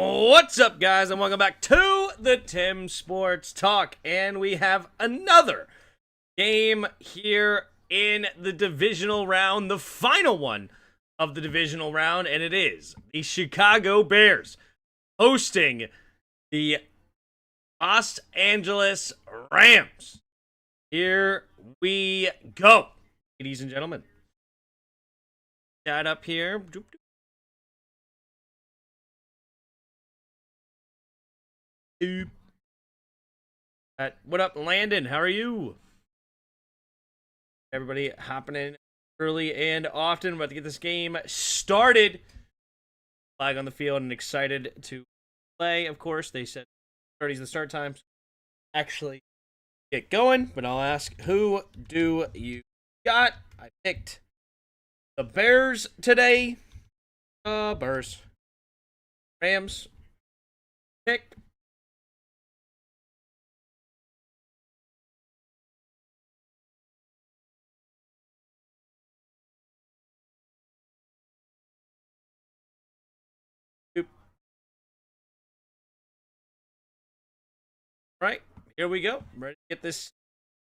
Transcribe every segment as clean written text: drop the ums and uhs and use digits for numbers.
What's up, guys, and welcome back to the Tim Sports Talk. And we have another game here in the divisional round, the final one of the divisional round, and it is the Chicago Bears hosting the Los Angeles Rams. Here we go, ladies and gentlemen. Chat up here. What up, Landon? How are you? Everybody hopping in early and often. About to get this game started. Flag on the field and excited to play. Of course, they said 30 is the start time. Actually, get going. But I'll ask, who do you got? I picked the Bears today. Bears. Rams. Pick. Right, here we go. Ready to get this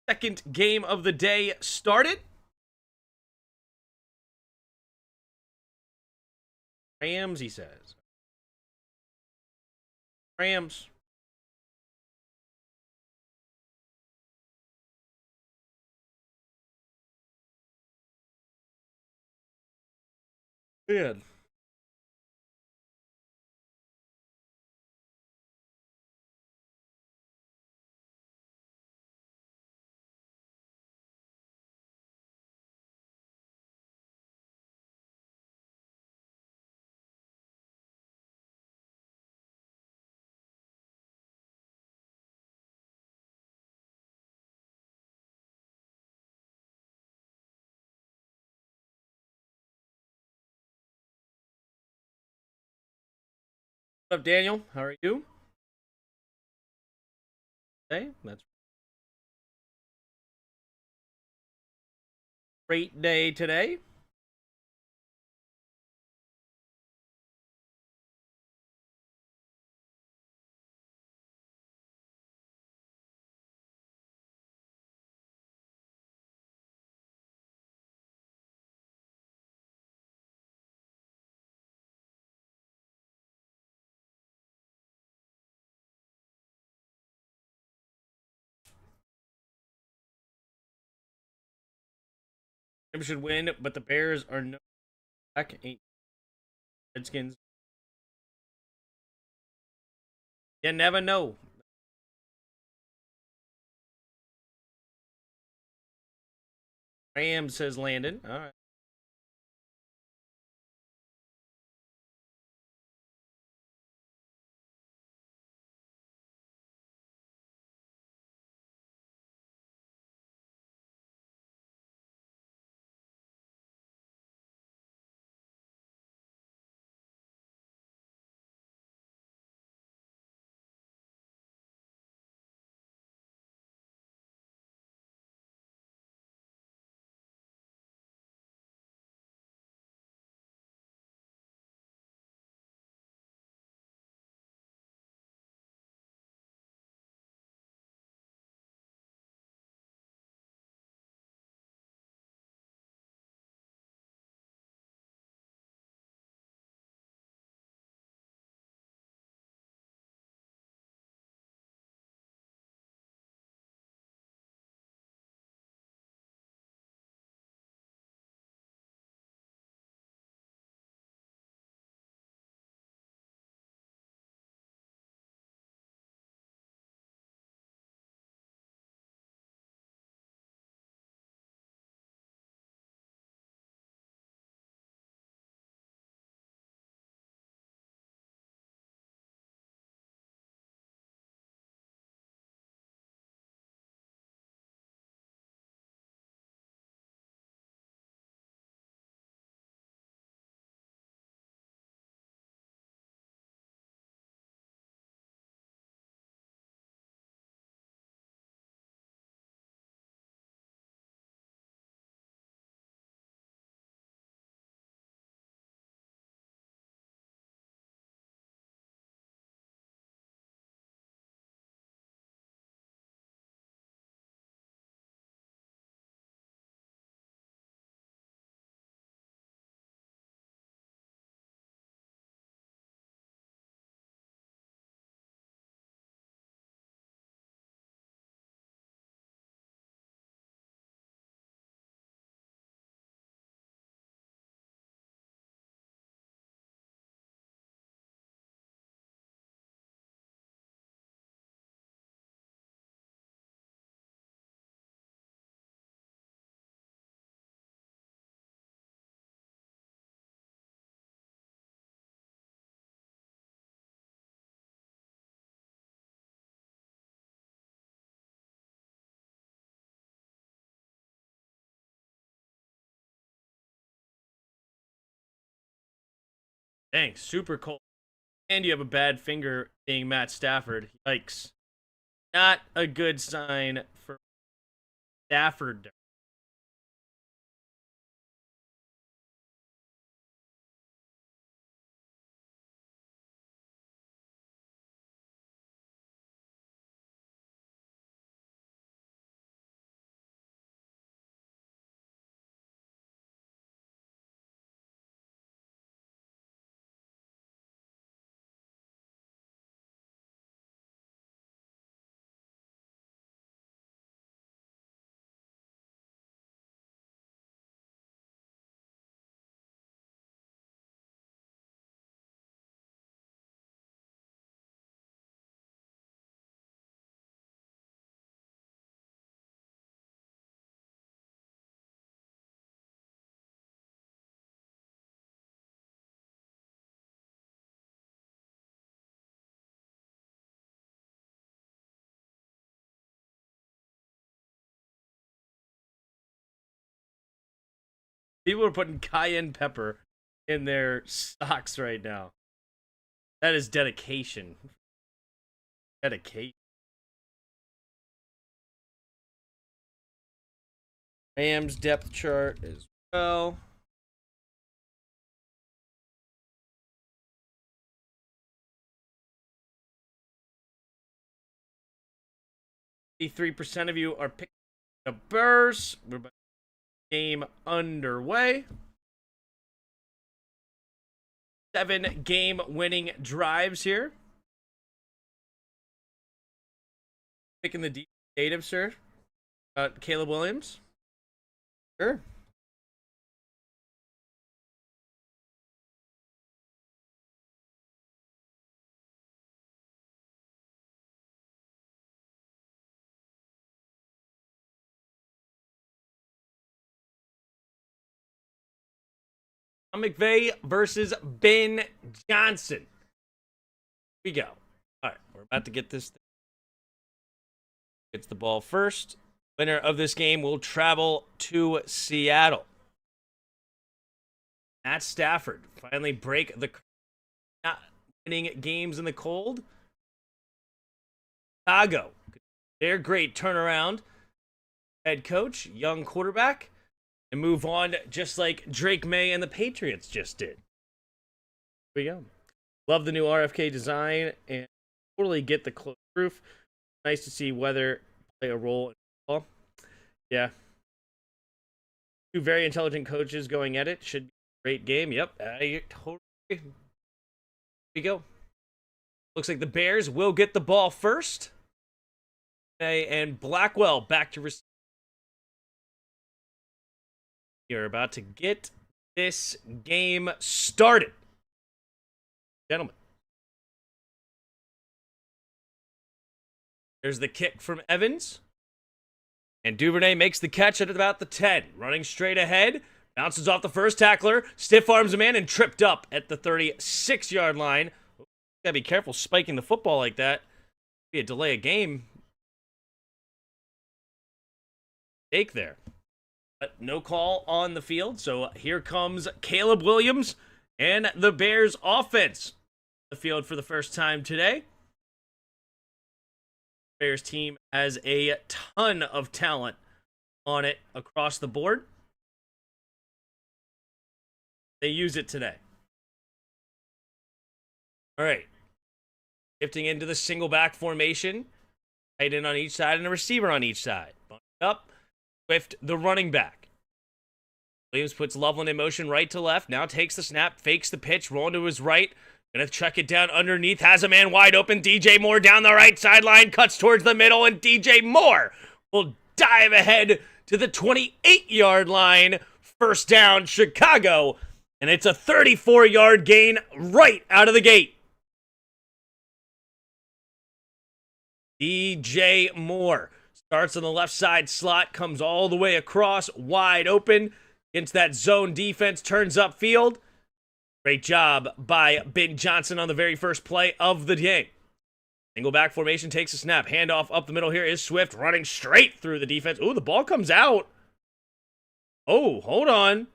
second game of the day started. Rams, he says. Rams. Good. What's up, Daniel? How are you? Hey, that's a great day today. Rams should win, but the Bears are no back. Ain't Redskins. You never know. Rams, says Landon. All right. Dang, super cold. And you have a bad finger being Matt Stafford. Yikes. Not a good sign for Stafford. People are putting cayenne pepper in their socks right now. That is dedication. Dedication. Rams depth chart as well. %3 of you are picking the Bears. We're about game underway. 7 game-winning drives here. Picking the deep native, sir. Caleb Williams. Sure. McVay versus Ben Johnson. Here we go. All right, we're about to get this. Gets the ball first. Winner of this game will travel to Seattle. Matt Stafford finally break the not winning games in the cold. Chicago, their great turnaround. Head coach, young quarterback, and move on just like Drake May and the Patriots just did. Here we go. Love the new RFK design and totally get the closed roof. Nice to see weather play a role in football. Yeah. 2 very intelligent coaches going at it. Should be a great game. Yep. I totally agree. Here we go. Looks like the Bears will get the ball first. Okay, and Blackwell back to receive. You're about to get this game started. Gentlemen. There's the kick from Evans. And Duvernay makes the catch at about the 10. Running straight ahead. Bounces off the first tackler. Stiff arms a man and tripped up at the 36-yard line. Gotta be careful spiking the football like that. Be a delay of game. Take there. But no call on the field. So here comes Caleb Williams and the Bears offense. The field for the first time today. Bears team has a ton of talent on it across the board. They use it today. All right. Shifting into the single back formation. Tight end on each side and a receiver on each side. Bumped up. Swift, the running back. Williams puts Loveland in motion right to left. Now takes the snap, fakes the pitch, rolling to his right. Gonna check it down underneath. Has a man wide open. DJ Moore down the right sideline. Cuts towards the middle. And DJ Moore will dive ahead to the 28-yard line. First down, Chicago. And it's a 34-yard gain right out of the gate. DJ Moore starts on the left side slot. Comes all the way across. Wide open. Against that zone defense. Turns upfield. Great job by Ben Johnson on the very first play of the game. Single back formation takes a snap. Handoff up the middle here is Swift running straight through the defense. Ooh, the ball comes out. Oh, hold on.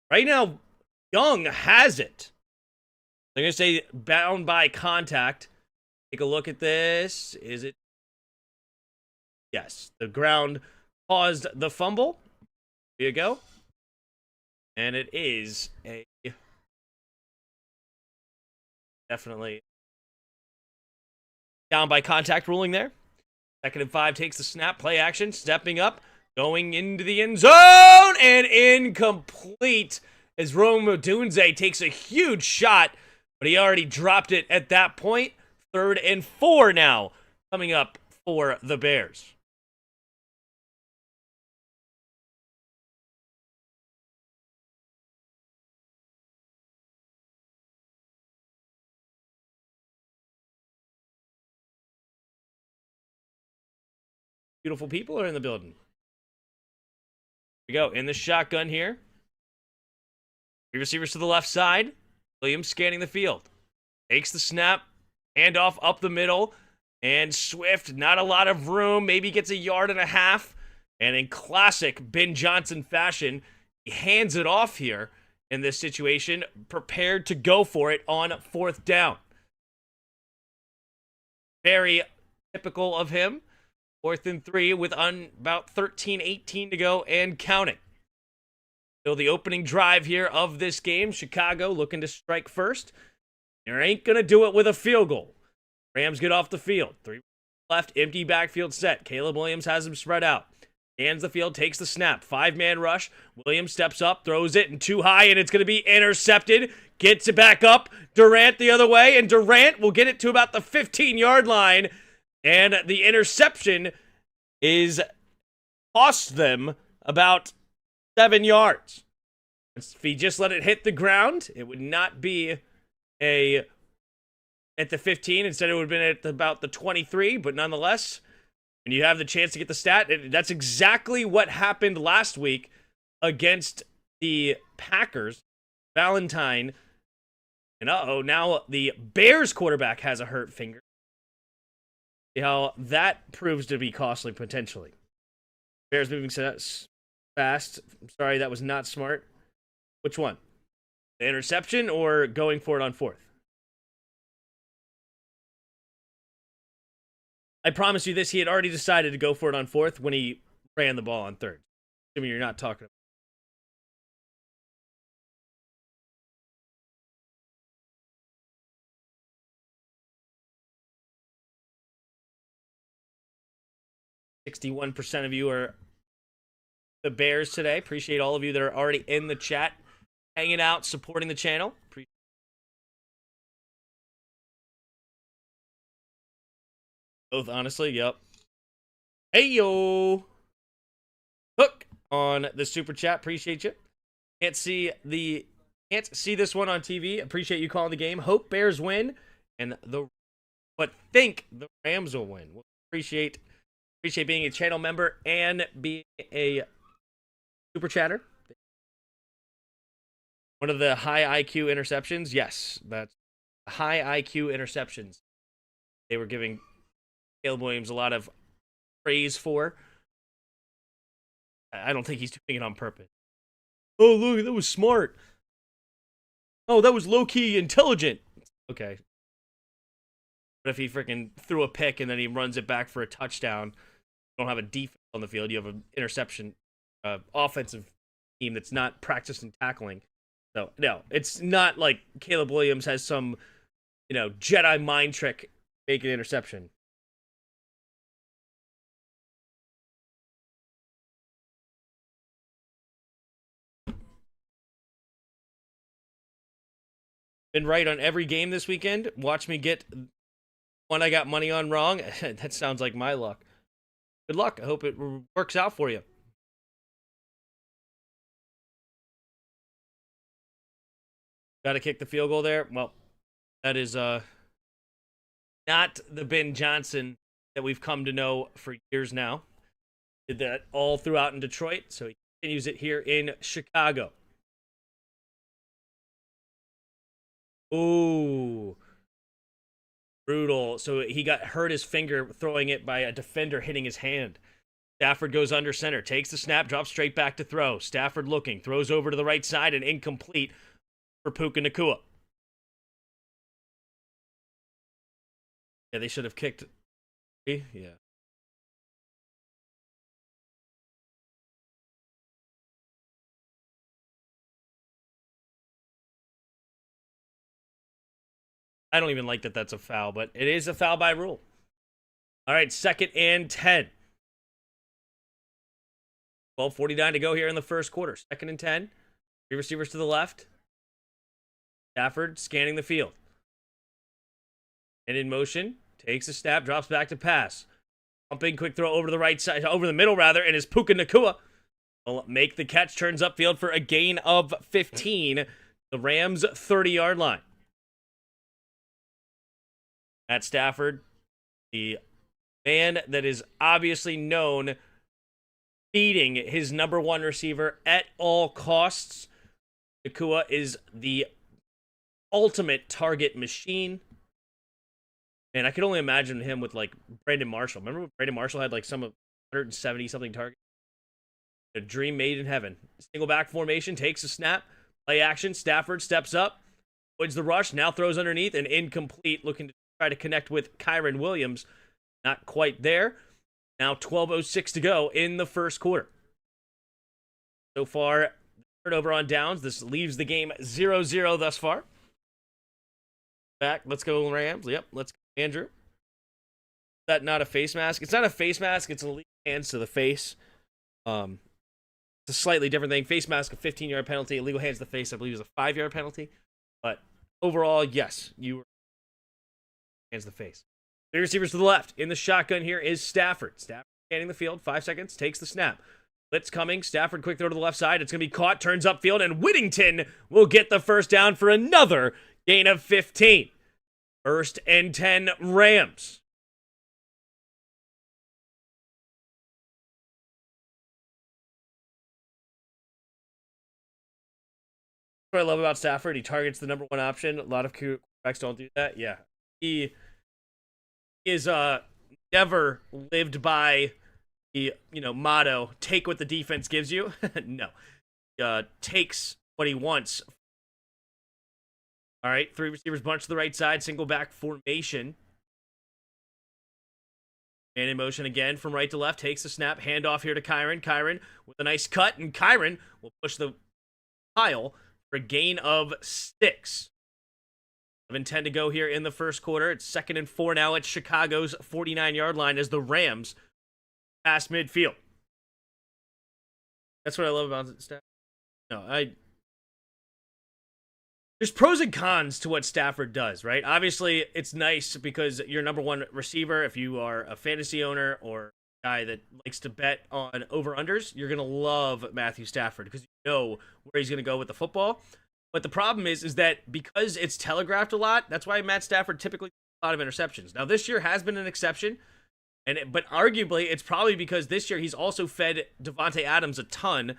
Right now, Young has it. They're going to say bound by contact. Take a look at this. Is it? Yes. The ground caused the fumble. There you go. And it is a definitely down by contact ruling there. 2nd and 5 takes the snap. Play action. Stepping up. Going into the end zone. And incomplete as Rome Odunze takes a huge shot. But he already dropped it at that point. 3rd and 4 now coming up for the Bears. Beautiful people are in the building. Here we go. In the shotgun here. 3 receivers to the left side. Williams scanning the field. Takes the snap. Handoff up the middle. And Swift, not a lot of room. Maybe gets 1.5 yards. And in classic Ben Johnson fashion, he hands it off here in this situation. Prepared to go for it on 4th down. Very typical of him. 4th and 3 with about 13-18 to go and counting. So the opening drive here of this game. Chicago looking to strike first. They ain't going to do it with a field goal. Rams get off the field. 3 left, empty backfield set. Caleb Williams has them spread out. Scans the field, takes the snap. 5-man rush. Williams steps up, throws it, and too high, and it's going to be intercepted. Gets it back up. Durant the other way, and Durant will get it to about the 15-yard line. And the interception is cost them about 7 yards. If he just let it hit the ground, it would not be at the 15. Instead, it would have been at about the 23. But nonetheless, when you have the chance to get the stat, that's exactly what happened last week against the Packers. Valentine. And now the Bears quarterback has a hurt finger. See how that proves to be costly potentially. Bears moving fast. I'm sorry, that was not smart. Which one? The interception or going for it on 4th? I promise you this, he had already decided to go for it on 4th when he ran the ball on 3rd. Assuming you're not talking about. %61 of you are the Bears today. Appreciate all of you that are already in the chat, hanging out, supporting the channel. Both, honestly, yep. Hey, yo! Hook on the super chat. Appreciate you. Can't see this one on TV. Appreciate you calling the game. Hope Bears win, but think the Rams will win. We'll appreciate being a channel member and being a super chatter. One of the high IQ interceptions. Yes, that's high IQ interceptions. They were giving Caleb Williams a lot of praise for. I don't think he's doing it on purpose. Oh, look, that was smart. Oh, that was low-key intelligent. Okay. But if he freaking threw a pick and then he runs it back for a touchdown, you don't have a defense on the field. You have an interception, offensive team that's not practiced in tackling. So, no, it's not like Caleb Williams has some, Jedi mind trick make an interception. Been right on every game this weekend. Watch me get one I got money on wrong. That sounds like my luck. Good luck. I hope it works out for you. Got to kick the field goal there. Well, that is not the Ben Johnson that we've come to know for years now. Did that all throughout in Detroit, so he continues it here in Chicago. Ooh. Brutal. So he got hurt his finger throwing it by a defender hitting his hand. Stafford goes under center, takes the snap, drops straight back to throw. Stafford looking, throws over to the right side and incomplete for Puka Nacua. Yeah, they should have kicked. Yeah. I don't even like that that's a foul, but it is a foul by rule. All right, 2nd and 10. 12:49 to go here in the first quarter. 2nd and 10. Three receivers to the left. Stafford scanning the field. And in motion, takes a snap, drops back to pass. Pumping, quick throw over to the right side, over the middle rather, and is Puka Nacua will make the catch, turns upfield for a gain of 15. The Rams' 30-yard line. At Stafford, the man that is obviously known feeding his number one receiver at all costs. Nacua is the ultimate target machine. And I could only imagine him with like Brandon Marshall. Remember when Brandon Marshall had like some of 170 something targets? A dream made in heaven. Single back formation, takes a snap, play action. Stafford steps up, avoids the rush, now throws underneath and incomplete, looking to try to connect with Kyren Williams. Not quite there. Now 12:06 to go in the first quarter. So far, turnover on downs. This leaves the game 0-0 thus far. Back, let's go Rams. Yep, let's go Andrew. Is that not a face mask? It's not a face mask. It's illegal hands to the face. It's a slightly different thing. Face mask, a 15-yard penalty. Illegal hands to the face, I believe, is a 5-yard penalty. But overall, yes, you were hands to the face. Three receivers to the left. In the shotgun here is Stafford. Stafford scanning the field. 5 seconds. Takes the snap. Blitz coming. Stafford quick throw to the left side. It's going to be caught. Turns upfield. And Whittington will get the first down for another gain of 15. 1st and 10 Rams. What I love about Stafford, he targets the number one option. A lot of quarterbacks don't do that. Yeah. He is never lived by the motto, take what the defense gives you. No. Takes what he wants. All right, 3 receivers bunch to the right side, single back formation. And in motion again from right to left, takes the snap, handoff here to Kyren. Kyren with a nice cut, and Kyren will push the pile for a gain of 6. 11-10 to go here in the first quarter. It's 2nd and 4 now at Chicago's 49-yard line as the Rams pass midfield. That's what I love about Stafford. No, there's pros and cons to what Stafford does, right? Obviously, it's nice because you're number one receiver. If you are a fantasy owner or a guy that likes to bet on over-unders, you're going to love Matthew Stafford because you know where he's going to go with the football. But the problem is that because it's telegraphed a lot, that's why Matt Stafford typically gets a lot of interceptions. Now, this year has been an exception, but arguably, it's probably because this year he's also fed Devontae Adams a ton. And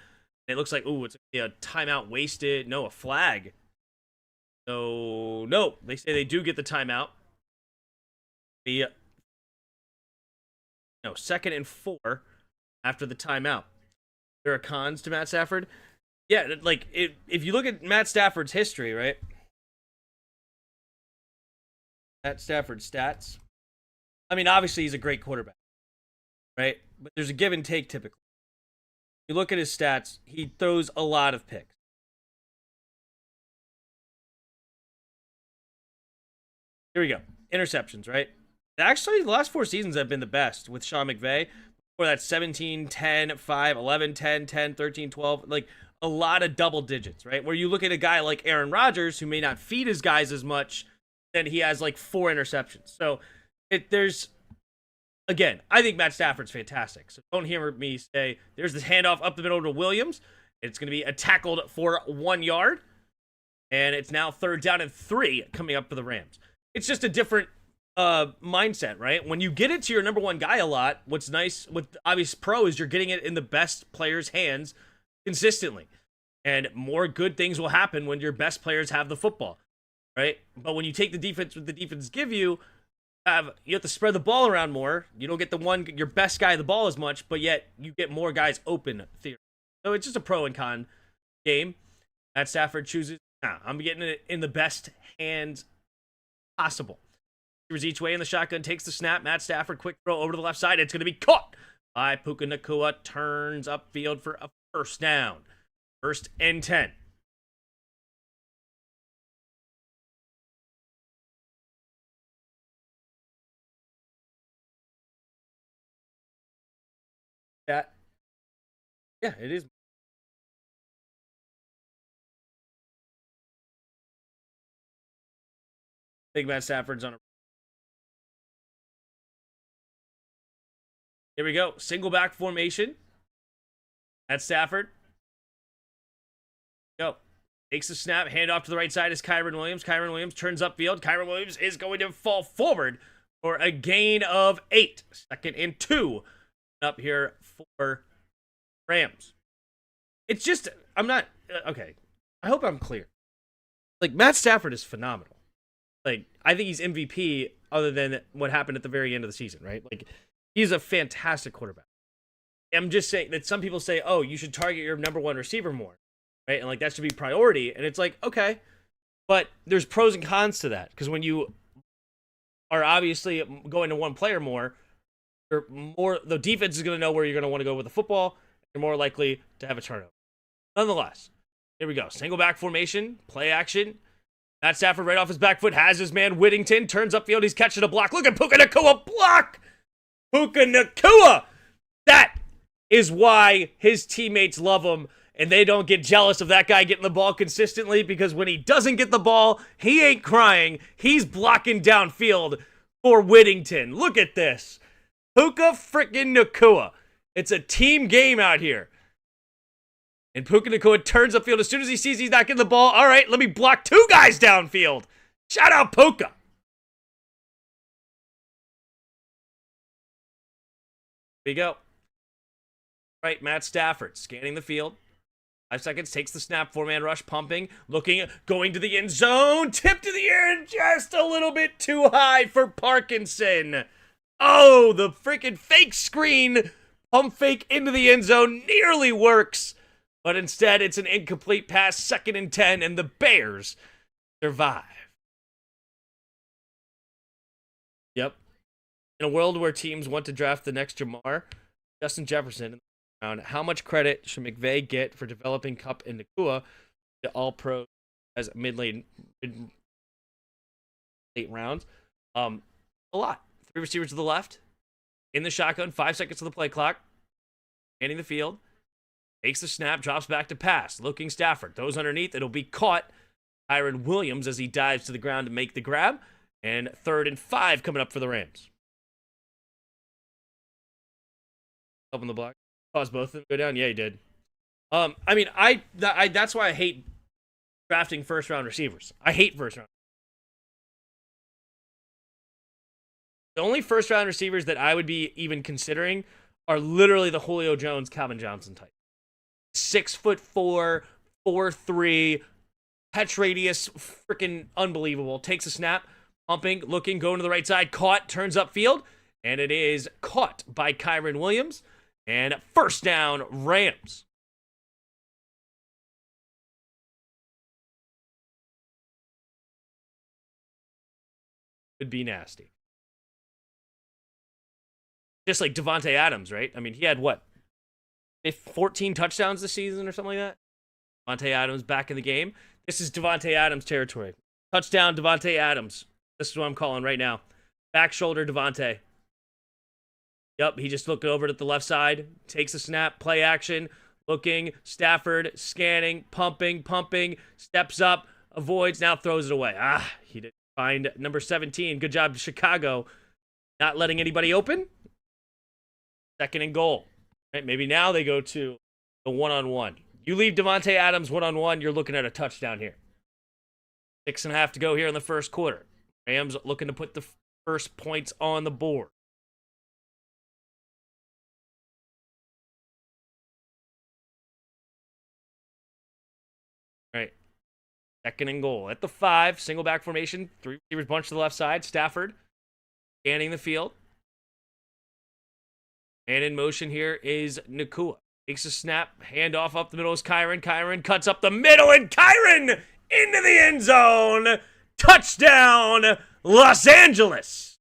it looks like, ooh, it's a timeout wasted. No, a flag. So, no, they say they do get the timeout. 2nd and 4 after the timeout. There are cons to Matt Stafford. Yeah, like, if you look at Matt Stafford's history, right? Matt Stafford's stats. I mean, obviously, he's a great quarterback, right? But there's a give and take typically. You look at his stats, he throws a lot of picks. Here we go. Interceptions, right? Actually, the last 4 seasons have been the best with Sean McVay. Before that, 17, 10, 5, 11, 10, 10, 13, 12. Like, a lot of double digits, right? Where you look at a guy like Aaron Rodgers, who may not feed his guys as much, then he has like 4 interceptions. So, again, I think Matt Stafford's fantastic. So don't hear me say, there's this handoff up the middle to Williams. It's going to be tackled for 1 yard. And it's now 3rd down and 3 coming up for the Rams. It's just a different mindset, right? When you get it to your number one guy a lot, what's nice with obvious pro is you're getting it in the best player's hands consistently. And more good things will happen when your best players have the football, right? But when you take the defense, what the defense give you, you have to spread the ball around more. You don't get your best guy the ball as much, but yet you get more guys open theory. So it's just a pro and con game. Matt Stafford chooses, I'm getting it in the best hands possible. Receivers each way in the shotgun, takes the snap. Matt Stafford, quick throw over to the left side. It's going to be caught by Puka Nacua. Turns upfield for a first down. 1st and 10. Yeah, it is. Big Matt Stafford's on a. Here we go. Single back formation. At Stafford. Go. Takes the snap. Hand off to the right side is Kyren Williams. Kyren Williams turns upfield. Kyren Williams is going to fall forward for a gain of 8. 2nd and 2. Up here for Rams. It's just, I'm not, okay. I hope I'm clear. Like, Matt Stafford is phenomenal. Like, I think he's MVP other than what happened at the very end of the season, right? Like, he's a fantastic quarterback. I'm just saying that some people say, oh, you should target your number 1 receiver more, right? And, like, that should be priority. And it's like, okay. But there's pros and cons to that. Because when you are obviously going to one player more, the defense is going to know where you're going to want to go with the football. You're more likely to have a turnover. Nonetheless, here we go. Single back formation, play action. Matt Stafford right off his back foot has his man Whittington. Turns upfield. He's catching a block. Look at Puka Nacua block. Puka Nacua. That is why his teammates love him. And they don't get jealous of that guy getting the ball consistently, because when he doesn't get the ball, he ain't crying. He's blocking downfield for Whittington. Look at this. Puka freaking Nacua. It's a team game out here. And Puka Nacua turns upfield as soon as he sees he's not getting the ball. All right, let me block 2 guys downfield. Shout out Puka. Here we go. All right, Matt Stafford scanning the field. 5 seconds, takes the snap, 4-man rush, pumping, looking, going to the end zone, tipped to the air, and just a little bit too high for Parkinson. Oh, the freaking fake screen, pump fake into the end zone, nearly works, but instead it's an incomplete pass, 2nd and 10, and the Bears survive. Yep. In a world where teams want to draft the next Jamar, Justin Jefferson, how much credit should McVay get for developing Kupp and Nacua to all-pro as mid-late rounds? A lot. 3 receivers to the left, in the shotgun, 5 seconds to the play clock, handing the field, takes the snap, drops back to pass, looking Stafford, throws underneath, it'll be caught. Kyren Williams as he dives to the ground to make the grab, and 3rd and 5 coming up for the Rams. Up on the block. Caused both of them to go down? Yeah, he did. I mean, that's why I hate drafting first-round receivers. I hate first-round. The only first-round receivers that I would be even considering are literally the Julio Jones, Calvin Johnson type. 6'4", 4'3", catch radius, freaking unbelievable. Takes a snap, pumping, looking, going to the right side, caught, turns upfield, and it is caught by Kyren Williams. And 1st down, Rams. Could be nasty. Just like Devontae Adams, right? I mean, he had what? 14 touchdowns this season or something like that? Devontae Adams back in the game. This is Devontae Adams territory. Touchdown, Devontae Adams. This is what I'm calling right now. Back shoulder, Devontae. Yep, he just looked over to the left side, takes a snap, play action, looking, Stafford, scanning, pumping, steps up, avoids, now throws it away. He didn't find number 17. Good job, Chicago, not letting anybody open. 2nd and goal. Right, maybe now they go to the one-on-one. You leave Devontae Adams one-on-one, you're looking at a touchdown here. 6.5 to go here in the 1st quarter. Rams looking to put the first points on the board. Right. 2nd and goal. At the 5, single back formation. 3 receivers bunch to the left side. Stafford scanning the field. And in motion here is Nacua. Takes a snap. Handoff up the middle is Kyren. Kyren cuts up the middle, and Kyren into the end zone. Touchdown, Los Angeles.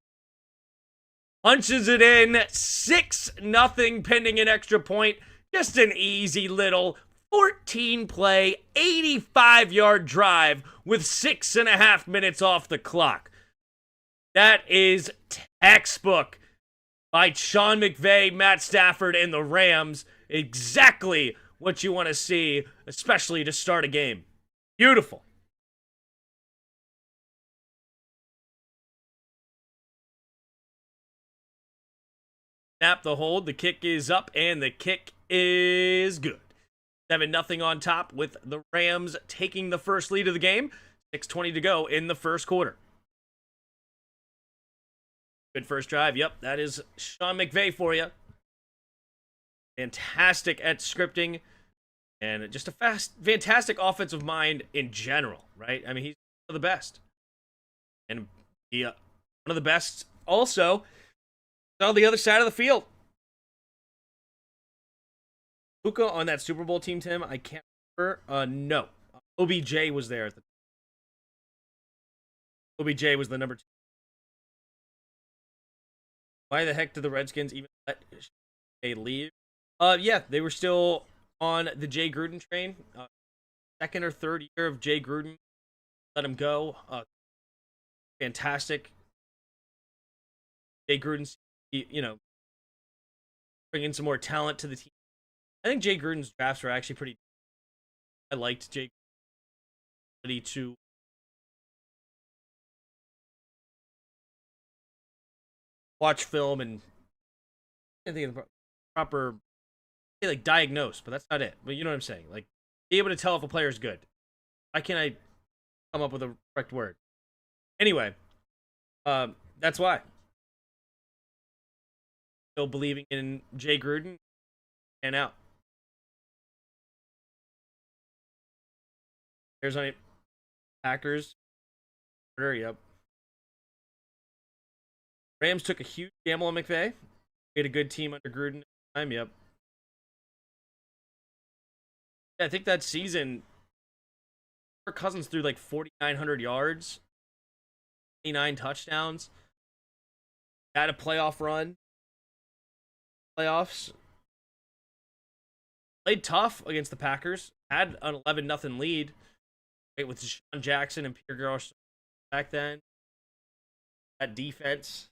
Punches it in, 6-0 pending an extra point. Just an easy little 14-play, 85-yard drive with 6.5 minutes off the clock. That is textbook by Sean McVay, Matt Stafford, and the Rams. Exactly what you want to see, especially to start a game. Beautiful. Snap the hold. The kick is up, and the kick is good. 7-0 on top with the Rams taking the first lead of the game. 6:20 to go in the first quarter. Good first drive. Yep, that is Sean McVay for you. Fantastic at scripting. And just a fantastic offensive mind in general, right? I mean, he's one of the best. And one of the best also on the other side of the field. Luka on that Super Bowl team, Tim, I can't remember. No. OBJ was there at the time. OBJ was the number 2. Why the heck did the Redskins even let Jay leave? Yeah, they were still on the Jay Gruden train. Second or third year of Jay Gruden. Let him go. Fantastic. Jay Gruden, bringing some more talent to the team. I think Jay Gruden's drafts were actually pretty. I liked Jay Gruden to watch film and I think of the proper, like, diagnose, but that's not it. But you know what I'm saying? Like, be able to tell if a player is good. Why can't I come up with a correct word? Anyway, that's why. Still believing in Jay Gruden and out. There's on Packers. Yep. Rams took a huge gamble on McVay. We had a good team under Gruden at the time. Yep. Yeah, I think that season, Kirk Cousins threw like 4,900 yards, 29 touchdowns. Had a playoff run. Playoffs. Played tough against the Packers. Had an 11-0 lead. Right, with Deshaun Jackson and Pierre Garçon back then. That defense.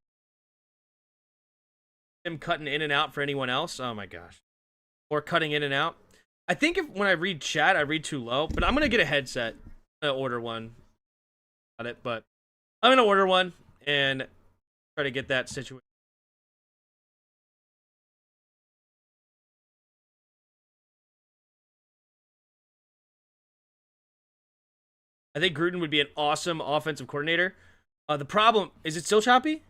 Him cutting in and out for anyone else. Oh my gosh. Or cutting in and out. I think when I read chat, I read too low. But I'm going to get a headset. I'm going to order one. Got it. But I'm going to order one and try to get that situation. I think Gruden would be an awesome offensive coordinator. The problem, is it still choppy?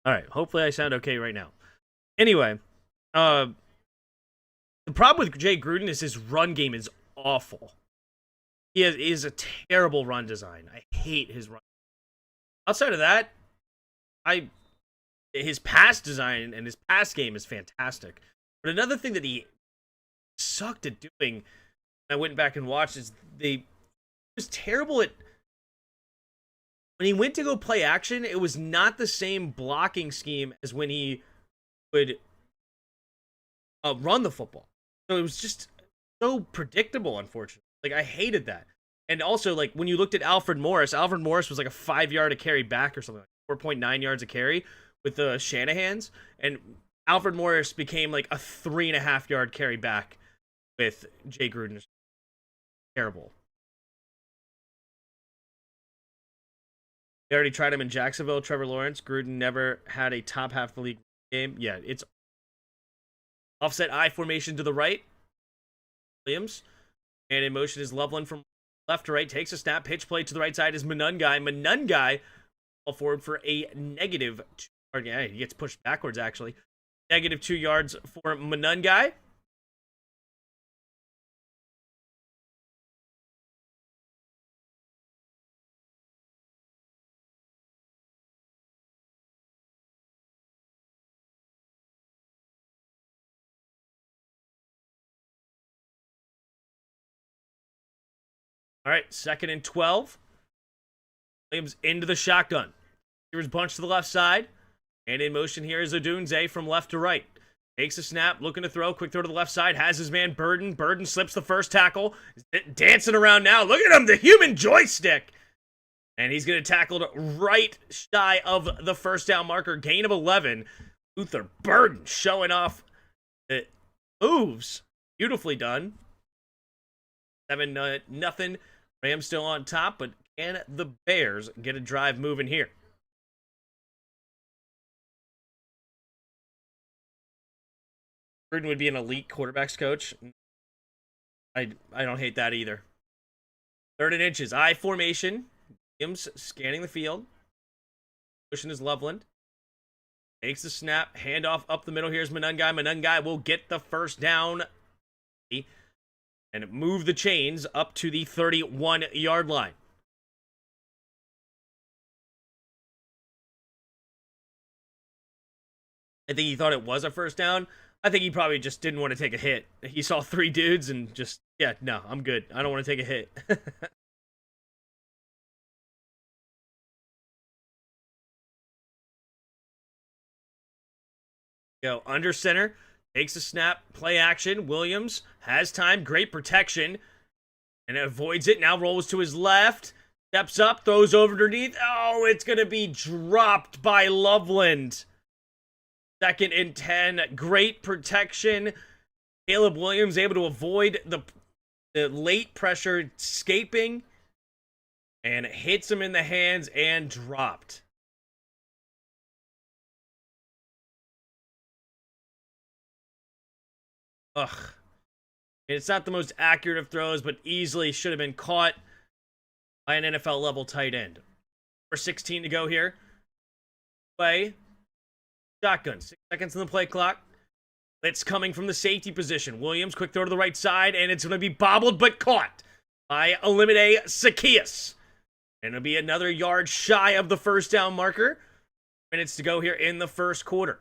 All right, hopefully I sound okay right now. Anyway, the problem with Jay Gruden is his run game is awful. He is a terrible run design. I hate his run. Outside of that, his pass design and his pass game is fantastic. But another thing that he sucked at doing, I went back and watched, is he was terrible at, when he went to go play action, it was not the same blocking scheme as when he would run the football. So it was just so predictable, unfortunately. Like, I hated that. And also, like, when you looked at Alfred Morris was like a 5-yard a carry back or something, like 4.9 yards a carry with the Shanahans. And Alfred Morris became like a 3.5-yard carry back with Jay Gruden. Terrible. They already tried him in Jacksonville. Trevor Lawrence. Gruden never had a top half of the league game. Yeah, it's offset I formation to the right. Williams. And in motion is Loveland from left to right. Takes a snap. Pitch play to the right side is Manungai. Manungai all forward for a negative 2 yard. Yeah, he gets pushed backwards, actually. Negative 2 yards for Manungai. All right, 2nd and 12. Williams into the shotgun. Here's bunch to the left side. And in motion here is Odunze from left to right. Takes a snap, looking to throw. Quick throw to the left side. Has his man Burden. Burden slips the first tackle. Dancing around now. Look at him, the human joystick. And he's going to tackle right shy of the first down marker. Gain of 11. Luther Burden showing off the moves. Beautifully done. 7-0. Rams still on top, but can the Bears get a drive moving here? Burden would be an elite quarterbacks coach. I don't hate that either. 3rd and inches. I formation. Williams scanning the field. Pushing his Loveland. Takes the snap. Handoff up the middle. Here's Manungai. Manungai will get the first down. And move the chains up to the 31-yard line. I think he thought it was a first down. I think he probably just didn't want to take a hit. He saw 3 dudes and just, yeah, no, I'm good. I don't want to take a hit. Go under center. Takes a snap. Play action. Williams has time. Great protection. And avoids it. Now rolls to his left. Steps up. Throws over underneath. Oh, it's going to be dropped by Loveland. 2nd and 10. Great protection. Caleb Williams able to avoid the late pressure escaping. And hits him in the hands and dropped. Ugh. It's not the most accurate of throws, but easily should have been caught by an NFL level tight end. 4:16 to go here. Play. Shotgun. 6 seconds on the play clock. Blitz coming from the safety position. Williams, quick throw to the right side, and it's going to be bobbled but caught by Olamide Zaccheaus. And it'll be another yard shy of the first down marker. Minutes to go here in the first quarter.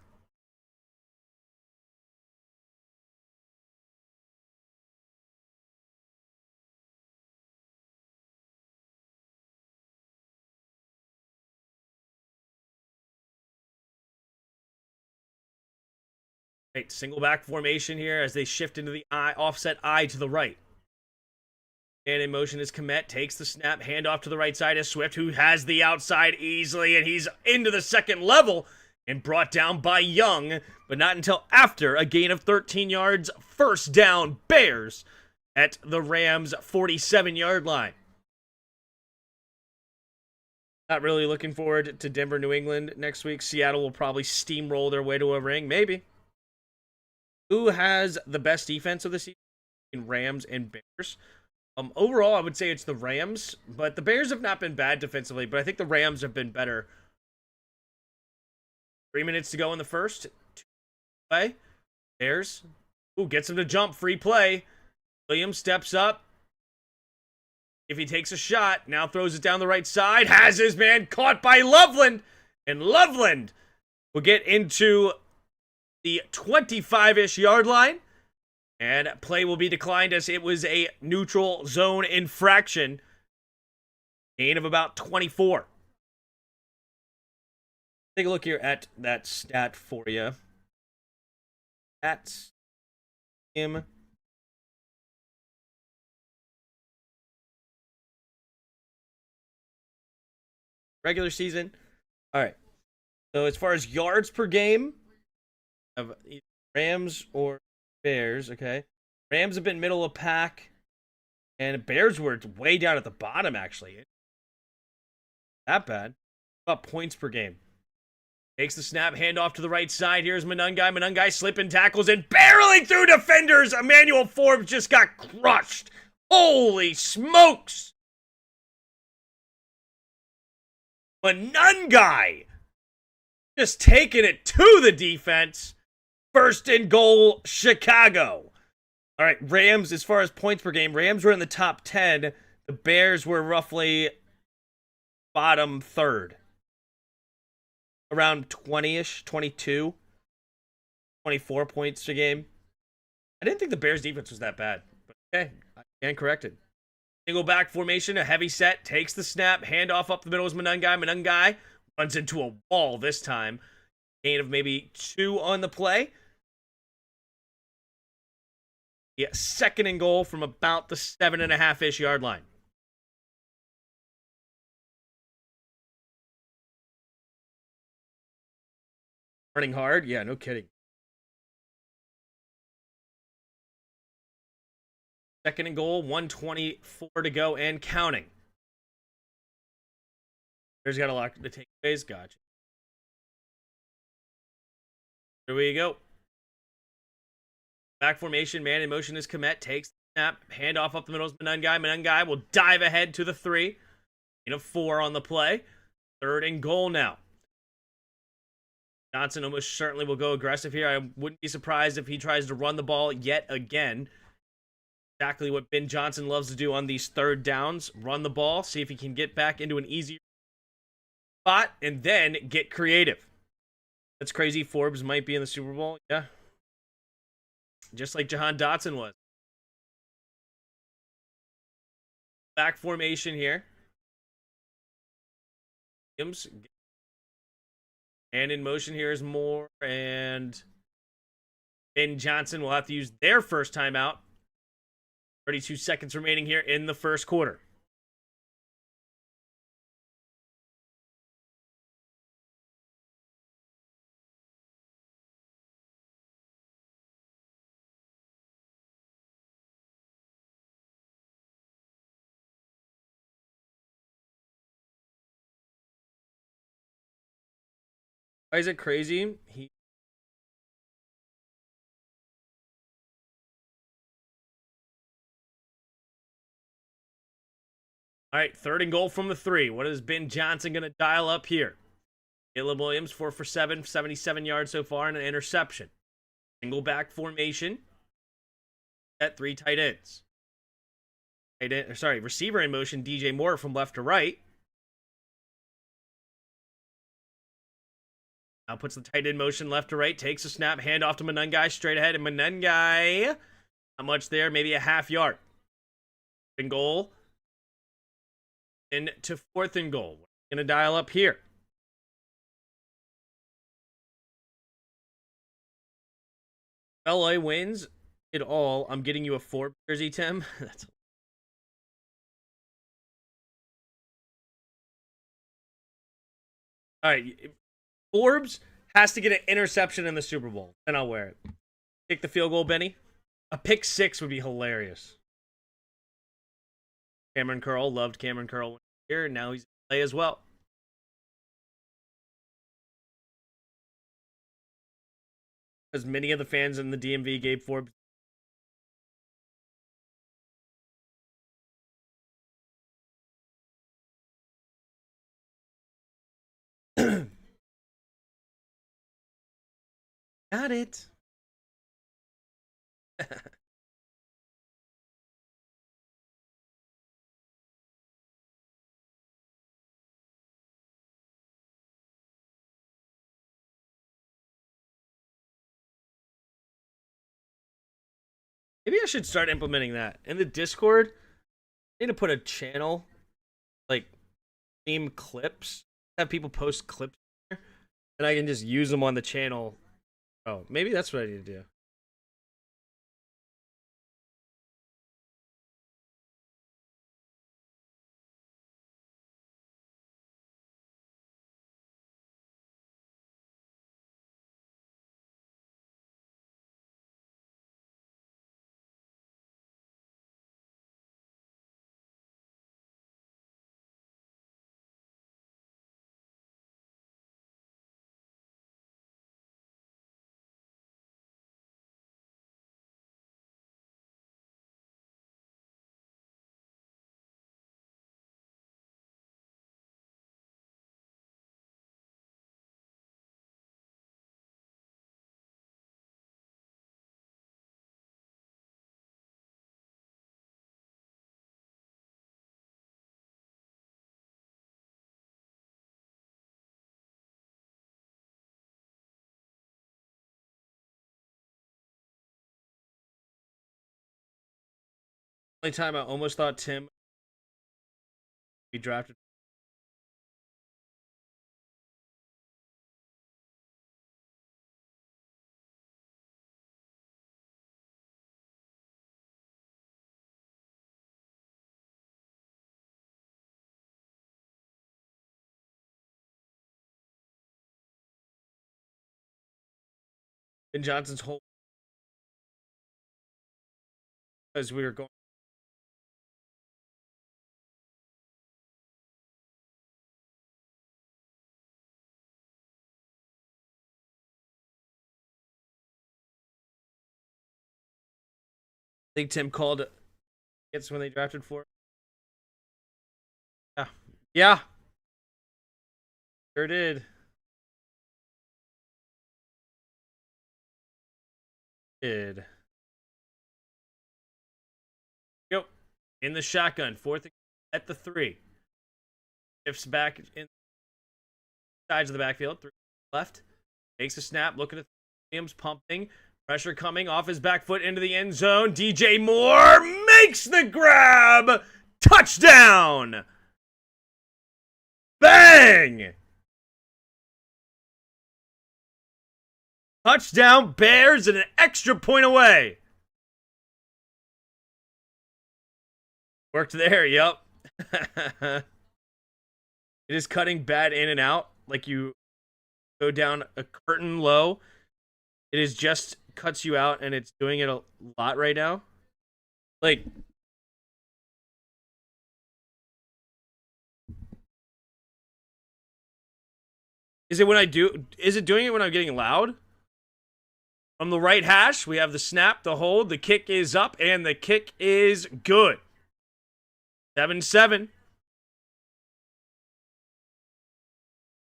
Right, single back formation here as they shift into the offset I to the right. And in motion is Komet, takes the snap, handoff to the right side is Swift, who has the outside easily, and he's into the second level and brought down by Young, but not until after a gain of 13 yards. First down, Bears at the Rams' 47-yard line. Not really looking forward to Denver, New England next week. Seattle will probably steamroll their way to a ring, maybe. Who has the best defense of the season? Rams and Bears. Overall, I would say it's the Rams, but the Bears have not been bad defensively, but I think the Rams have been better. 3 minutes to go in the first. Play. Bears. Ooh, gets him to jump. Free play. Williams steps up. If he takes a shot, now throws it down the right side. Has his man caught by Loveland. And Loveland will get into the 25-ish yard line. And play will be declined as it was a neutral zone infraction. Gain of about 24. Take a look here at that stat for you. That's him. Regular season. All right. So as far as yards per game of Rams or Bears, okay. Rams have been middle of pack, and Bears were way down at the bottom, actually. That bad. How about points per game? Takes the snap, handoff to the right side. Here's Manungai. Manungai slipping tackles and barreling through defenders. Emmanuel Forbes just got crushed. Holy smokes. Manungai just taking it to the defense. 1st and goal, Chicago. All right, Rams, as far as points per game, Rams were in the top 10. The Bears were roughly bottom third. Around 20-ish, 22, 24 points a game. I didn't think the Bears defense was that bad. But okay, I stand corrected. Single back formation, a heavy set, takes the snap, handoff up the middle is Manungai. Manungai runs into a wall this time. Gain of maybe 2 on the play. Yeah, 2nd and goal from about the 7.5-ish yard line. Running hard? Yeah, no kidding. 2nd and goal, 1:24 to go and counting. There's got a lot to take away. Gotcha. Here we go. Back formation, man in motion is Komet. Takes the snap, handoff up the middle is Manungai. Manungai will dive ahead to the 3. In a 4 on the play. 3rd and goal now. Johnson almost certainly will go aggressive here. I wouldn't be surprised if he tries to run the ball yet again. Exactly what Ben Johnson loves to do on these 3rd downs. Run the ball, see if he can get back into an easier spot, and then get creative. That's crazy. Forbes might be in the Super Bowl. Yeah. Just like Jahan Dotson was. Back formation here. And in motion here is Moore, and Ben Johnson will have to use their first timeout. 32 seconds remaining here in the first quarter. Why is it crazy? All right, 3rd and goal from the 3. What is Ben Johnson going to dial up here? Caleb Williams, 4 for 7, 77 yards so far, and an interception. Single back formation. At 3 tight ends. Receiver in motion, DJ Moore from left to right. Now puts the tight end motion left to right, takes a snap, hand off to Manungai straight ahead, and Manungai, not much there, maybe a half yard. And goal. Into 4th and goal. We're going to dial up here. LA wins it all. I'm getting you a 4 jersey, Tim. That's all right. Forbes has to get an interception in the Super Bowl, then I'll wear it. Take the field goal, Benny. A pick 6 would be hilarious. Cameron Curl, loved Cameron Curl here, and now he's in play as well. As many of the fans in the DMV gave Forbes. Got it. Maybe I should start implementing that. In the Discord, I need to put a channel, like, theme clips. Have people post clips there, and I can just use them on the channel. Oh, maybe that's what I need to do. Only time I almost thought Tim He drafted. Ben Johnson's whole as we were going. I think Tim called it. It's when they drafted for. Yeah. Yeah. Sure did. Did. Yep. In the shotgun. Fourth at the 3. Shifts back in sides of the backfield. 3 left. Takes a snap. Looking at Williams pumping. Pressure coming off his back foot into the end zone. DJ Moore makes the grab. Touchdown. Bang. Touchdown Bears and an extra point away. Worked there, yep. It is cutting bad in and out. Like you go down a curtain low. It is just cuts you out, and it's doing it a lot right now. Like, is it doing it when I'm getting loud? From the right hash, we have the snap, the hold, the kick is up, and the kick is good. 7-7.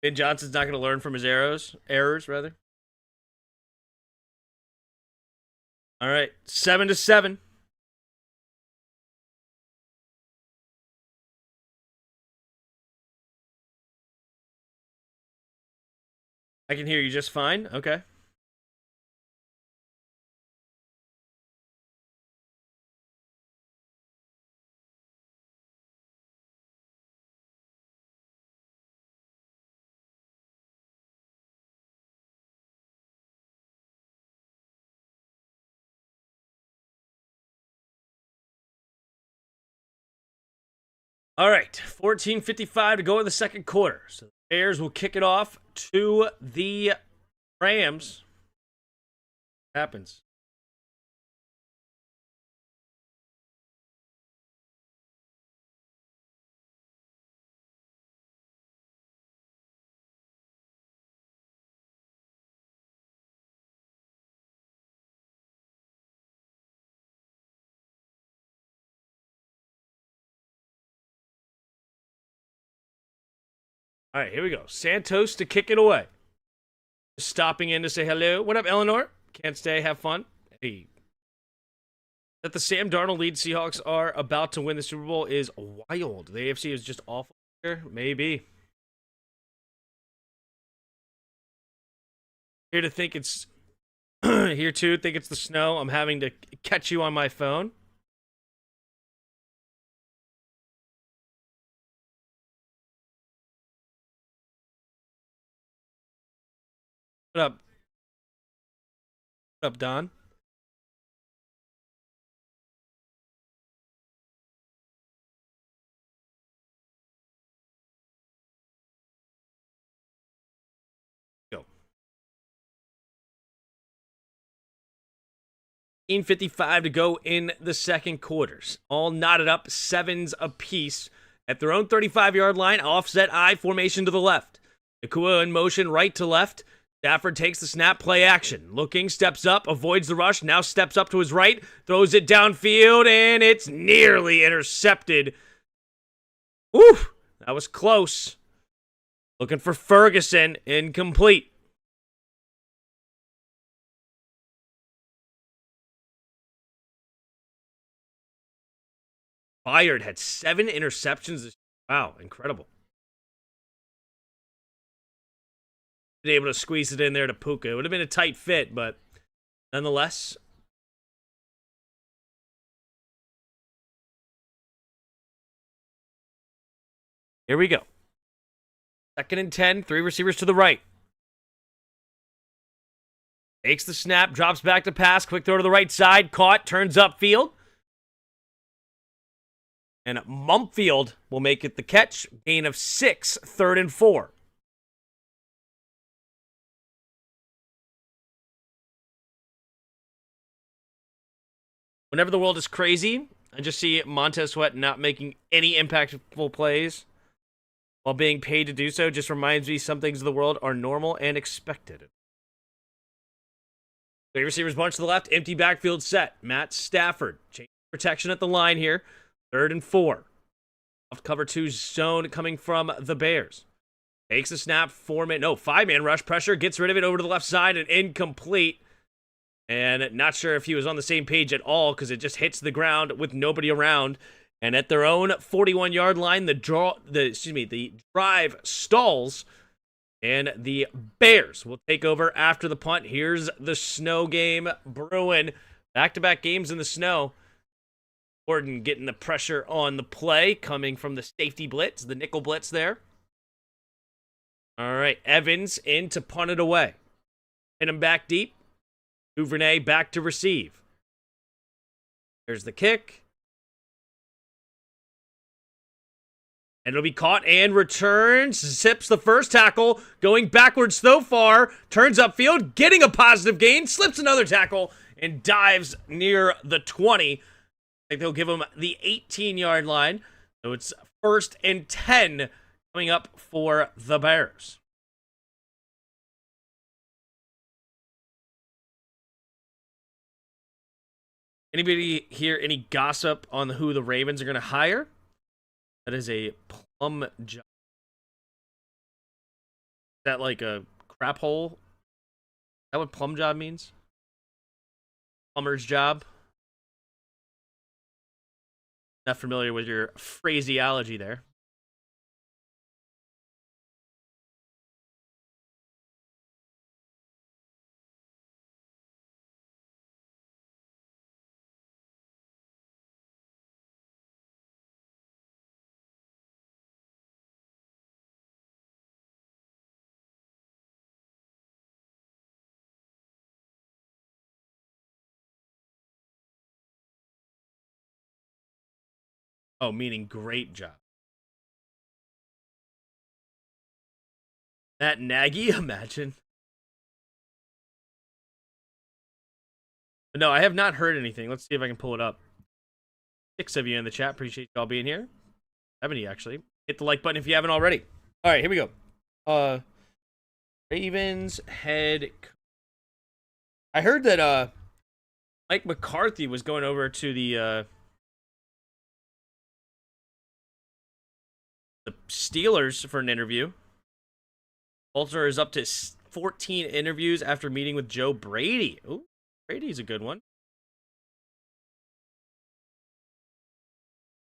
Ben Johnson's not going to learn from his errors, rather. All right, 7-7. I can hear you just fine. Okay. All right, 14:55 to go in the second quarter. So the Bears will kick it off to the Rams. Happens. All right, here we go. Santos to kick it away. Stopping in to say hello. What up, Eleanor? Can't stay. Have fun. Hey. That the Sam Darnold lead Seahawks are about to win the Super Bowl is wild. The AFC is just awful here. Maybe. Here to think it's here too. Think it's the snow. I'm having to catch you on my phone. What up? What up, Don? Go. 15:55 to go in the second quarters. All knotted up, 7s apiece at their own 35-yard line. Offset I formation to the left. Nakua in motion right to left. Stafford takes the snap, play action. Looking, steps up, avoids the rush, now steps up to his right, throws it downfield, and it's nearly intercepted. Whew, that was close. Looking for Ferguson, incomplete. Bayard had 7 interceptions. Wow, incredible. Been able to squeeze it in there to Puka. It would have been a tight fit, but nonetheless. Here we go. 2nd and 10, 3 receivers to the right. Takes the snap, drops back to pass, quick throw to the right side, caught, turns upfield. And Mumpfield will make it the catch. Gain of 6, 3rd and 4. Whenever the world is crazy, I just see Montez Sweat not making any impactful plays while being paid to do so. Just reminds me some things of the world are normal and expected. 3 receivers bunch to the left, empty backfield set. Matt Stafford, change protection at the line here. 3rd and 4. Off cover 2 zone coming from the Bears. Takes a snap, 5-man rush pressure, gets rid of it over to the left side and incomplete. And not sure if he was on the same page at all because it just hits the ground with nobody around. And at their own 41-yard line, the drive stalls. And the Bears will take over after the punt. Here's the snow game brewing. Back-to-back games in the snow. Gordon getting the pressure on the play, coming from the safety blitz, the nickel blitz there. All right, Evans in to punt it away. Hit him back deep. Duvernay back to receive. There's the kick. And it'll be caught and returns. Zips the first tackle. Going backwards so far. Turns upfield. Getting a positive gain. Slips another tackle. And dives near the 20. I think they'll give him the 18-yard line. So it's 1st and 10 coming up for the Bears. Anybody hear any gossip on who the Ravens are going to hire? That is a plum job. Is that like a crap hole? Is that what plum job means? Plumber's job? Not familiar with your phraseology there. Oh, meaning great job. Matt Nagy, imagine. No, I have not heard anything. Let's see if I can pull it up. 6 of you in the chat. Appreciate y'all being here. 70, actually. Hit the like button if you haven't already. All right, here we go. Ravens head. I heard that Mike McCarthy was going over to the Steelers for an interview. Baltimore is up to 14 interviews after meeting with Joe Brady. Ooh, Brady's a good one.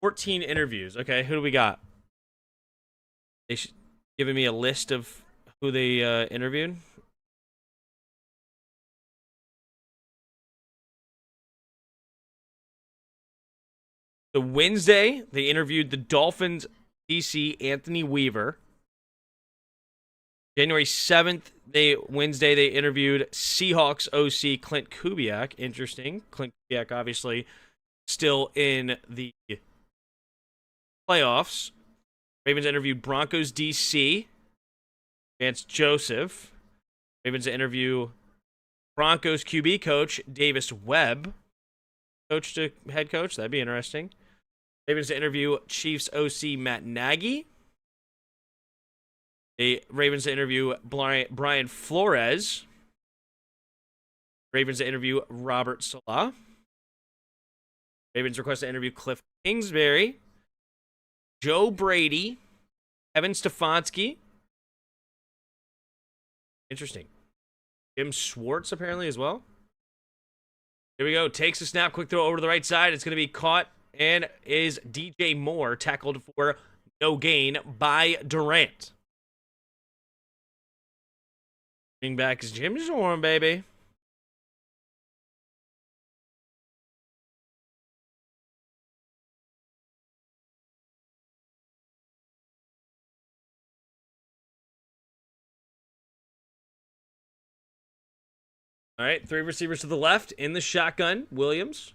14 interviews. Okay, who do we got? They should giving me a list of who they interviewed. So Wednesday, they interviewed the Dolphins DC Anthony Weaver. January 7th, Wednesday, they interviewed Seahawks OC Clint Kubiak. Interesting. Clint Kubiak, obviously, still in the playoffs. Ravens interviewed Broncos DC, Vance Joseph. Ravens interview Broncos QB coach Davis Webb. Coach to head coach, that'd be interesting. Ravens interview Chiefs OC Matt Nagy. Ravens interview Brian Flores. Ravens interview Robert Saleh. Ravens request to interview Cliff Kingsbury. Joe Brady. Evan Stefanski. Interesting. Jim Schwartz apparently as well. Here we go. Takes a snap. Quick throw over to the right side. It's going to be caught and is DJ Moore tackled for no gain by Durant. Running back is Jim Zorn, baby. All right, 3 receivers to the left in the shotgun. Williams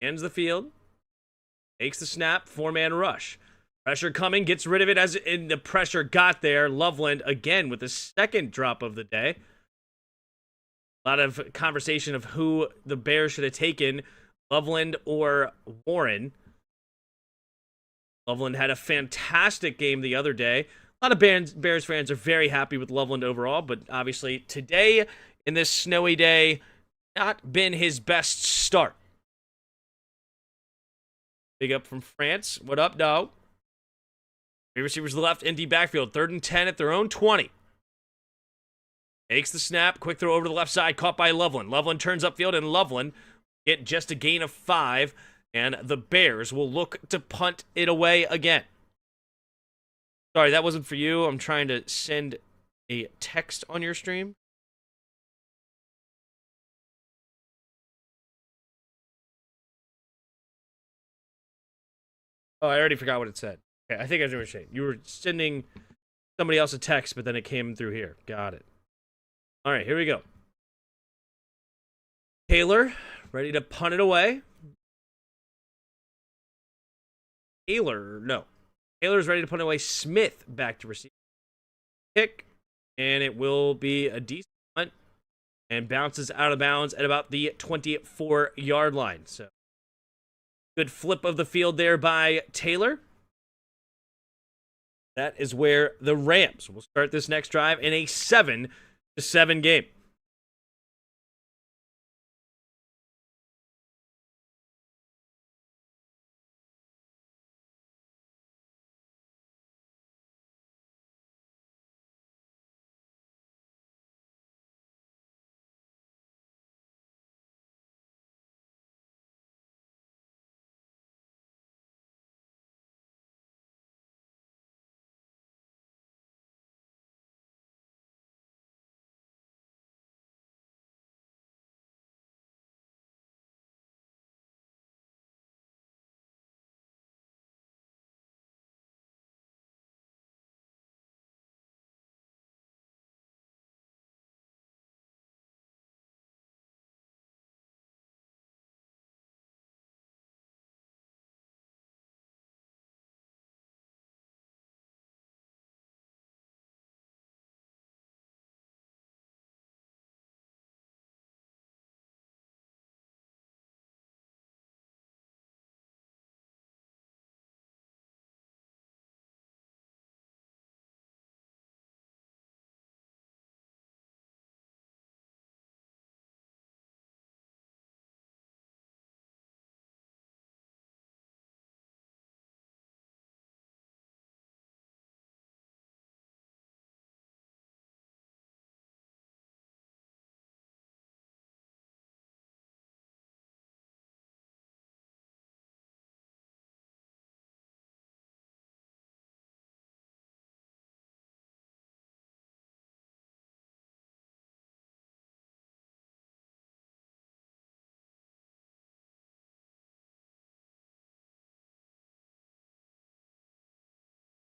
ends the field, takes the snap, 4-man rush. Pressure coming, gets rid of it as in the pressure got there. Loveland again with the second drop of the day. A lot of conversation of who the Bears should have taken, Loveland or Warren. Loveland had a fantastic game the other day. A lot of Bears fans are very happy with Loveland overall, but obviously today, in this snowy day, not been his best start. Big up from France. What up, dog? 3 receivers to the left, empty backfield. 3rd and 10 at their own 20. Takes the snap, quick throw over to the left side, caught by Loveland. Loveland turns upfield, and Loveland get just a gain of 5, and the Bears will look to punt it away again. Sorry, that wasn't for you. I'm trying to send a text on your stream. Oh, I already forgot what it said. Okay, I think I know what you're saying. You were sending somebody else a text, but then it came through here. Got it. All right, here we go. Taylor, ready to punt it away. Taylor's ready to punt it away. Smith back to receive. Kick, and it will be a decent punt, and bounces out of bounds at about the 24-yard line. So, good flip of the field there by Taylor. That is where the Rams will start this next drive in a 7-7 game.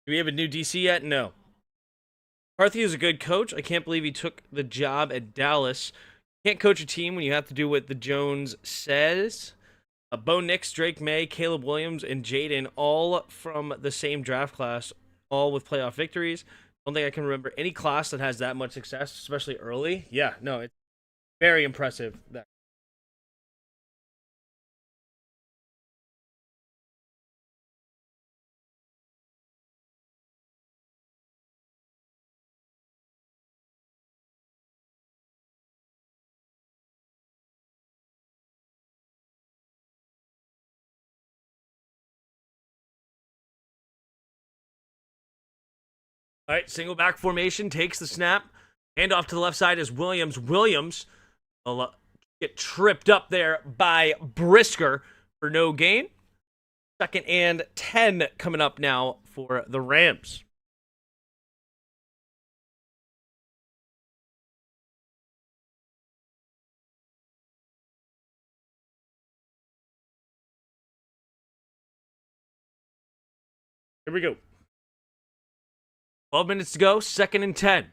Do we have a new DC yet? No. McCarthy is a good coach. I can't believe he took the job at Dallas. Can't coach a team when you have to do what the Jones says. Bo Nix, Drake May, Caleb Williams, and Jaden, all from the same draft class, all with playoff victories. Don't think I can remember any class that has that much success, especially early. Yeah, no, it's very impressive. All right, single back formation, takes the snap. Hand off to the left side is Williams. Williams will get tripped up there by Brisker for no gain. 2nd and 10 coming up now for the Rams. Here we go. 12 minutes to go, 2nd and 10.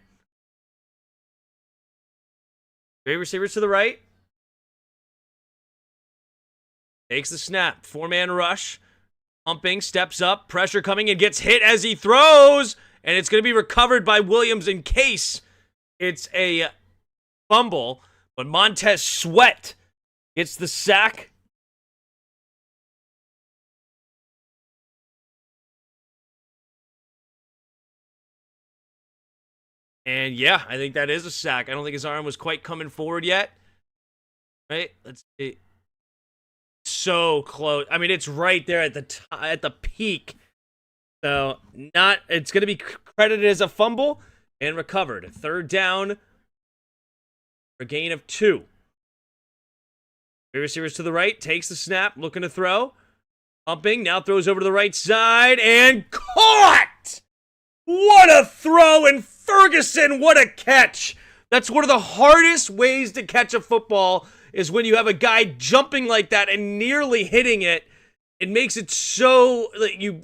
Three receivers to the right. Takes the snap. Four-man rush. Pumping, steps up, pressure coming, and gets hit as he throws. And it's going to be recovered by Williams in case it's a fumble. But Montez Sweat gets the sack. And yeah, I think that is a sack. I don't think his arm was quite coming forward yet. Right? Let's see. So close. I mean, it's right there at the peak. So it's going to be credited as a fumble and recovered. Third down for a gain of 2. Three receivers to the right, takes the snap, looking to throw. Pumping, now throws over to the right side and caught! What a throw, and Ferguson, what a catch! That's one of the hardest ways to catch a football is when you have a guy jumping like that and nearly hitting it. It makes it so that you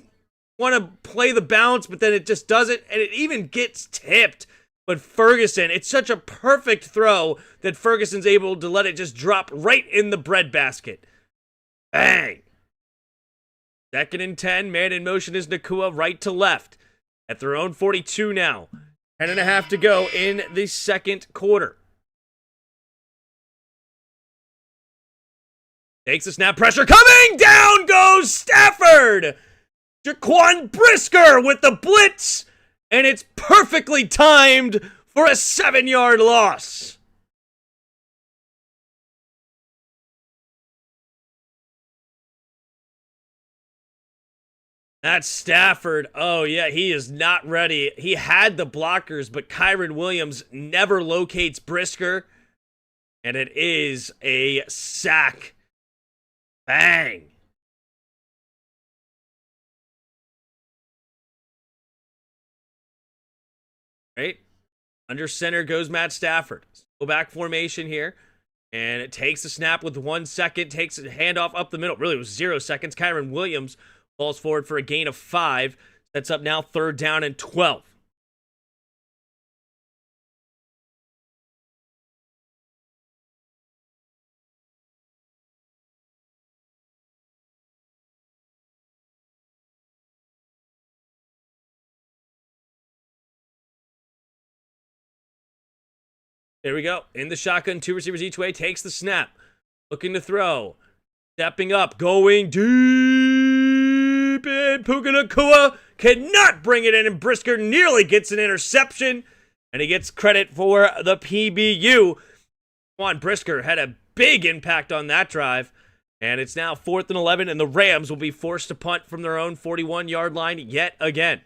want to play the bounce, but then it just doesn't, and it even gets tipped. But Ferguson, it's such a perfect throw that Ferguson's able to let it just drop right in the breadbasket. Bang! 2nd and 10, man in motion is Nacua, right to left. At their own 42 now. 10.5 to go in the second quarter. Takes the snap, pressure coming! Down goes Stafford! Jaquan Brisker with the blitz! And it's perfectly timed for a 7-yard loss. That's Stafford. Oh, yeah, he is not ready. He had the blockers, but Kyron Williams never locates Brisker. And it is a sack. Bang. Right? Under center goes Matt Stafford. Go back formation here. And it takes the snap with 1 second. Takes a handoff up the middle. Really, it was 0 seconds. Kyron Williams falls forward for a gain of 5. Sets up now 3rd down and 12. There we go. In the shotgun, 2 receivers each way. Takes the snap. Looking to throw. Stepping up. Going deep in. Puka Nacua cannot bring it in. And Brisker nearly gets an interception. And he gets credit for the PBU. Juan Brisker had a big impact on that drive. And it's now 4th and 11. And the Rams will be forced to punt from their own 41-yard line yet again.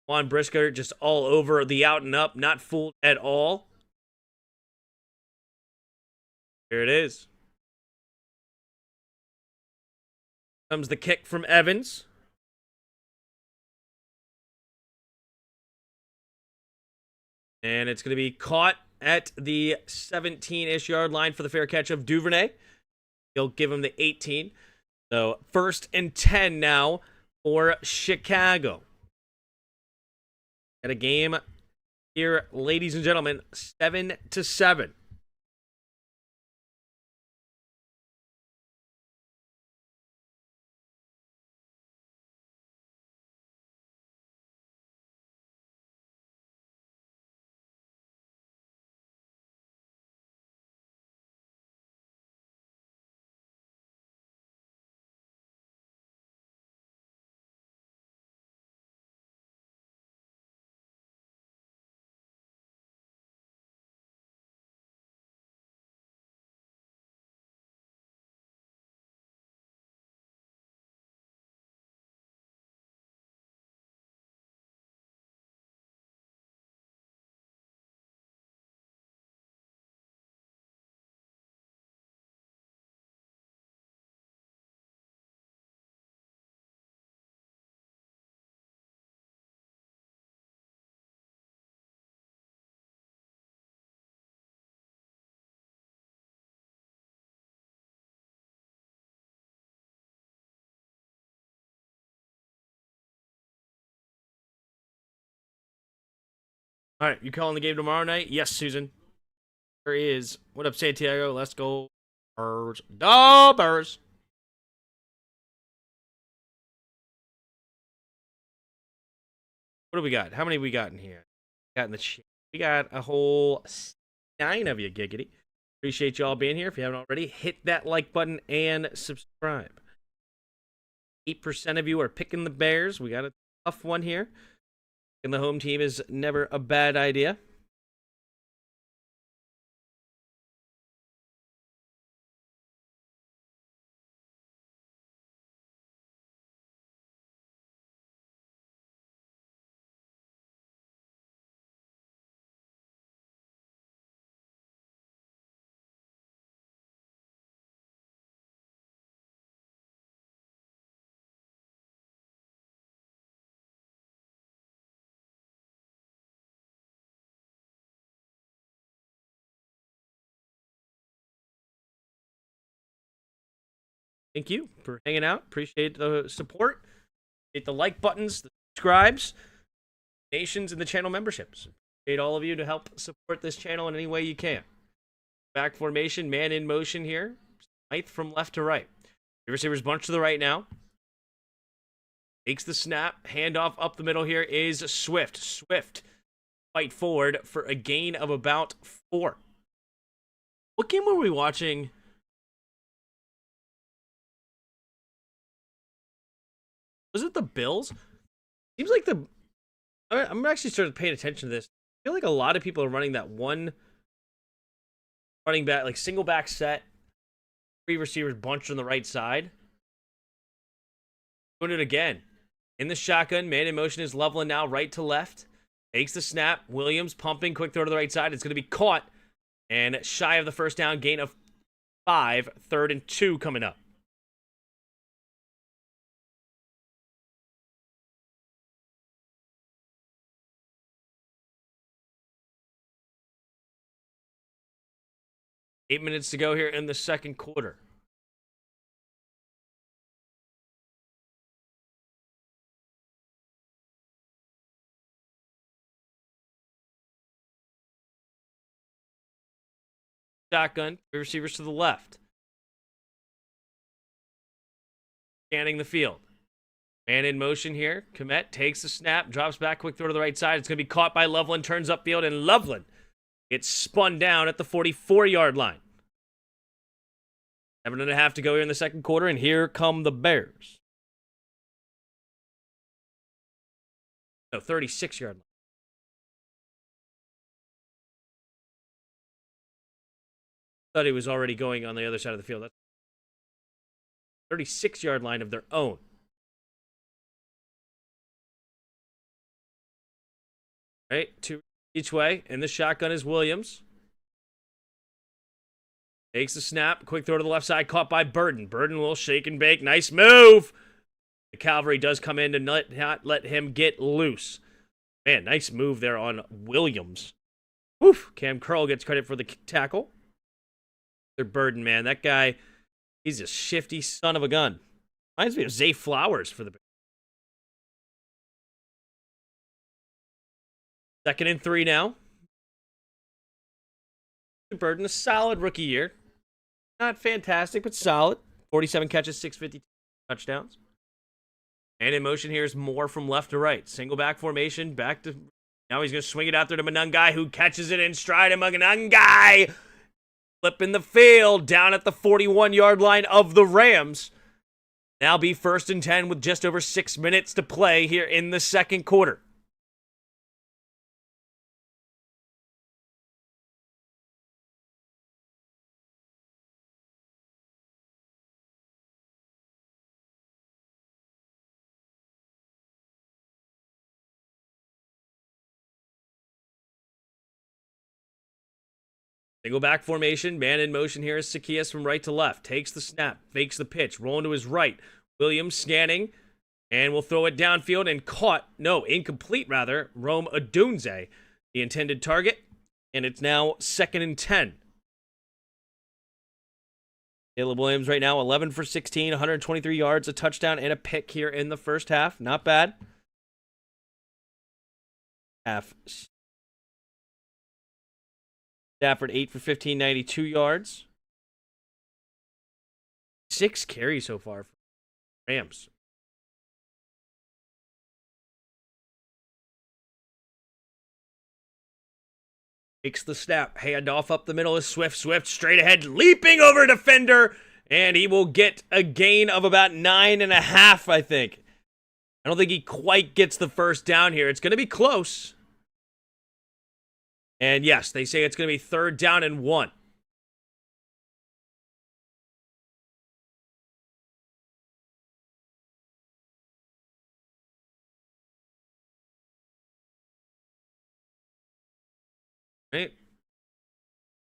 Juan Brisker just all over the out and up, not fooled at all. Here it is. Comes the kick from Evans. And it's going to be caught at the 17-ish yard line for the fair catch of Duvernay. He'll give him the 18. So 1st and 10 now for Chicago. Got a game here, ladies and gentlemen, 7-7. All right, you calling the game tomorrow night? Yes, Susan. There is. What up, Santiago? Let's go. Birds. The Birds. What do we got? How many we got in here? Got in the chat. We got a whole 9 of you, giggity. Appreciate y'all being here. If you haven't already, hit that like button and subscribe. 8% of you are picking the Bears. We got a tough one here. And the home team is never a bad idea. Thank you for hanging out. Appreciate the support. Hit the like buttons, the subscribes, donations, and the channel memberships. Appreciate all of you to help support this channel in any way you can. Back formation, man in motion here. Ninth from left to right. Receivers bunch to the right now. Takes the snap. Handoff up the middle here is Swift. Swift fight forward for a gain of about 4. What game were we watching? Was it the Bills? Seems like I'm actually starting paying attention to this. I feel like a lot of people are running that one running back, like single back set, 3 receivers bunched on the right side. Doing it again. In the shotgun, man in motion is Loveland now, right to left. Takes the snap. Williams pumping, quick throw to the right side. It's going to be caught. And shy of the first down, gain of 5, 3rd and 2 coming up. Eight minutes to go here in the second quarter. Shotgun, receivers to the left. Scanning the field. Man in motion here. Komet takes the snap, drops back, quick throw to the right side. It's going to be caught by Loveland, turns upfield, and Loveland gets spun down at the 44-yard line. 7.5 to go here in the second quarter, and here come the Bears. No, 36-yard line. Thought he was already going on the other side of the field. That's 36-yard line of their own. Right, 2 each way, and the shotgun is Williams. Takes the snap, quick throw to the left side, caught by Burden. Burden will shake and bake. Nice move. The Cavalry does come in to not let him get loose. Man, nice move there on Williams. Woof. Cam Curl gets credit for the tackle. They're Burden, man. That guy, he's a shifty son of a gun. Reminds me of Zay Flowers for the 2nd and 3 now. Burden, a solid rookie year. Not fantastic, but solid. 47 catches, 650 touchdowns. And in motion here is Moore from left to right. Single back formation, back to... Now he's going to swing it out there to Manungai, who catches it in stride. And Manungai flipping the field down at the 41-yard line of the Rams. Now be 1st and 10 with just over 6 minutes to play here in the second quarter. Single back formation, man in motion here is Zacchaeus from right to left. Takes the snap, fakes the pitch, rolling to his right. Williams scanning, and will throw it downfield and caught, no, incomplete rather, Rome Odunze, the intended target. And it's now 2nd and 10. Caleb Williams right now, 11 for 16, 123 yards, a touchdown, and a pick here in the first half. Not bad. Half Stafford 8 for 15, 92 yards. 6 carries so far for Rams. Takes the snap. Handoff up the middle is Swift. Swift straight ahead, leaping over defender. And he will get a gain of about 9.5, I think. I don't think he quite gets the first down here. It's going to be close. And yes, they say it's going to be 3rd down and 1. Right?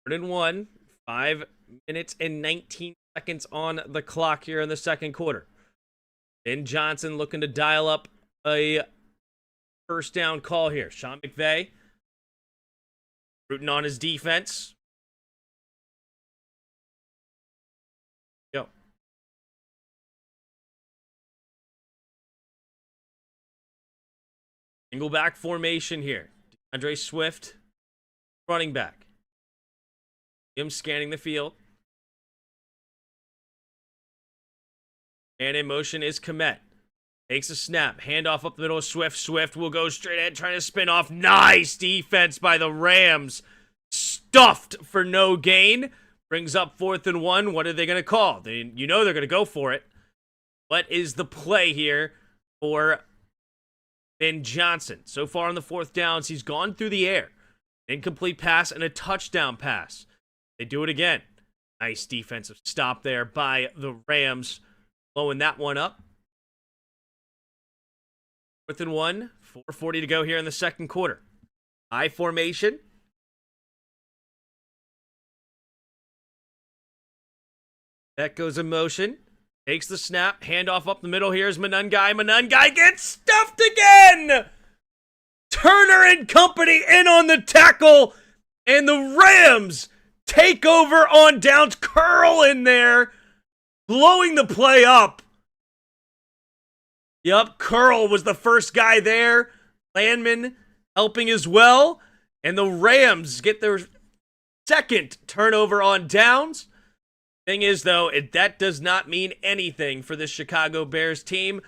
3rd and 1. 5 minutes and 19 seconds on the clock here in the second quarter. Ben Johnson looking to dial up a first down call here. Sean McVay rooting on his defense. Go. Single back formation here. DeAndre Swift, running back. Him scanning the field. And in motion is Komet. Takes a snap. Handoff up the middle of Swift. Swift will go straight ahead, trying to spin off. Nice defense by the Rams. Stuffed for no gain. Brings up 4th and 1. What are they going to call? You know they're going to go for it. What is the play here for Ben Johnson? So far on the 4th downs, he's gone through the air. Incomplete pass and a touchdown pass. They do it again. Nice defensive stop there by the Rams. Blowing that one up. 4th and 1. 4:40 to go here in the second quarter. I formation. That goes in motion. Takes the snap. Handoff up the middle. Here's Manungai. Manungai gets stuffed again! Turner and company in on the tackle. And the Rams take over on downs. Curl in there. Blowing the play up. Yup, Curl was the first guy there. Landman helping as well. And the Rams get their second turnover on downs. Thing is, though, that does not mean anything for this Chicago Bears team.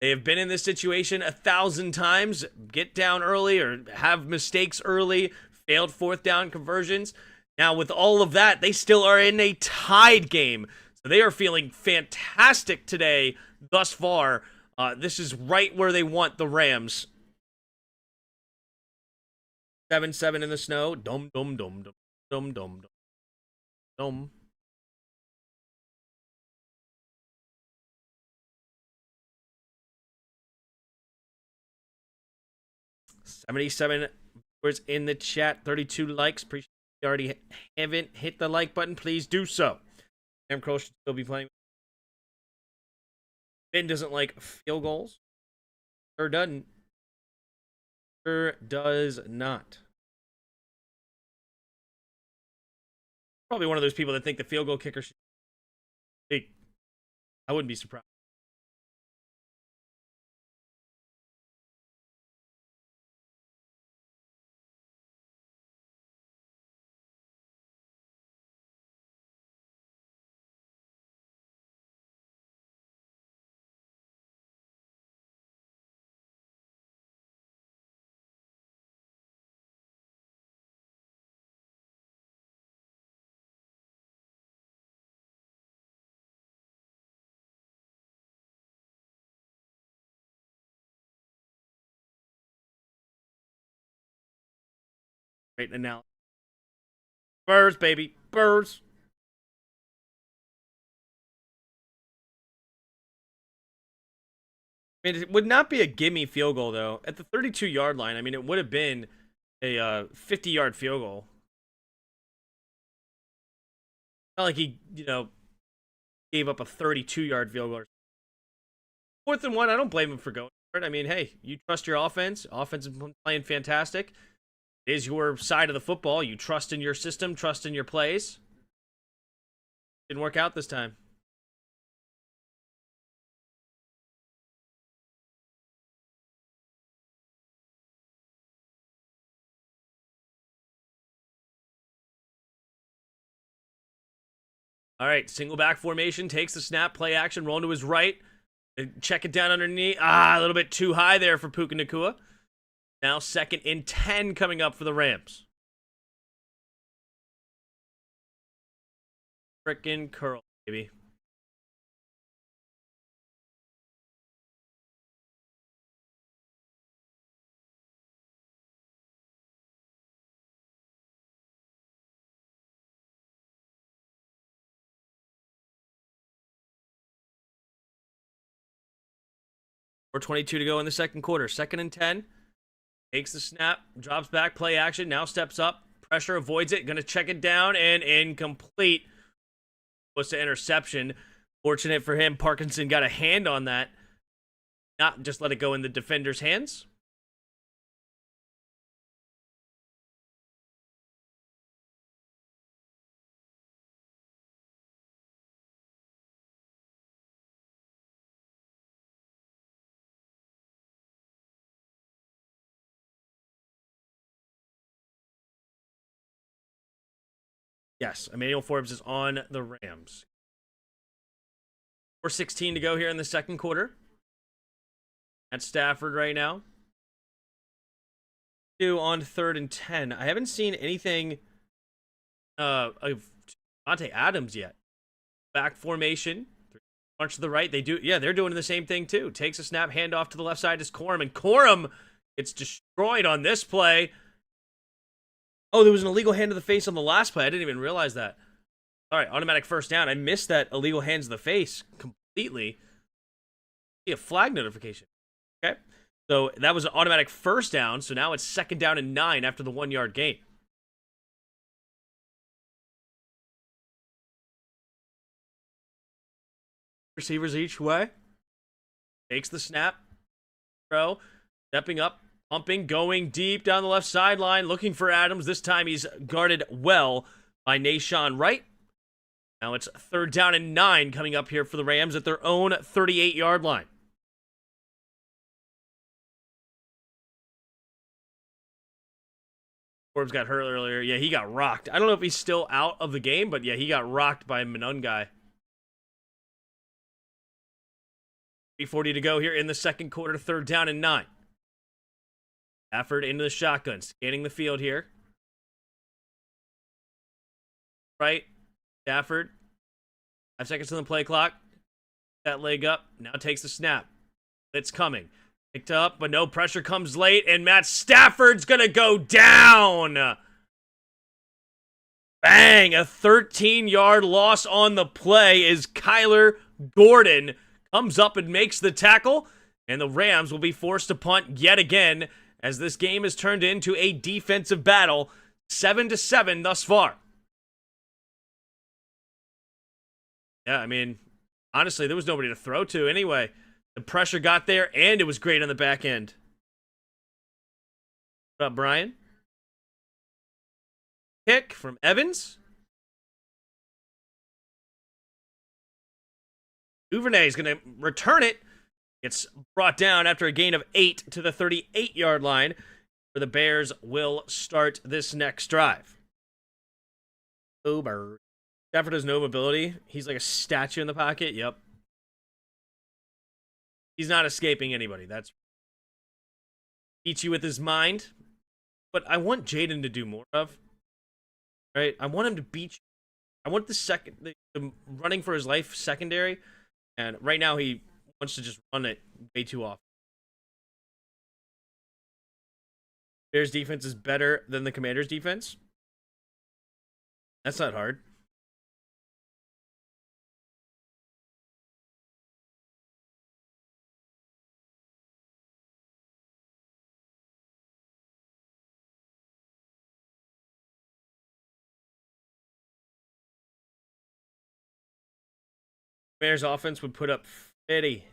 They have been in this situation 1,000 times. Get down early or have mistakes early. Failed 4th down conversions. Now, with all of that, they still are in a tied game. So they are feeling fantastic today thus far. This is right where they want the Rams. 7-7 in the snow. Dum, dum, dum, dum, dum, dum, dum. 77 viewers in the chat. 32 likes. Appreciate you already haven't hit the like button. Please do so. Sam Kroll should still be playing. Ben doesn't like field goals. Sure doesn't. Sure does not. Probably one of those people that think the field goal kicker should. Hey, I wouldn't be surprised. Great analysis. Birds, baby. Birds. I mean, it would not be a gimme field goal, though. At the 32-yard line, I mean, it would have been a 50-yard field goal. Not like he, gave up a 32-yard field goal. 4th and 1, I don't blame him for going for it. I mean, hey, you trust your offense. Offense is playing fantastic. It is your side of the football. You trust in your system, trust in your plays. Didn't work out this time. All right, single back formation, takes the snap, play action, roll to his right. Check it down underneath. A little bit too high there for Puka Nacua. Now 2nd and 10 coming up for the Rams. Frickin' curl, baby. Or 22 to go in the second quarter. 2nd and 10. Takes the snap, drops back, play action, now steps up. Pressure, avoids it, gonna check it down, and incomplete. Was to interception. Fortunate for him, Parkinson got a hand on that. Not just let it go in the defender's hands. Yes, Emmanuel Forbes is on the Rams. 4:16 to go here in the second quarter. At Stafford right now. 2 on 3rd and 10. I haven't seen anything of Devontae Adams yet. Back formation. Punch to the right. They're doing the same thing too. Takes a snap, handoff to the left side is Corum, and Corum gets destroyed on this play. Oh, there was an illegal hand to the face on the last play. I didn't even realize that. All right, automatic first down. I missed that illegal hands to the face completely. See a flag notification. Okay. So that was an automatic first down. So now it's 2nd down and 9 after the 1-yard gain. Receivers each way. Takes the snap. Throw. Stepping up. Pumping. Going deep down the left sideline. Looking for Adams. This time he's guarded well by Nashawn Wright. Now it's 3rd down and 9 coming up here for the Rams at their own 38-yard line. Forbes got hurt earlier. Yeah, he got rocked. I don't know if he's still out of the game, but yeah, he got rocked by a Manungai. 3:40 to go here in the second quarter, 3rd down and 9. Stafford into the shotgun, scanning the field here. Right, Stafford. 5 seconds on the play clock. That leg up, now takes the snap. It's coming. Picked up, but no pressure comes late, and Matt Stafford's gonna go down. Bang! A 13-yard loss on the play as Kyler Gordon comes up and makes the tackle, and the Rams will be forced to punt yet again as this game has turned into a defensive battle, 7-7 thus far. Yeah, I mean, honestly, there was nobody to throw to anyway. The pressure got there, and it was great on the back end. What up, Brian? Kick from Evans. Duvernay is going to return it. It's brought down after a gain of 8 to the 38-yard line, where the Bears will start this next drive. Uber. Stafford has no mobility. He's like a statue in the pocket. Yep. He's not escaping anybody. That's beats you with his mind. But I want Jaden to do more of. Right? I want him to beat you. I want the running for his life secondary. And right now he wants to just run it way too often. Bears defense is better than the Commanders defense. That's not hard. Bears offense would put up 50.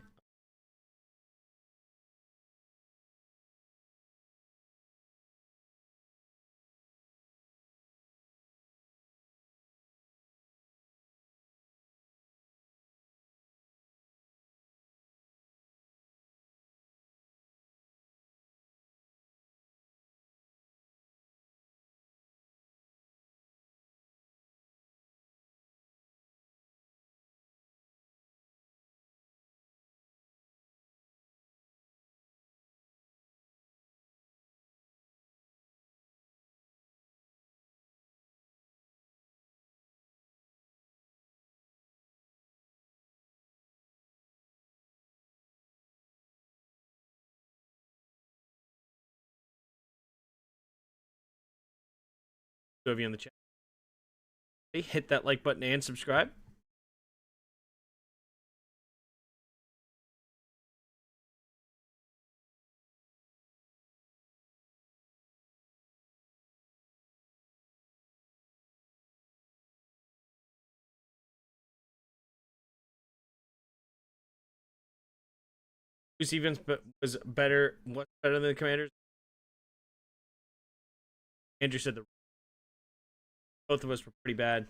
Two of you in the chat. Hit that like button and subscribe. Whose defense was better? What's better than the Commanders? Andrew said both of us were pretty bad.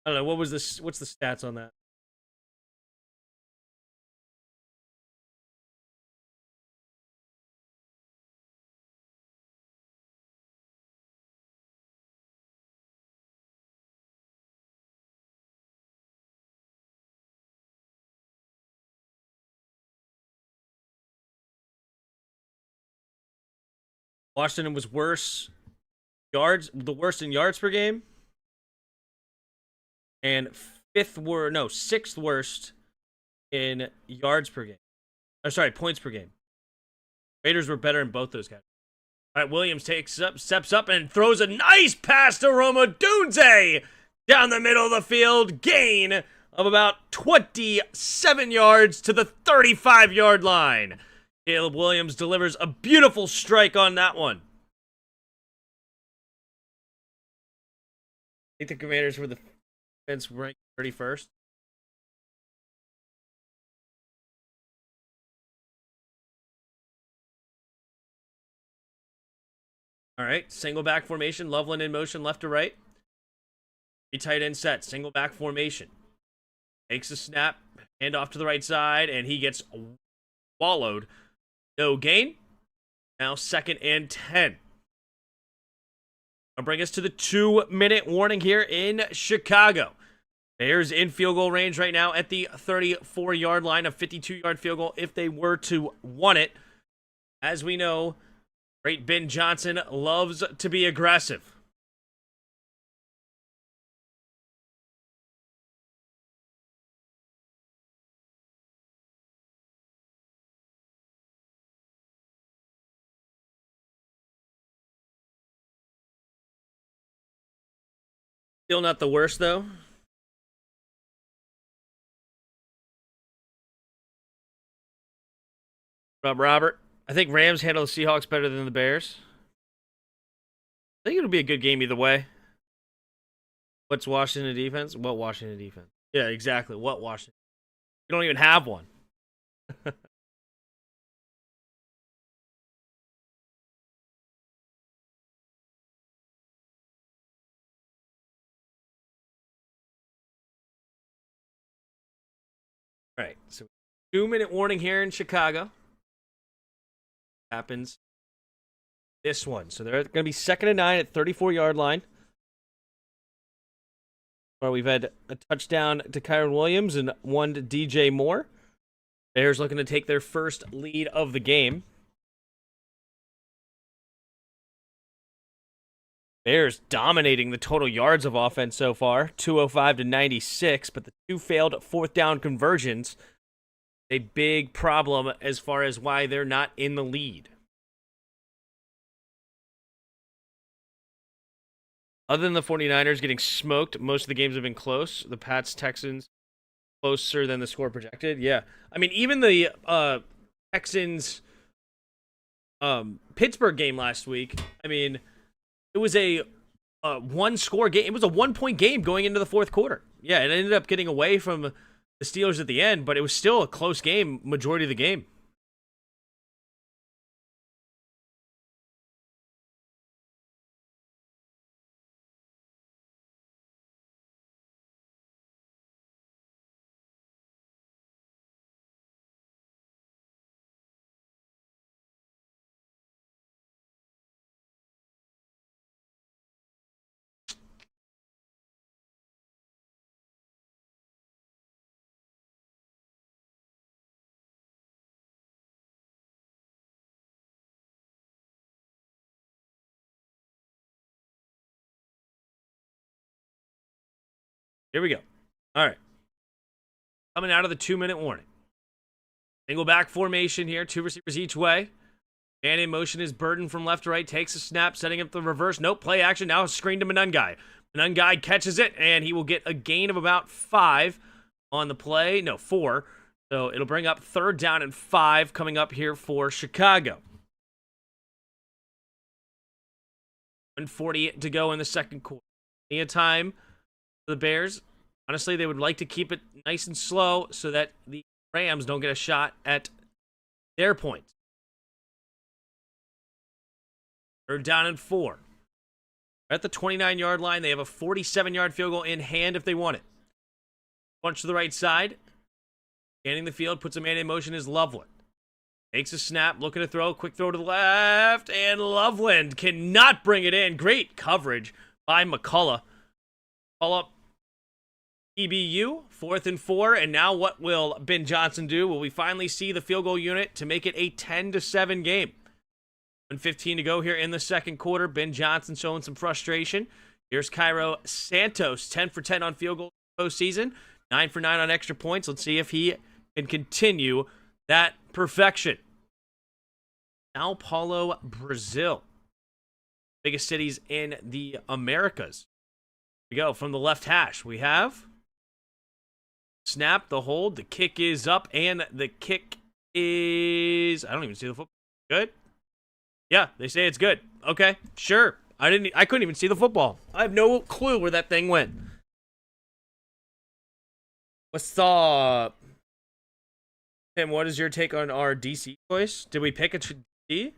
I don't know. What was this? What's the stats on that? Washington was worse yards, the worst in yards per game, and sixth worst in yards per game. Or sorry, points per game. Raiders were better in both those categories. All right, Williams steps up and throws a nice pass to Roma Dunze down the middle of the field. Gain of about 27 yards to the 35-yard line. Caleb Williams delivers a beautiful strike on that one. I think the Commanders were the defense ranked 31st. All right, single back formation. Loveland in motion, left to right. Three tight end set, single back formation. Makes a snap, hand off to the right side, and he gets wallowed. No gain. Now 2nd and 10. I'll bring us to the 2-minute warning here in Chicago. Bears in field goal range right now at the 34-yard line, a 52-yard field goal if they were to want it. As we know, great Ben Johnson loves to be aggressive. Still not the worst, though. Robert. I think Rams handle the Seahawks better than the Bears. I think it'll be a good game either way. What's Washington defense? What Washington defense? Yeah, exactly. What Washington? You don't even have one. All right, so 2-minute warning here in Chicago. Happens this one. So they're going to be 2nd and 9 at 34-yard line. Where we've had a touchdown to Kyron Williams and one to DJ Moore. Bears looking to take their first lead of the game. Bears dominating the total yards of offense so far, 205 to 96, but the two failed 4th down conversions. A big problem as far as why they're not in the lead. Other than the 49ers getting smoked, most of the games have been close. The Pats, Texans, closer than the score projected. Yeah. I mean, even the Texans Pittsburgh game last week, I mean, it was a one-score game. It was a 1-point game going into the 4th quarter. Yeah, it ended up getting away from the Steelers at the end, but it was still a close game majority of the game. Here we go. All right. Coming out of the 2-minute warning. Single back formation here, 2 receivers each way. Man in motion is Burton from left to right, takes a snap, setting up the reverse. Nope, play action. Now a screen to Manungai. Manungai catches it, and he will get a gain of about 5 on the play. No, 4. So it'll bring up 3rd down and 5 coming up here for Chicago. 1:40 to go in the second quarter. Plenty of time for the Bears. Honestly, they would like to keep it nice and slow so that the Rams don't get a shot at their points. 3rd down and 4. At the 29-yard line, they have a 47-yard field goal in hand if they want it. Punch to the right side. Scanning the field, puts a man in motion is Loveland. Takes a snap, looking to throw, quick throw to the left, and Loveland cannot bring it in. Great coverage by McCullough. Call up EBU, 4th and 4, and now what will Ben Johnson do? Will we finally see the field goal unit to make it a 10-7 game? 1:15 to go here in the second quarter. Ben Johnson showing some frustration. Here's Cairo Santos, 10 for 10 on field goal postseason, 9 for 9 on extra points. Let's see if he can continue that perfection. Sao Paulo, Brazil. Biggest cities in the Americas. Here we go from the left hash. We have snap, the hold, the kick is up, and the kick is... I don't even see the football. Good? Yeah, they say it's good. Okay, sure. I couldn't even see the football. I have no clue where that thing went. What's up? Tim, what is your take on our DC choice? Did we pick a DC?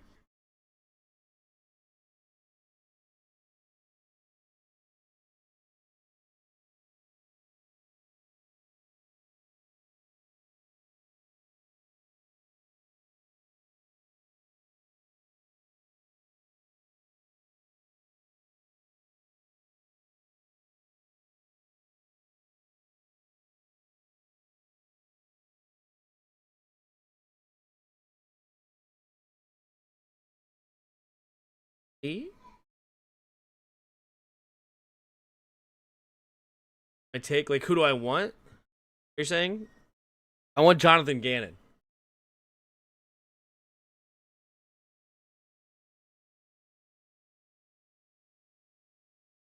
I take, like, who do I want? You're saying? I want Jonathan Gannon.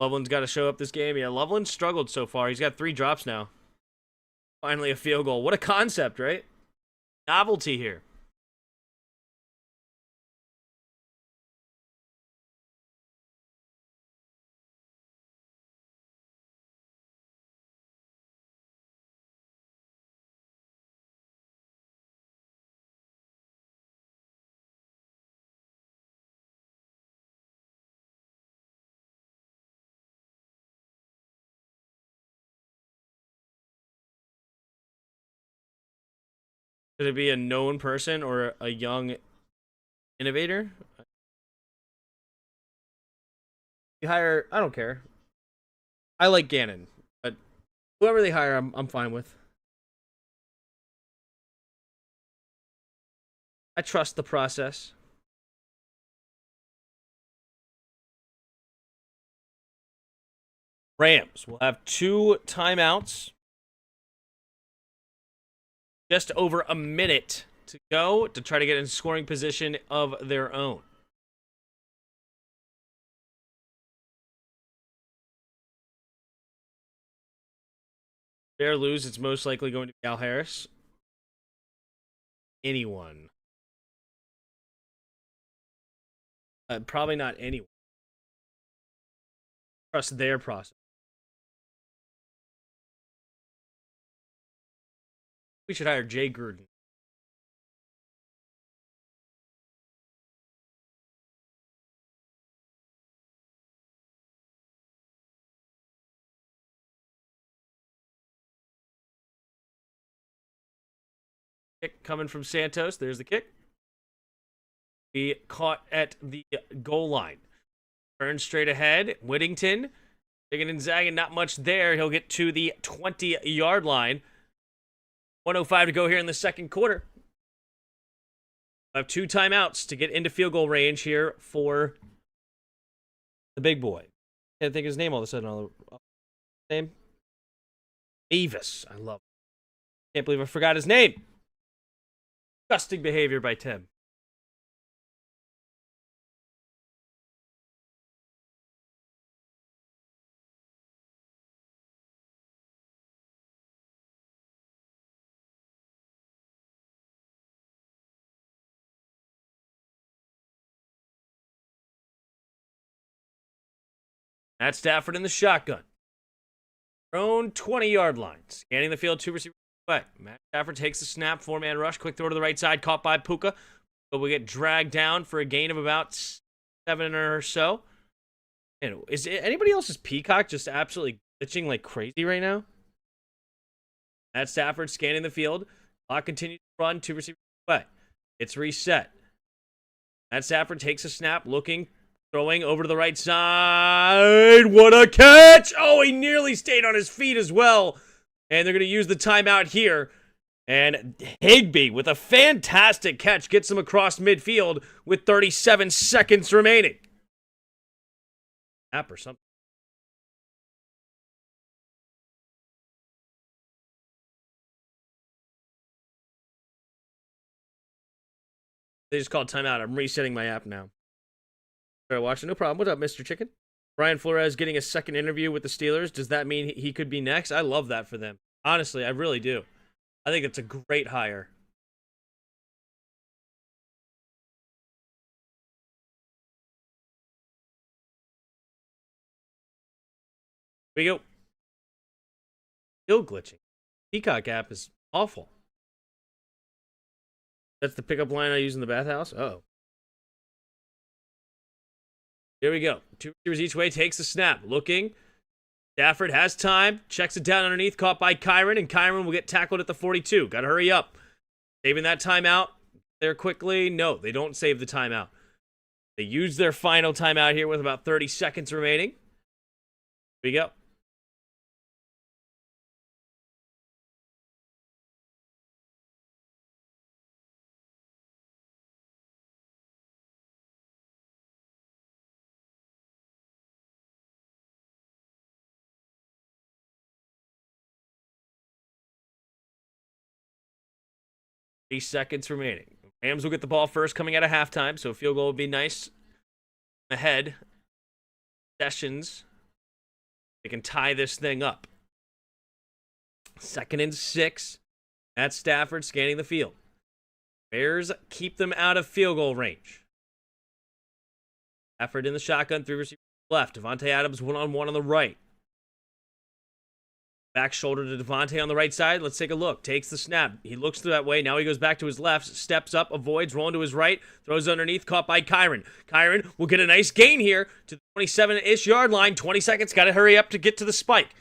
Loveland's got to show up this game. Yeah, Loveland struggled so far. He's got 3 drops now. Finally a field goal. What a concept, right? Novelty here. Could it be a known person or a young innovator? You hire, I don't care. I like Gannon, but whoever they hire, I'm fine with. I trust the process. Rams will have 2 timeouts. Just over a minute to go to try to get in scoring position of their own. If they lose, it's most likely going to be Al Harris. Anyone. Probably not anyone. Trust their process. We should hire Jay Gruden. Kick coming from Santos. There's the kick. He caught at the goal line. Turn straight ahead. Whittington. Digging and zagging. Not much there. He'll get to the 20-yard line. 1:05 to go here in the second quarter. I have 2 timeouts to get into field goal range here for the big boy. Can't think of his name all of a sudden. Name? Avis. I love it. Can't believe I forgot his name. Disgusting behavior by Tim. Matt Stafford in the shotgun. Own 20-yard line. Scanning the field, 2 receivers away. Matt Stafford takes the snap, 4-man rush, quick throw to the right side, caught by Puka. But we get dragged down for a gain of about 7 or so. And is anybody else's Peacock just absolutely glitching like crazy right now? Matt Stafford scanning the field. Clock continues to run, 2 receivers away. It's reset. Matt Stafford takes a snap, looking, throwing over to the right side. What a catch! Oh, he nearly stayed on his feet as well. And they're going to use the timeout here. And Higbee, with a fantastic catch, gets him across midfield with 37 seconds remaining. App or something. They just called timeout. I'm resetting my app now. Started watching. No problem. What's up, Mr. Chicken? Brian Flores getting a second interview with the Steelers. Does that mean he could be next? I love that for them. Honestly, I really do. I think it's a great hire. Here we go. Still glitching. Peacock app is awful. That's the pickup line I use in the bathhouse? Oh. Here we go. 2 receivers each way, takes the snap. Looking. Stafford has time. Checks it down underneath. Caught by Kyron. And Kyron will get tackled at the 42. Got to hurry up. Saving that timeout there quickly. No, they don't save the timeout. They use their final timeout here with about 30 seconds remaining. Here we go. Seconds remaining. Rams will get the ball first coming out of halftime, so a field goal would be nice. Ahead. Sessions. They can tie this thing up. 2nd and 6. At Stafford scanning the field. Bears keep them out of field goal range. Stafford in the shotgun, 3 receivers left. Devontae Adams 1-on-1 on the right. Back shoulder to Devontae on the right side. Let's take a look. Takes the snap. He looks that way. Now he goes back to his left. Steps up, avoids, rolling to his right. Throws underneath. Caught by Kyron. Kyron will get a nice gain here to the 27-ish yard line. 20 seconds. Got to hurry up to get to the spike.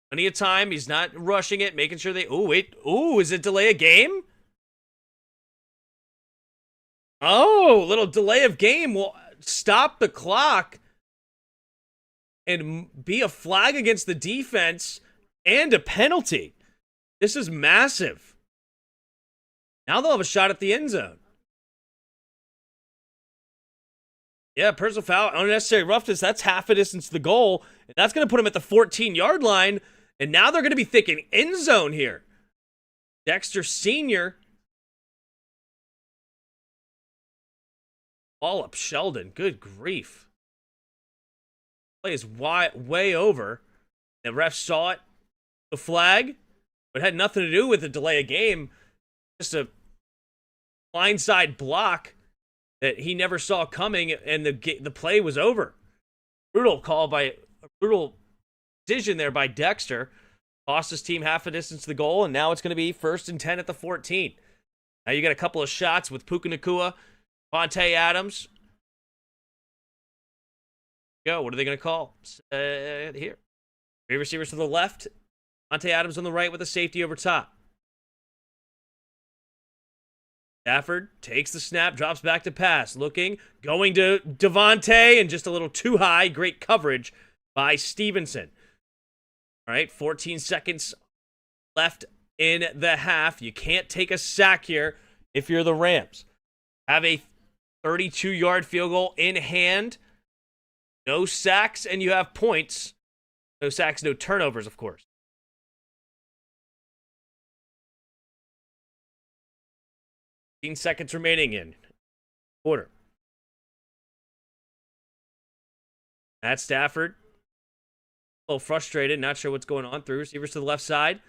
Plenty of time. He's not rushing it. Making sure they... Oh, wait. Oh, is it delay a game? Oh, little delay of game will stop the clock and be a flag against the defense and a penalty. This is massive. Now they'll have a shot at the end zone. Yeah, personal foul, unnecessary roughness. That's half a distance to the goal. And that's going to put him at the 14-yard line. And now they're going to be thinking end zone here. Dexter Sr. Ball up Sheldon. Good grief. Play is way over. The ref saw it. The flag, but it had nothing to do with the delay of game. Just a blindside block that he never saw coming, and the play was over. Brutal decision there by Dexter. Cost his team half a distance to the goal, and now it's going to be 1st and 10 at the 14. Now you got a couple of shots with Puka Nacua, Vontae Adams. Go. What are they going to call? Here. 3 receivers to the left. Vontae Adams on the right with a safety over top. Stafford takes the snap, drops back to pass. Looking, going to Devontae, and just a little too high. Great coverage by Stevenson. All right, 14 seconds left in the half. You can't take a sack here if you're the Rams. Have a 32-yard field goal in hand. No sacks, and you have points. No sacks, no turnovers, of course. 15 seconds remaining in quarter. Matt Stafford, a little frustrated, not sure what's going on. 3 receivers to the left side.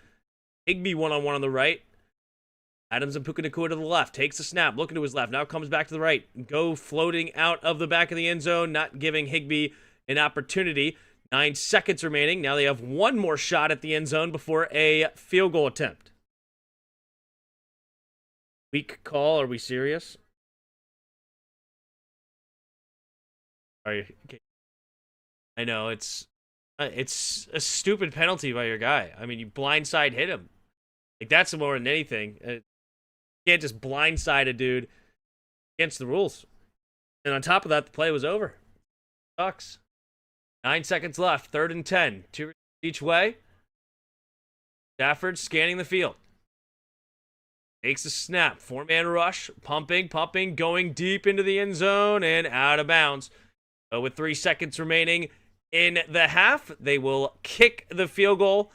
Higbee 1-on-1 on the right. Adams and Puka Nacua to the left. Takes the snap, looking to his left. Now comes back to the right. Go floating out of the back of the end zone, not giving Higbee an opportunity. 9 seconds remaining. Now they have one more shot at the end zone before a field goal attempt. Weak call. Are we serious? Are you? Okay. I know it's a stupid penalty by your guy. I mean, you blindside hit him. Like, that's more than anything. You can't just blindside a dude against the rules. And on top of that, the play was over. Sucks. 9 seconds left. 3rd and 10. 2 each way. Stafford scanning the field. Takes a snap. 4-man rush. Pumping, going deep into the end zone and out of bounds. With 3 seconds remaining in the half, they will kick the field goal.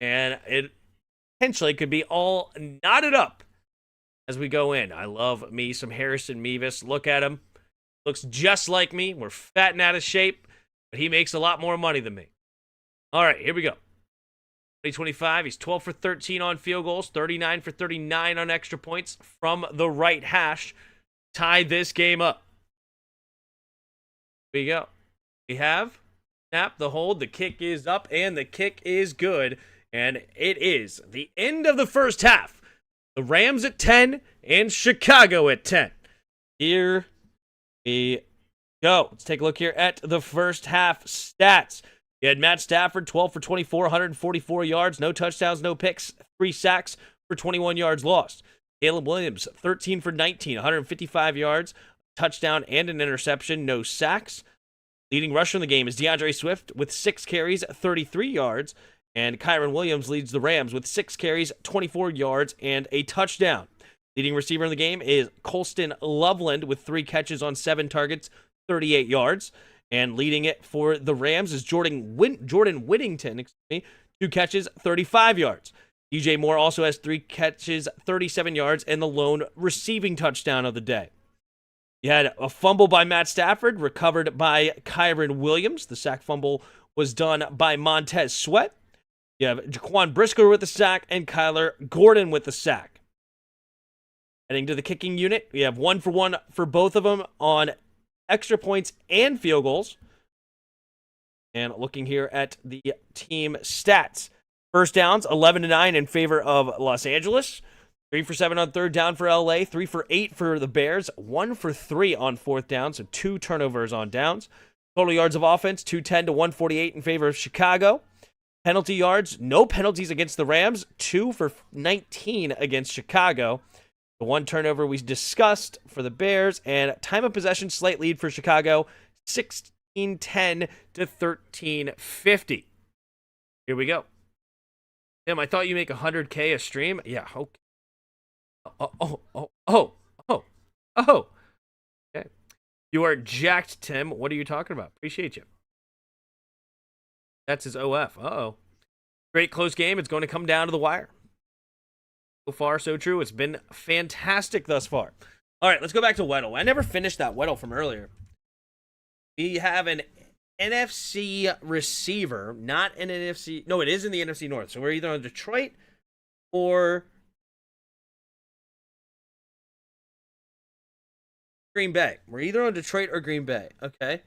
And it potentially could be all knotted up as we go in. I love me some Harrison Mevis. Look at him. Looks just like me. We're fat and out of shape, but he makes a lot more money than me. All right, here we go. 2025, he's 12 for 13 on field goals, 39 for 39 on extra points from the right hash. Tied this game up. Here we go. We have snap, the hold, the kick is up, and the kick is good. And it is the end of the first half. The Rams at 10 and Chicago at 10. Here we go. Let's take a look here at the first half stats. You had Matt Stafford, 12 for 24, 144 yards, no touchdowns, no picks, 3 sacks for 21 yards lost. Caleb Williams, 13 for 19, 155 yards, touchdown and an interception, no sacks. Leading rusher in the game is DeAndre Swift with 6 carries, 33 yards. And Kyron Williams leads the Rams with 6 carries, 24 yards, and a touchdown. Leading receiver in the game is Colston Loveland with 3 catches on 7 targets, 38 yards. And leading it for the Rams is Jordan Whittington, 2 catches, 35 yards. DJ Moore also has 3 catches, 37 yards, and the lone receiving touchdown of the day. You had a fumble by Matt Stafford, recovered by Kyron Williams. The sack fumble was done by Montez Sweat. You have Jaquan Brisker with the sack and Kyler Gordon with the sack. Heading to the kicking unit, we have 1 for 1 for both of them on extra points and field goals. And looking here at the team stats. First downs, 11-9 in favor of Los Angeles. 3 for 7 on 3rd down for LA. 3 for 8 for the Bears. 1 for 3 on 4th down, so 2 turnovers on downs. Total yards of offense, 210 to 148 in favor of Chicago. Penalty yards, no penalties against the Rams. 2 for 19 against Chicago. The 1 turnover we discussed for the Bears. And time of possession, slight lead for Chicago. 16-10 to 13-50. Here we go. Tim, I thought you make $100K a stream. Yeah, okay. Oh. Okay. You are jacked, Tim. What are you talking about? Appreciate you. That's his OF. Uh-oh. Great close game. It's going to come down to the wire. So far, so true. It's been fantastic thus far. All right, let's go back to Weddle. I never finished that Weddle from earlier. We have an NFC receiver, not an NFC. No, it is in the NFC North. So we're either on Detroit or Green Bay. We're either on Detroit or Green Bay. Okay.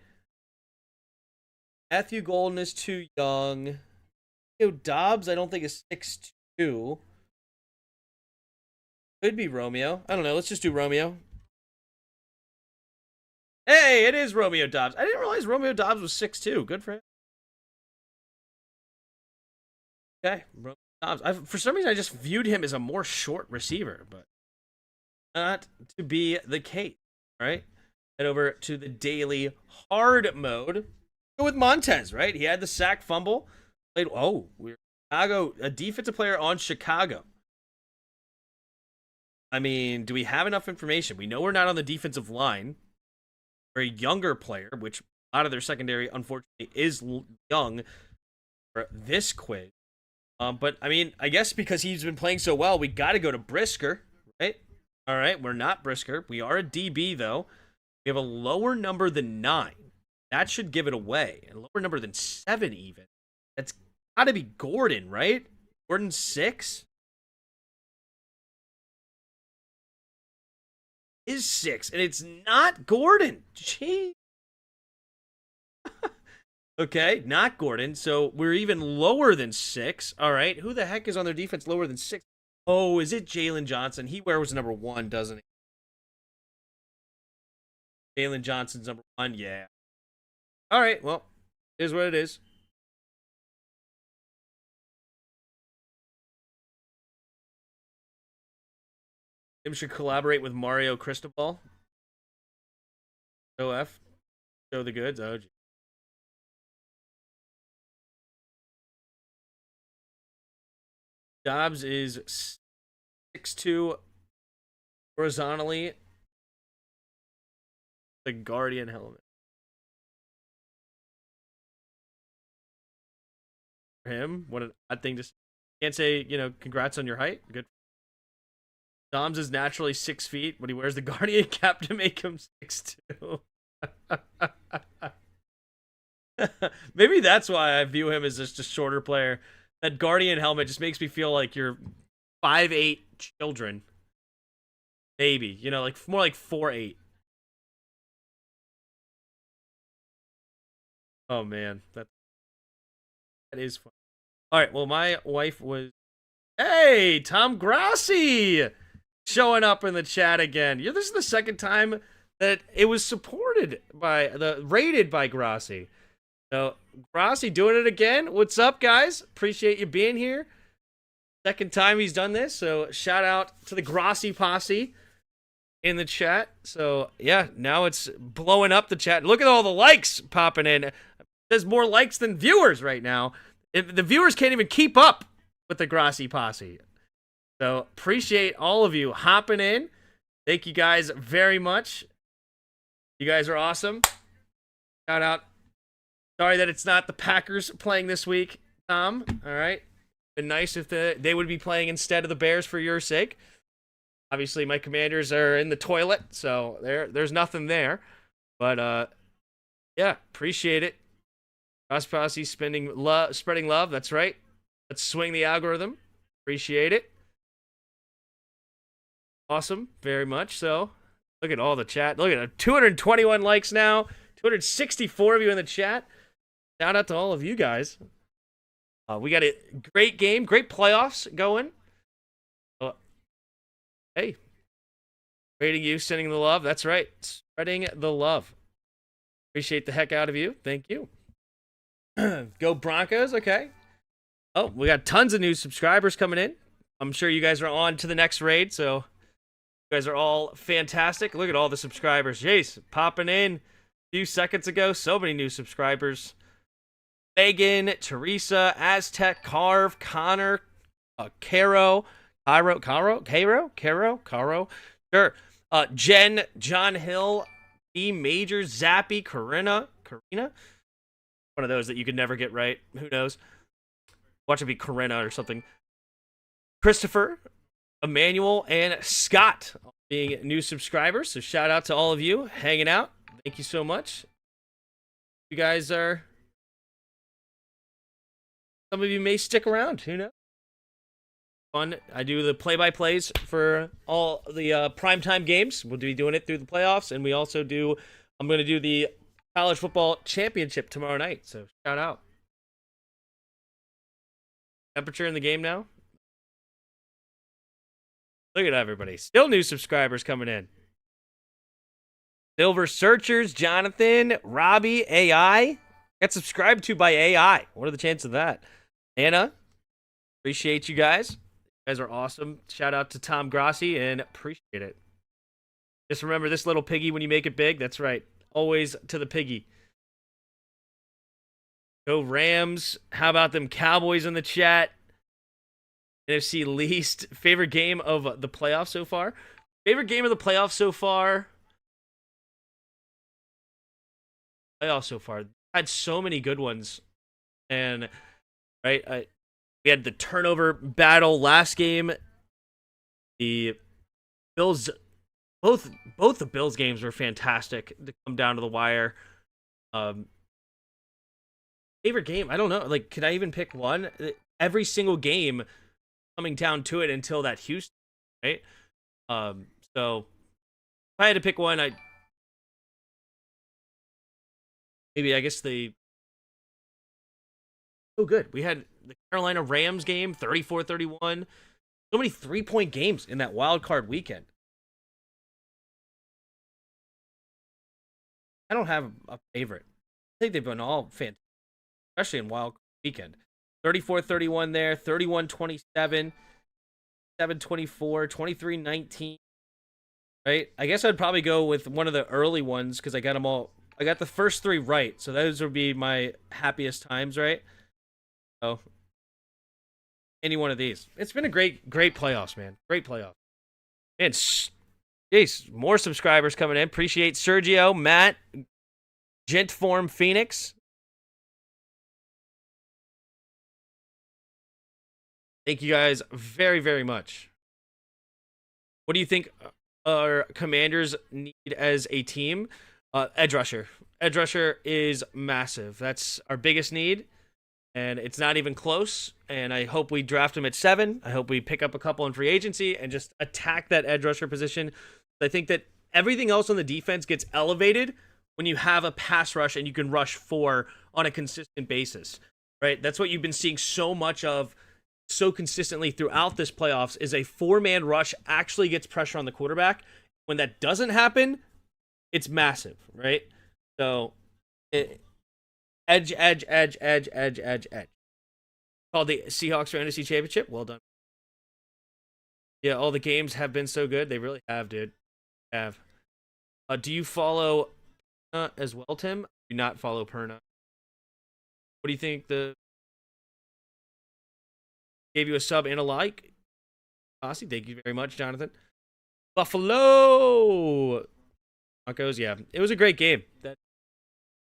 Matthew Golden is too young. Dobbs, I don't think, is 6'2". Could be Romeo. I don't know. Let's just do Romeo. Hey, it is Romeo Dobbs. I didn't realize Romeo Dobbs was 6'2". Good for him. Okay, Romeo Dobbs. For some reason, I just viewed him as a more short receiver, but not to be the case. All right, head over to the daily hard mode. Go with Montez, right? He had the sack fumble. Played. Oh, we're Chicago. A defensive player on Chicago. I mean, do we have enough information? We know we're not on the defensive line. We're a younger player, which a lot of their secondary, unfortunately, is young for this quiz. But, I mean, I guess because he's been playing so well, we got to go to Brisker, right? All right, we're not Brisker. We are a DB, though. We have a lower number than 9. That should give it away. A lower number than 7, even. That's got to be Gordon, right? Gordon 6? Is 6, and it's not Gordon. Gee. Okay, not Gordon. So we're even lower than 6. All right. Who the heck is on their defense lower than 6? Oh, is it Jalen Johnson? He wears number 1, doesn't he? Jalen Johnson's number 1. Yeah. All right. Well, it is what it is. Tim should collaborate with Mario Cristobal. OF. Show the goods. Oh, gee. Dobbs is 6'2" horizontally. The Guardian helmet. For him, what an odd thing to say. Can't say, congrats on your height. Good. Dobbs is naturally 6 feet, but he wears the Guardian cap to make him 6'2". Maybe that's why I view him as just a shorter player. That Guardian helmet just makes me feel like you're 5'8" children. Maybe, like more like 4'8". Oh man, that is fun. All right, well, my wife was. Hey, Tom Grassi showing up in the chat again. This is the second time that it was rated by Grassi. So Grassi doing it again. What's up, guys? Appreciate you being here. Second time he's done this. So shout out to the Grassi posse in the chat. So yeah, now it's blowing up the chat. Look at all the likes popping in. There's more likes than viewers right now. The viewers can't even keep up with the Grassi posse. So appreciate all of you hopping in. Thank you guys very much. You guys are awesome. Shout out. Sorry that it's not the Packers playing this week, Tom. All right. Been nice if they would be playing instead of the Bears for your sake. Obviously, my Commanders are in the toilet, so there's nothing there. But yeah, appreciate it. Grassi posse spreading love. That's right. Let's swing the algorithm. Appreciate it. Awesome. Very much so. Look at all the chat. Look at it. 221 likes now. 264 of you in the chat. Shout out to all of you guys. We got a great game. Great playoffs going. Hey. Rating you, sending the love. That's right. Spreading the love. Appreciate the heck out of you. Thank you. Go Broncos. Okay. Oh, we got tons of new subscribers coming in. I'm sure you guys are on to the next raid, so you guys are all fantastic. Look at all the subscribers. Jace, popping in a few seconds ago. So many new subscribers. Megan, Teresa, Aztec, Carve, Connor, Caro. Sure. Jen, John Hill, B Major, Zappy, Karina. One of those that you could never get right. Who knows? Watch it be Corinna or something. Christopher, Emmanuel, and Scott being new subscribers. So shout out to all of you hanging out. Thank you so much. You guys are. Some of you may stick around. Who knows? Fun. I do the play-by-plays for all the primetime games. We'll be doing it through the playoffs, and we also do. I'm going to do the college football championship tomorrow night. So shout out. Temperature in the game now. Look at everybody. Still new subscribers coming in. Silver Searchers, Jonathan, Robbie, AI. Got subscribed to by AI. What are the chances of that? Anna, appreciate you guys. You guys are awesome. Shout out to Tom Grassi and appreciate it. Just remember this little piggy when you make it big. That's right. Always to the piggy. Go Rams. How about them Cowboys in the chat? NFC least. Favorite game of the playoffs so far? Favorite game of the playoffs so far? Playoffs so far. Had so many good ones. And, right, we had the turnover battle last game. The Bills, both the Bills games were fantastic to come down to the wire. Favorite game? I don't know. Like, could I even pick one? Every single game coming down to it until that Houston, right? So if I had to pick one, I guess the so good. We had the Carolina Rams game, 34-31. So many 3-point games in that wild card weekend. I don't have a favorite. I think they've been all fantastic, especially in wild card weekend. 34-31 there, 31-27, 7-24, 23-19. Right? I guess I'd probably go with one of the early ones because I got them all. I got the first 3 right, so those would be my happiest times, right? So any one of these. It's been a great playoffs, man. Great playoffs. And jeez, more subscribers coming in. Appreciate Sergio, Matt, Gentform Phoenix. Thank you guys very, very much. What do you think our Commanders need as a team? Edge rusher. Edge rusher is massive. That's our biggest need, and it's not even close. And I hope we draft him at 7. I hope we pick up a couple in free agency and just attack that edge rusher position. I think that everything else on the defense gets elevated when you have a pass rush and you can rush 4 on a consistent basis, right? That's what you've been seeing so much of so consistently throughout this playoffs is a 4-man rush actually gets pressure on the quarterback. When that doesn't happen, it's massive, right? So, edge. Called the Seahawks Fantasy Championship. Well done. Yeah, all the games have been so good. They really have, dude. Have. Do you follow as well, Tim? Do not follow Perna. What do you think? The gave you a sub and a like. Aussie, thank you very much, Jonathan. Buffalo Broncos, yeah, it was a great game. That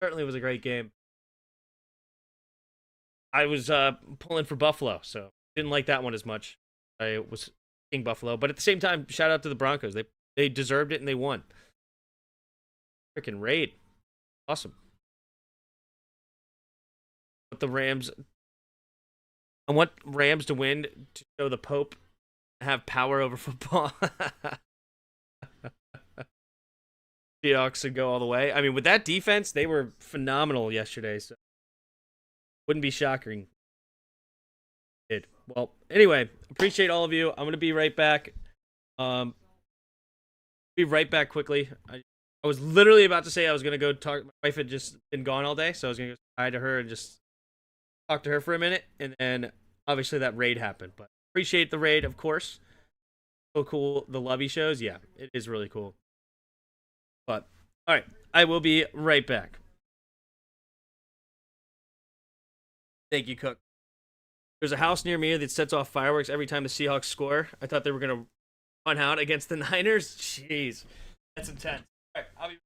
certainly was a great game. I was pulling for Buffalo, so didn't like that one as much. I was King Buffalo, but at the same time, shout out to the Broncos. They deserved it and they won. Freaking raid, awesome. But the Rams, I want Rams to win to show the Pope have power over football. Seahawks would go all the way. I mean, with that defense, they were phenomenal yesterday. So wouldn't be shocking. Well, anyway, appreciate all of you. I'm gonna be right back. Be right back quickly. I was literally about to say I was gonna go talk. My wife had just been gone all day, so I was gonna go say hi to her and just talk to her for a minute, and then obviously that raid happened. But appreciate the raid, of course. So cool. The Lovey shows, yeah, it is really cool. But all right, I will be right back. Thank you, Cook. There's a house near me that sets off fireworks every time the Seahawks score. I thought they were gonna run out against the Niners. Jeez, that's intense. All right, I'll be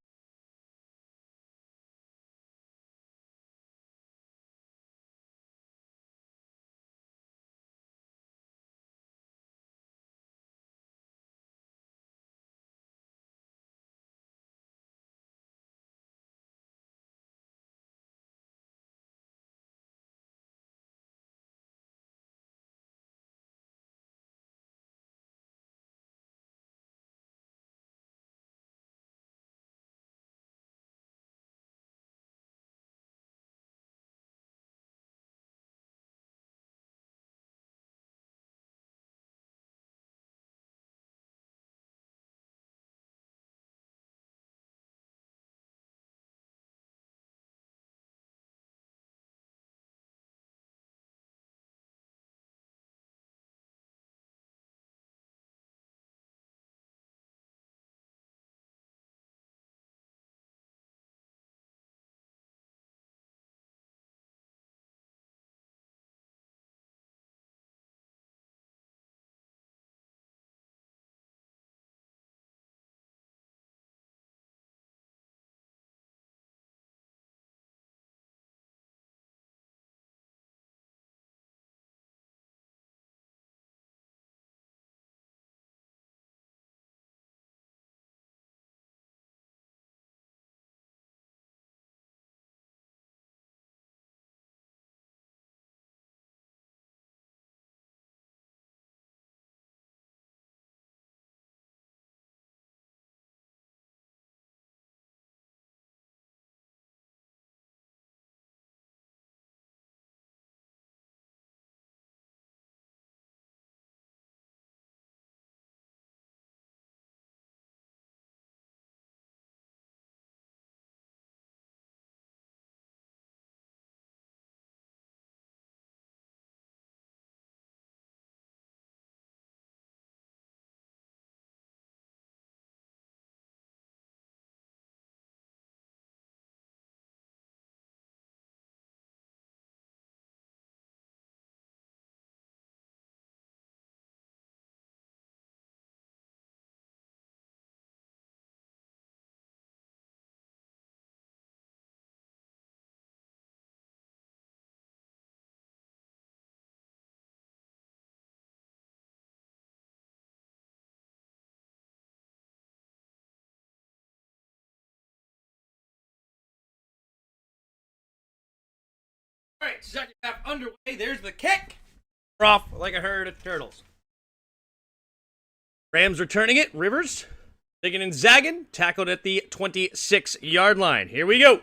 All right, second half underway. There's the kick. We're off like a herd of turtles. Rams returning it. Rivers, digging and zagging. Tackled at the 26-yard line. Here we go.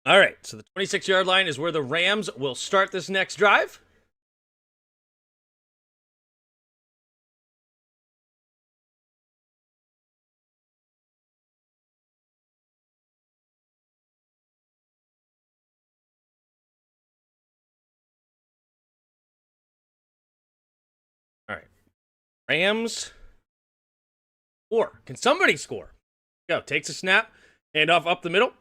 All right, so the 26-yard line is where the Rams will start this next drive. All right. Rams score. Can somebody score? Go. Takes a snap. Handoff up the middle.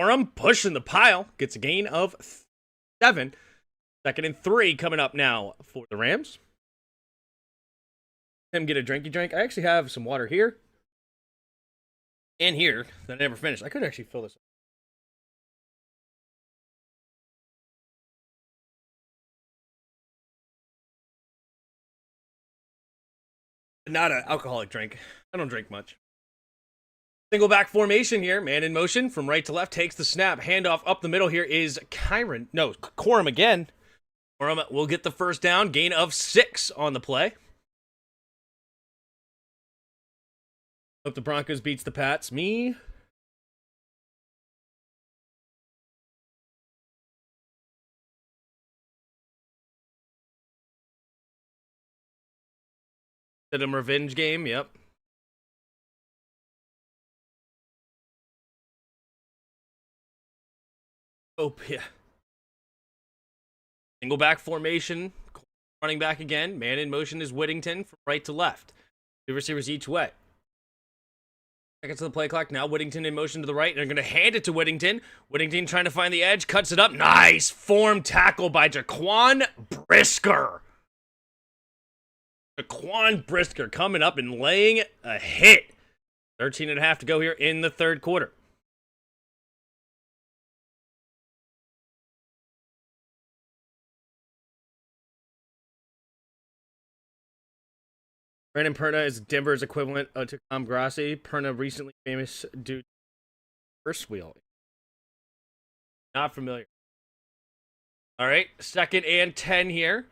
Orem pushing the pile. Gets a gain of 7. 2nd and 3 coming up now for the Rams. Him get a drinky drink. I actually have some water here. And here that I never finished. I could actually fill this up. Not an alcoholic drink. I don't drink much. Single back formation here. Man in motion from right to left. Takes the snap. Handoff up the middle here is Corum again. Corum will get the first down. Gain of 6 on the play. Hope the Broncos beats the Pats. Me. Did a revenge game. Yep. Oh, yeah. Single back formation. Running back again. Man in motion is Whittington from right to left. 2 receivers each way. Seconds to the play clock. Now Whittington in motion to the right. And they're going to hand it to Whittington. Whittington trying to find the edge. Cuts it up. Nice form tackle by Jaquan Brisker. Jaquan Brisker coming up and laying a hit. 13.5 to go here in the third quarter. Brandon Perna is Denver's equivalent to Tom Grassi. Perna recently famous due to first wheel. Not familiar. All right, 2nd and 10 here.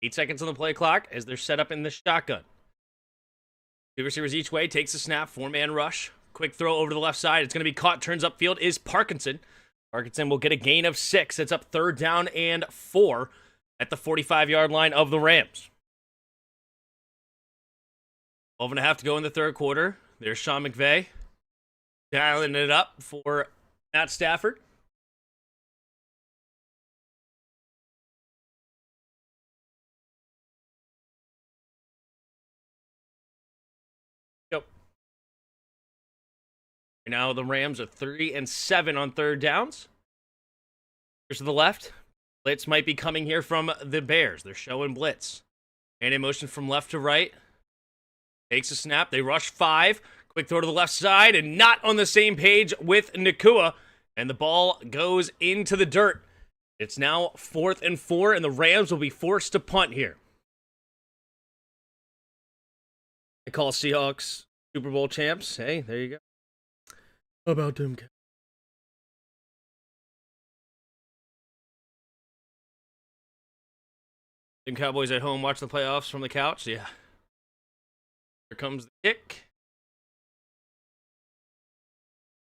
8 seconds on the play clock as they're set up in the shotgun. 2 receivers each way. Takes a snap. 4-man rush. Quick throw over to the left side. It's going to be caught. Turns upfield is Parkinson. Parkinson will get a gain of 6. It's up 3rd down and 4 at the 45-yard line of the Rams. 12.5 to go in the third quarter. There's Sean McVay dialing it up for Matt Stafford. Yep. Right now the Rams are 3 and 7 on third downs. Here's to the left. Blitz might be coming here from the Bears. They're showing blitz. And in motion from left to right. Takes a snap. They rush 5. Quick throw to the left side and not on the same page with Nakua. And the ball goes into the dirt. It's now 4th and 4, and the Rams will be forced to punt here. I call Seahawks Super Bowl champs. Hey, there you go. How about them? Them Cowboys at home watch the playoffs from the couch? Yeah. Here comes the kick.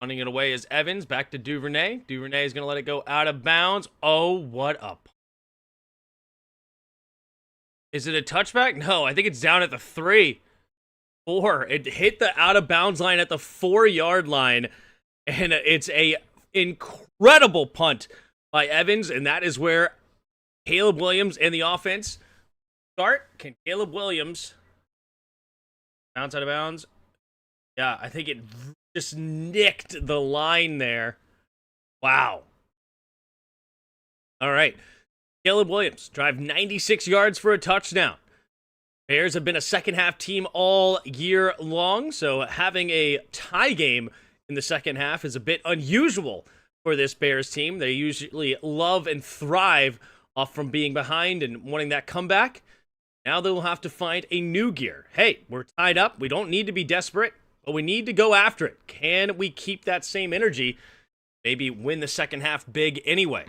Running it away is Evans. Back to Duvernay. Duvernay is going to let it go out of bounds. Oh, what up. Is it a touchback? No, I think it's down at the 3. 4. It hit the out of bounds line at the 4-yard line. And it's a incredible punt by Evans. And that is where Caleb Williams and the offense start. Can Caleb Williams bounce out of bounds? Yeah, I think it just nicked the line there. Wow. All right. Caleb Williams drive 96 yards for a touchdown. Bears have been a second half team all year long, so having a tie game in the second half is a bit unusual for this Bears team. They usually love and thrive off from being behind and wanting that comeback. Now they'll have to find a new gear. Hey, we're tied up. We don't need to be desperate, but we need to go after it. Can we keep that same energy? Maybe win the second half big anyway.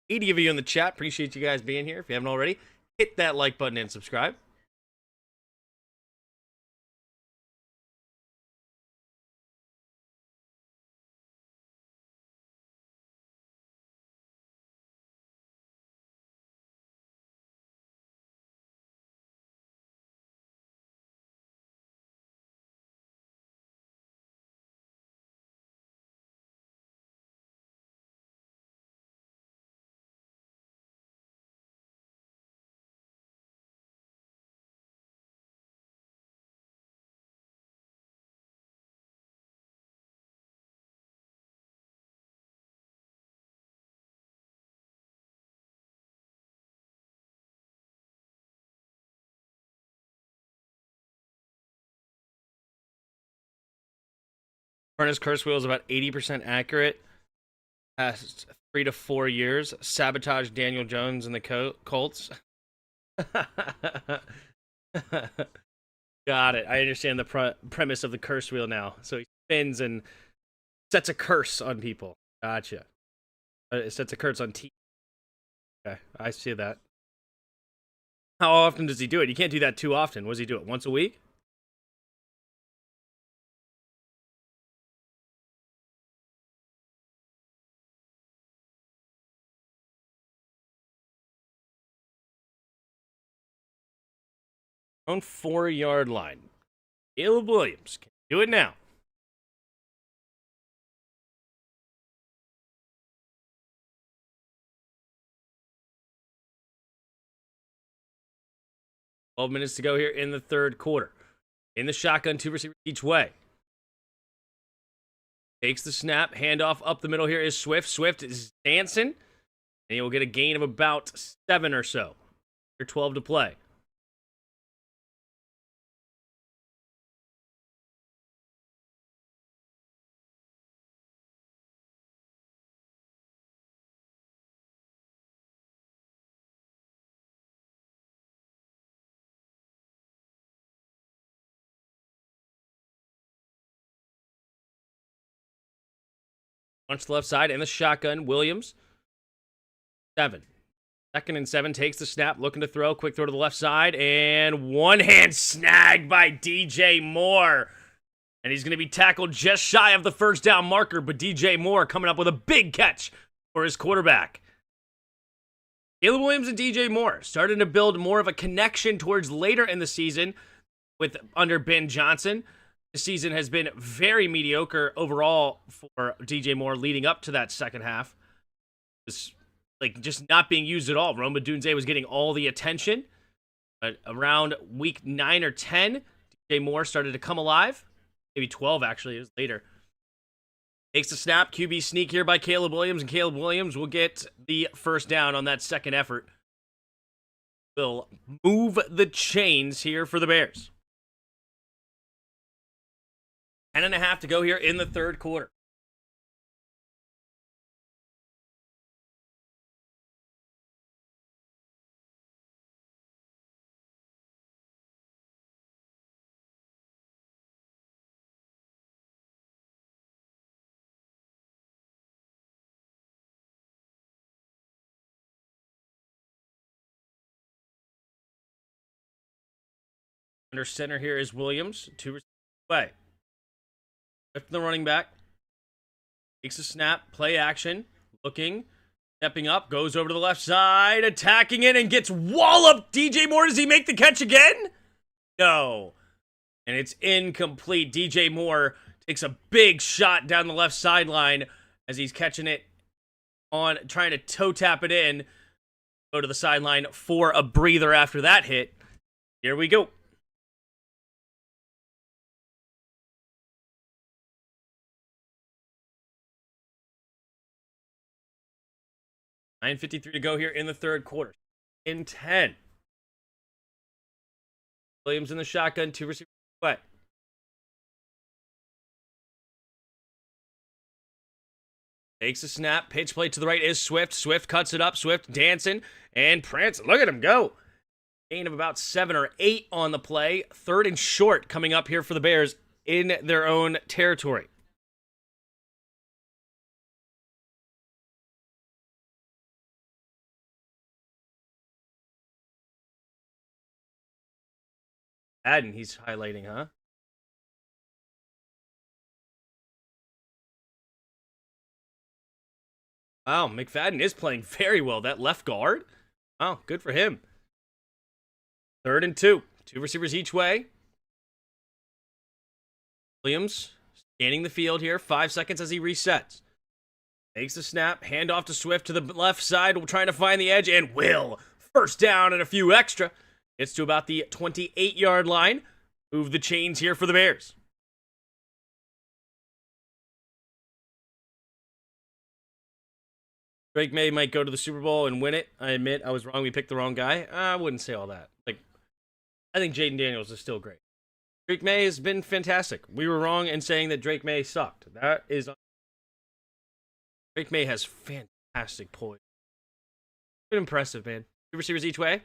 80 of you in the chat. Appreciate you guys being here. If you haven't already, hit that like button and subscribe. Furnace Curse Wheel is about 80% accurate. Past 3 to 4 years. Sabotage Daniel Jones and the Colts. Got it. I understand the premise of the curse wheel now. So he spins and sets a curse on people. Gotcha. It sets a curse on teams. Okay, I see that. How often does he do it? You can't do that too often. What does he do it? Once a week? On 4-yard line. Caleb Williams can do it now. Twelve minutes to go here in the third quarter. In the shotgun, 2 receivers each way. Takes the snap. Handoff up the middle here is Swift. Swift is dancing. And he will get a gain of about 7 or so. 12 to play. Launch the left side in the shotgun. Williams. 7. 2nd and 7. Takes the snap. Looking to throw. Quick throw to the left side. And one-hand snag by DJ Moore. And he's going to be tackled just shy of the first down marker. But DJ Moore coming up with a big catch for his quarterback. Caleb Williams and DJ Moore starting to build more of a connection towards later in the season with under Ben Johnson. The season has been very mediocre overall for DJ Moore leading up to that second half. It's like just not being used at all. Rome Odunze was getting all the attention. But around week 9 or 10, DJ Moore started to come alive. Maybe 12, actually. It was later. Takes the snap. QB sneak here by Caleb Williams. And Caleb Williams will get the first down on that second effort. Will move the chains here for the Bears. 10.5 to go here in the third quarter. Under center here is Williams. 2 receivers away. Lifting the running back. Takes a snap. Play action. Looking. Stepping up. Goes over to the left side. Attacking it and gets walloped. DJ Moore, does he make the catch again? No. And it's incomplete. DJ Moore takes a big shot down the left sideline as he's catching it on, trying to toe tap it in. Go to the sideline for a breather after that hit. Here we go. $9:53 to go here in the third quarter. In 10. Williams in the shotgun, 2 receivers away. Takes a snap. Pitch play to the right is Swift. Swift cuts it up. Swift dancing and prancing. Look at him go. Gain of about 7 or 8 on the play. 3rd and short coming up here for the Bears in their own territory. Madden, he's highlighting, huh? Wow, McFadden is playing very well. That left guard. Wow, good for him. 3rd and 2. 2 receivers each way. Williams scanning the field here. 5 seconds as he resets. Takes the snap. Handoff to Swift to the left side. Trying to find the edge. And will. First down and a few extra. Gets to about the 28-yard line. Move the chains here for the Bears. Drake May might go to the Super Bowl and win it. I admit I was wrong. We picked the wrong guy. I wouldn't say all that. I think Jaden Daniels is still great. Drake May has been fantastic. We were wrong in saying that Drake May sucked. Drake May has fantastic poise. Been impressive, man. 2 receivers each way.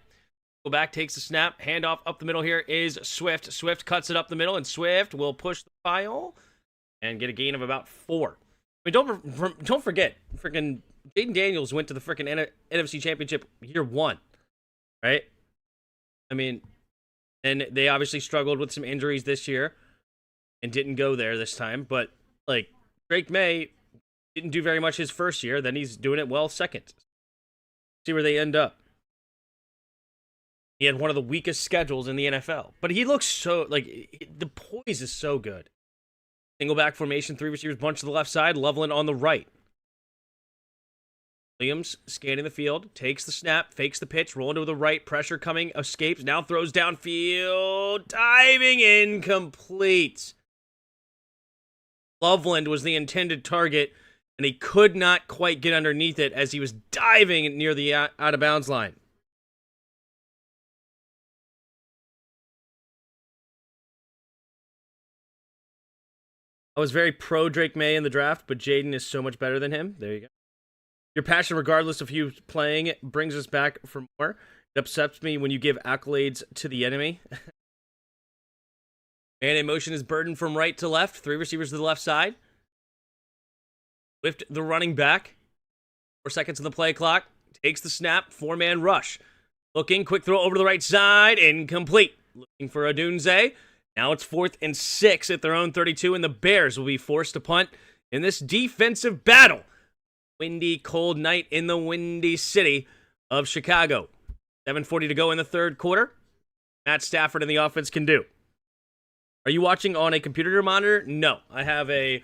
Go back, takes the snap. Handoff up the middle here is Swift. Swift cuts it up the middle, and Swift will push the pile and get a gain of about 4. I mean, don't forget, freaking Jaden Daniels went to the freaking NFC Championship year 1, right? I mean, and they obviously struggled with some injuries this year and didn't go there this time. But, Drake May didn't do very much his first year. Then he's doing it well second. See where they end up. He had one of the weakest schedules in the NFL. But he looks so, the poise is so good. Single back formation, 3 receivers bunch to the left side, Loveland on the right. Williams scanning the field, takes the snap, fakes the pitch, rolling to the right, pressure coming, escapes, now throws downfield, diving, incomplete. Loveland was the intended target, and he could not quite get underneath it as he was diving near the out-of-bounds line. I was very pro Drake May in the draft, but Jaden is so much better than him. There you go. Your passion, regardless of who's playing, brings us back for more. It upsets me when you give accolades to the enemy. Man in motion is burdened from right to left. 3 receivers to the left side. Lift the running back. 4 seconds on the play clock. Takes the snap. 4-man rush. Looking, quick throw over to the right side. Incomplete. Looking for a Dunze. Now it's 4th and 6 at their own 32, and the Bears will be forced to punt in this defensive battle. Windy, cold night in the windy city of Chicago. 7:40 to go in the 3rd quarter. Matt Stafford and the offense can do. Are you watching on a computer monitor? No. I have a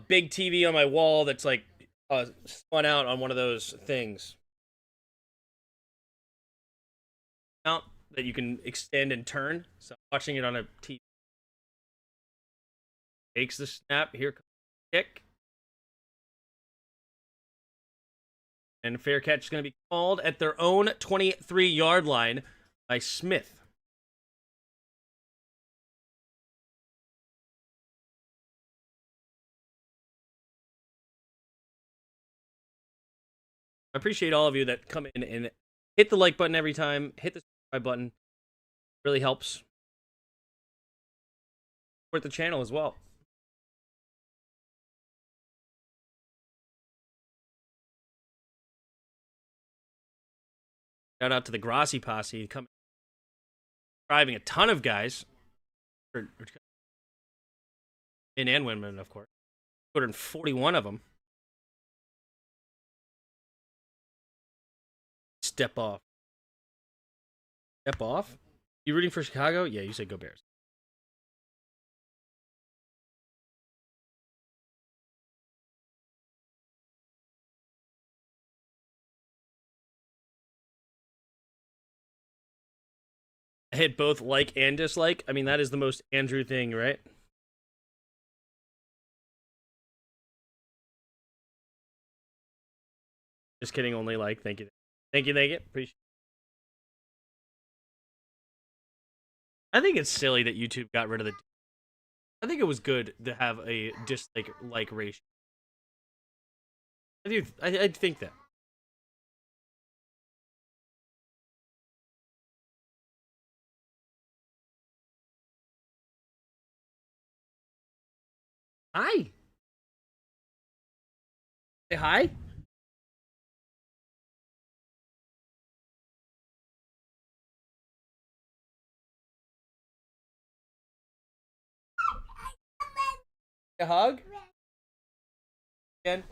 big TV on my wall that's spun out on one of those things. Out that you can extend and turn. So I'm watching it on a TV. Takes the snap. Here comes the kick. And fair catch is going to be called at their own 23-yard line by Smith. I appreciate all of you that come in and hit the like button every time. Hit the subscribe button. It really helps. Support the channel as well. Shout out to the Grassi Posse coming, driving a ton of guys, men and women, of course. 241 of them. Step off. Step off? You rooting for Chicago? Yeah, you say go Bears. I hit both like and dislike. I mean, that is the most Andrew thing, right? Just kidding, only like. Thank you. Thank you, thank you. Appreciate it. I think it's silly that YouTube got rid of the... I think it was good to have a dislike-like ratio. I think that. Hi. Say hi. A hug. Again.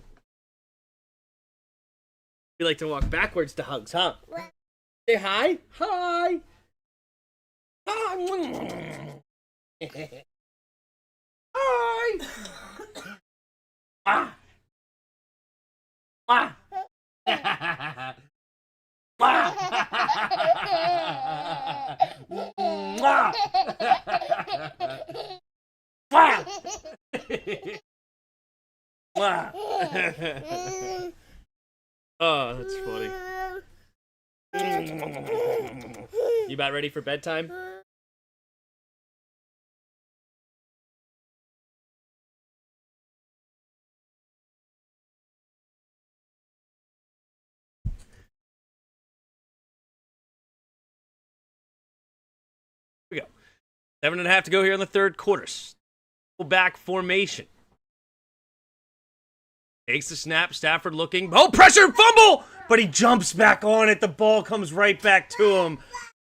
You like to walk backwards to hugs, huh? Say hi. Hi. Hi. Hi. Ah. Ah. Mwah! Mwah! Mwah! Mwah! Oh, that's funny. You about ready for bedtime? Here we go. 7.5 to go here in the third quarter. Back formation. Takes the snap. Stafford looking. Oh, pressure, fumble! But he jumps back on it. The ball comes right back to him.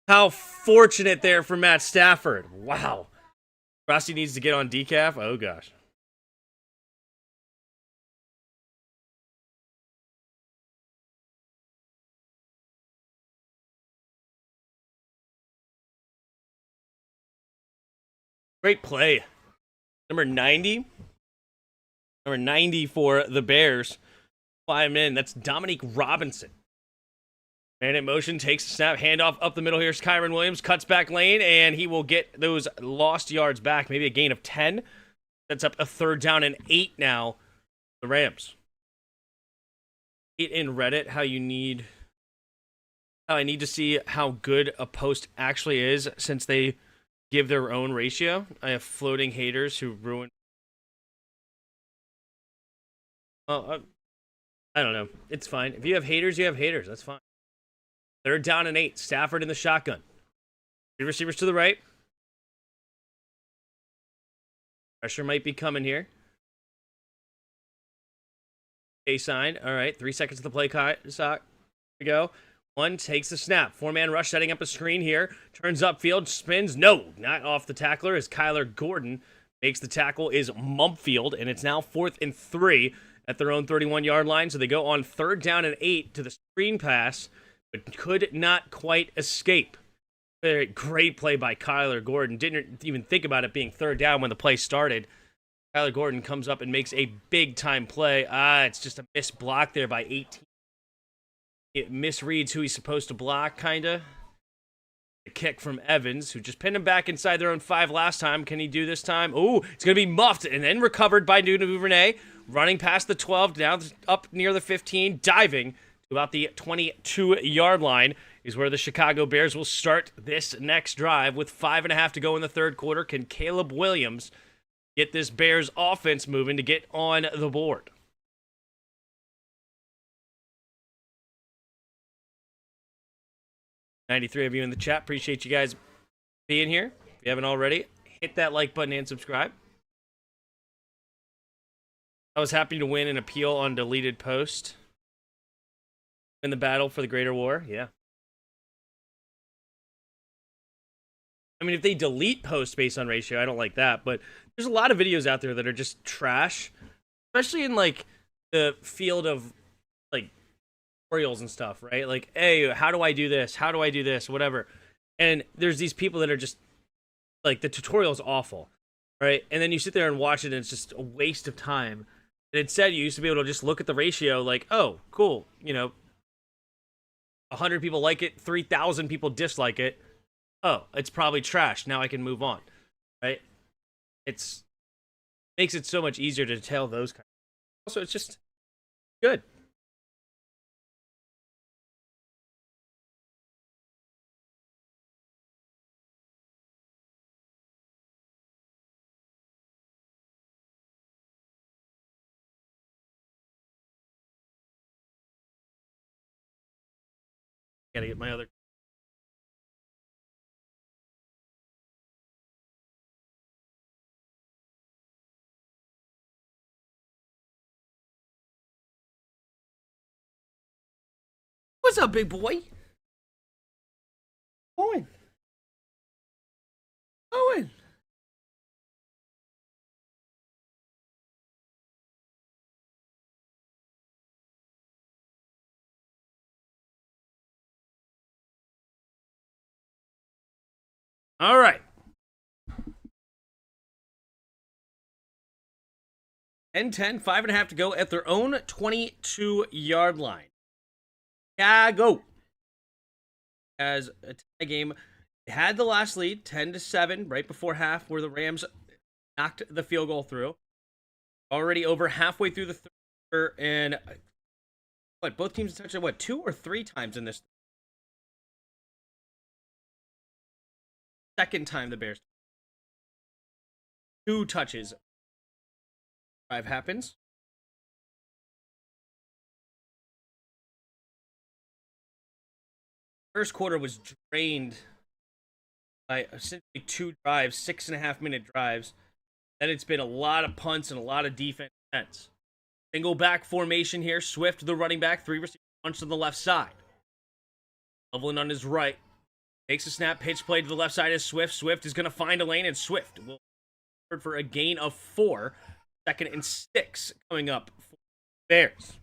How fortunate there for Matt Stafford. Wow. Frosty needs to get on decaf. Oh, gosh. Great play. Number 90. Number 90 for the Bears. Fly him in. That's Dominique Robinson. Man in motion, takes the snap, handoff up the middle. Here's Kyron Williams, cuts back lane, and he will get those lost yards back. Maybe a gain of 10. That's up a 3rd down and 8 now. The Rams. In Reddit, how I need to see how good a post actually is since they give their own ratio. I have floating haters who ruin. Oh, I don't know. It's fine. If you have haters, you have haters. That's fine. 3rd down and 8. Stafford in the shotgun. 3 receivers to the right. Pressure might be coming here. A sign. All right. 3 seconds to the play clock. Here we go. 1 takes the snap. 4-man rush setting up a screen here. Turns upfield. Spins. No, not off the tackler as Kyler Gordon makes the tackle is Mumpfield. And it's now 4th and 3 at their own 31-yard line. So they go on 3rd down and 8 to the screen pass, but could not quite escape. Very great play by Kyler Gordon. Didn't even think about it being 3rd down when the play started. Kyler Gordon comes up and makes a big-time play. It's just a missed block there by 18. It misreads who he's supposed to block, kind of. A kick from Evans, who just pinned him back inside their own 5 last time. Can he do this time? Ooh, it's going to be muffed and then recovered by Duvernay. Running past the 12, down up near the 15, diving to about the 22-yard line is where the Chicago Bears will start this next drive with 5.5 to go in the third quarter. Can Caleb Williams get this Bears offense moving to get on the board? $93 of you in the chat. Appreciate you guys being here. If you haven't already, hit that like button and subscribe. I was happy to win an appeal on deleted post in the battle for the greater war. Yeah. I mean, if they delete posts based on ratio, I don't like that. But there's a lot of videos out there that are just trash, especially in like the field of like tutorials and stuff, right? Like, hey, how do I do this? How do I do this? Whatever. And there's these people that are just like, the tutorial's awful, right? And then you sit there and watch it, and it's just a waste of time. And instead, you used to be able to just look at the ratio, like, oh, cool, 100 people like it, 3,000 people dislike it. Oh, it's probably trash. Now I can move on, right? It's makes it so much easier to tell those kinds. Also, it's just good. Gotta get my other. What's up, big boy? Owen. Owen. All right. 10-10, 5.5 to go at their own 22-yard line. Yeah, go. As a tie game, had the last lead, 10-7, right before half, where the Rams knocked the field goal through. Already over halfway through the third, and what, both teams touched it, what, 2 or 3 times in this? Second time the Bears. 2 touches. Drive happens. First quarter was drained by essentially 2 drives, 6.5-minute drives. Then it's been a lot of punts and a lot of defense. Single back formation here. Swift, the running back, 3 receivers, punch on the left side. Loveland on his right. Takes a snap, pitch play to the left side is Swift. Swift is going to find a lane, and Swift will for a gain of 4. 2nd and 6 coming up for the Bears.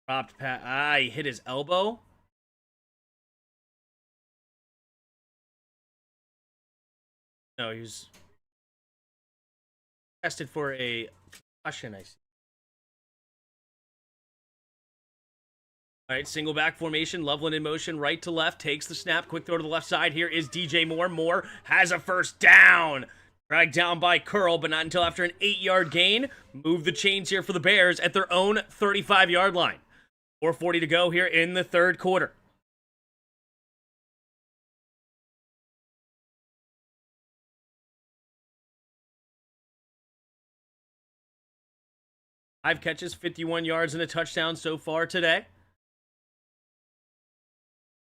Dropped pass. He hit his elbow. No, he was tested for a concussion, I see. All right, single back formation. Loveland in motion, right to left. Takes the snap. Quick throw to the left side. Here is DJ Moore. Moore has a first down. Dragged down by Curl, but not until after an 8-yard gain. Move the chains here for the Bears at their own 35-yard line. 4:40 to go here in the third quarter. Five catches, 51 yards, and a touchdown so far today.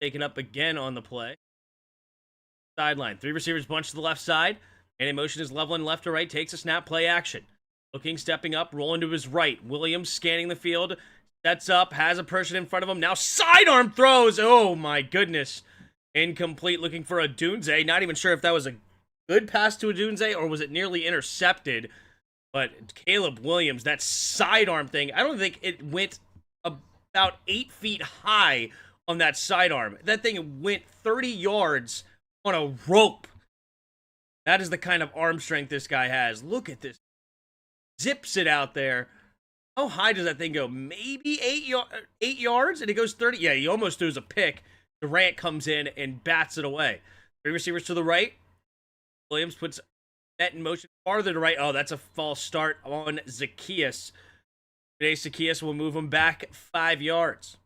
Taken up again on the play. Sideline. 3 receivers bunch to the left side. And in motion is Loveland left to right. Takes a snap, play action. Looking, stepping up, rolling to his right. Williams scanning the field. Sets up, has a person in front of him. Now sidearm throws. Oh my goodness. Incomplete, looking for a Dunze. Not even sure if that was a good pass to a Dunze or was it nearly intercepted. But Caleb Williams, that sidearm thing, I don't think it went about 8 feet high on that sidearm. That thing went 30 yards on a rope. That is the kind of arm strength this guy has. Look at this. Zips it out there. How high does that thing go? Maybe 8 yards? And it goes 30. Yeah, he almost throws a pick. Durant comes in and bats it away. 3 receivers to the right. Williams puts that in motion farther to right. Oh, that's a false start on Zacchaeus. Today, Zacchaeus will move him back 5 yards.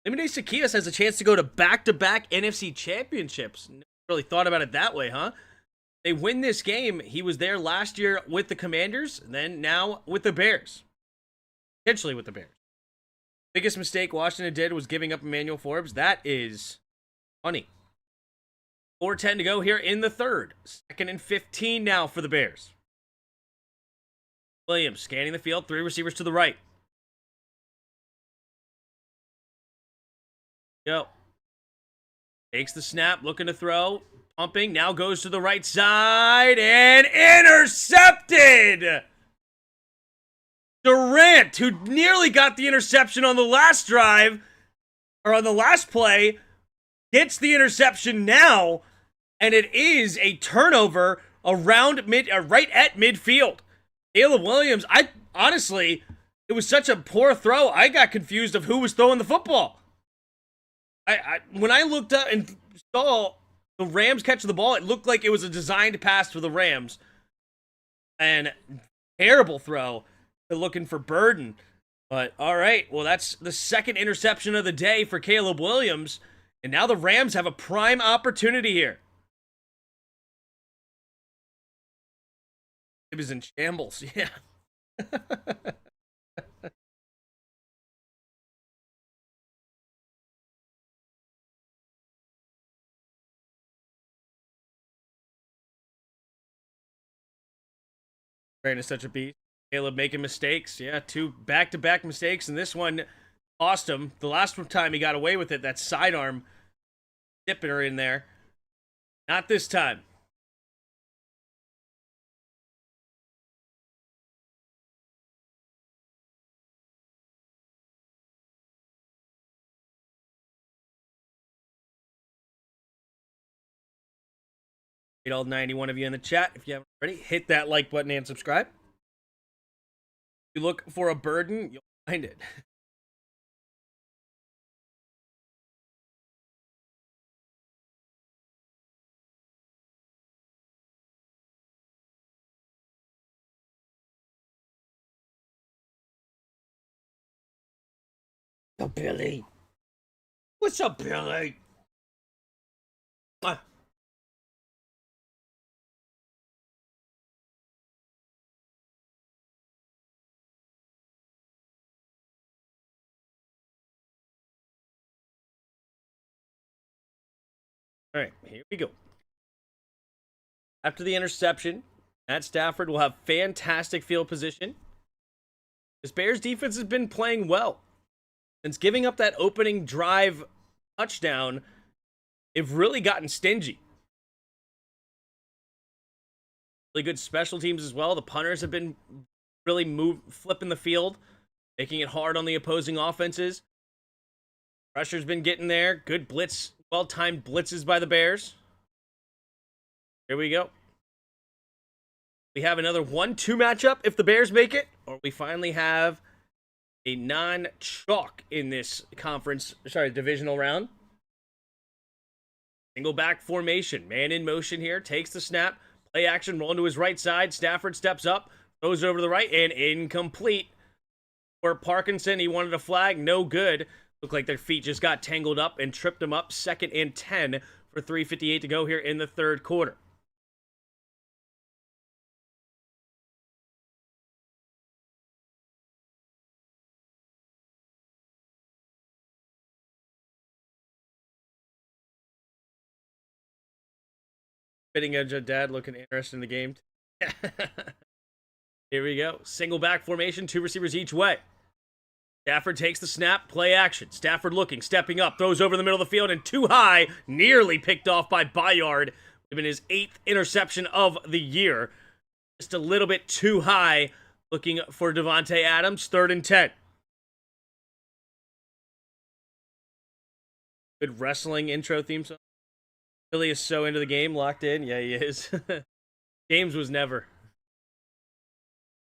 Limine Zacchaeus has a chance to go to back-to-back NFC championships. Never really thought about it that way, huh? They win this game. He was there last year with the Commanders, and then now with the Bears. Potentially with the Bears. Biggest mistake Washington did was giving up Emmanuel Forbes. That is funny. 4:10 to go here in the third. 2nd and 15 now for the Bears. Williams scanning the field. 3 receivers to the right. Go. Takes the snap, looking to throw. Pumping, now goes to the right side, and intercepted! Durant, who nearly got the interception on the last drive, or on the last play, gets the interception now, and it is a turnover around right at midfield. Caleb Williams, honestly, it was such a poor throw, I got confused of who was throwing the football. When I looked up and saw the Rams catch the ball, it looked like it was a designed pass for the Rams. And terrible throw. They're looking for Burden. But, all right, well, that's the 2nd interception of the day for Caleb Williams. And now the Rams have a prime opportunity here. It was in shambles, yeah. Brandon is such a beast. Caleb making mistakes. Yeah, two back-to-back mistakes, and this one cost him. The last time he got away with it, that sidearm dipping her in there. Not this time. All 91 of you in the chat. If you haven't already, hit that like button and subscribe. If you look for a burden, you'll find it. Oh, Billy. What's up, Billy? Ah. All right, here we go. After the interception, Matt Stafford will have fantastic field position. This Bears defense has been playing well. Since giving up that opening drive touchdown, they've really gotten stingy. Really good special teams as well. The punters have been really flipping the field, making it hard on the opposing offenses. Pressure's been getting there. Good blitz, well-timed blitzes by the Bears. Here we go. We have another 1-2 matchup if the Bears make it, or we finally have a non-chalk in this divisional round. Single back formation. Man in motion here. Takes the snap. Play action. Rolling to his right side. Stafford steps up. Throws over to the right. And incomplete. For Parkinson, he wanted a flag. No good. Looked like their feet just got tangled up and tripped him up. 2nd and 10 for 3:58 to go here in the third quarter. Fitting edge of dad looking interested in the game. Here we go. Single back formation, 2 receivers each way. Stafford takes the snap, play action. Stafford looking, stepping up, throws over the middle of the field and too high, nearly picked off by Bayard. Even his 8th interception of the year. Just a little bit too high, looking for Devontae Adams, 3rd and 10. Good wrestling intro theme song. Billy is so into the game, locked in. Yeah, he is. James was never.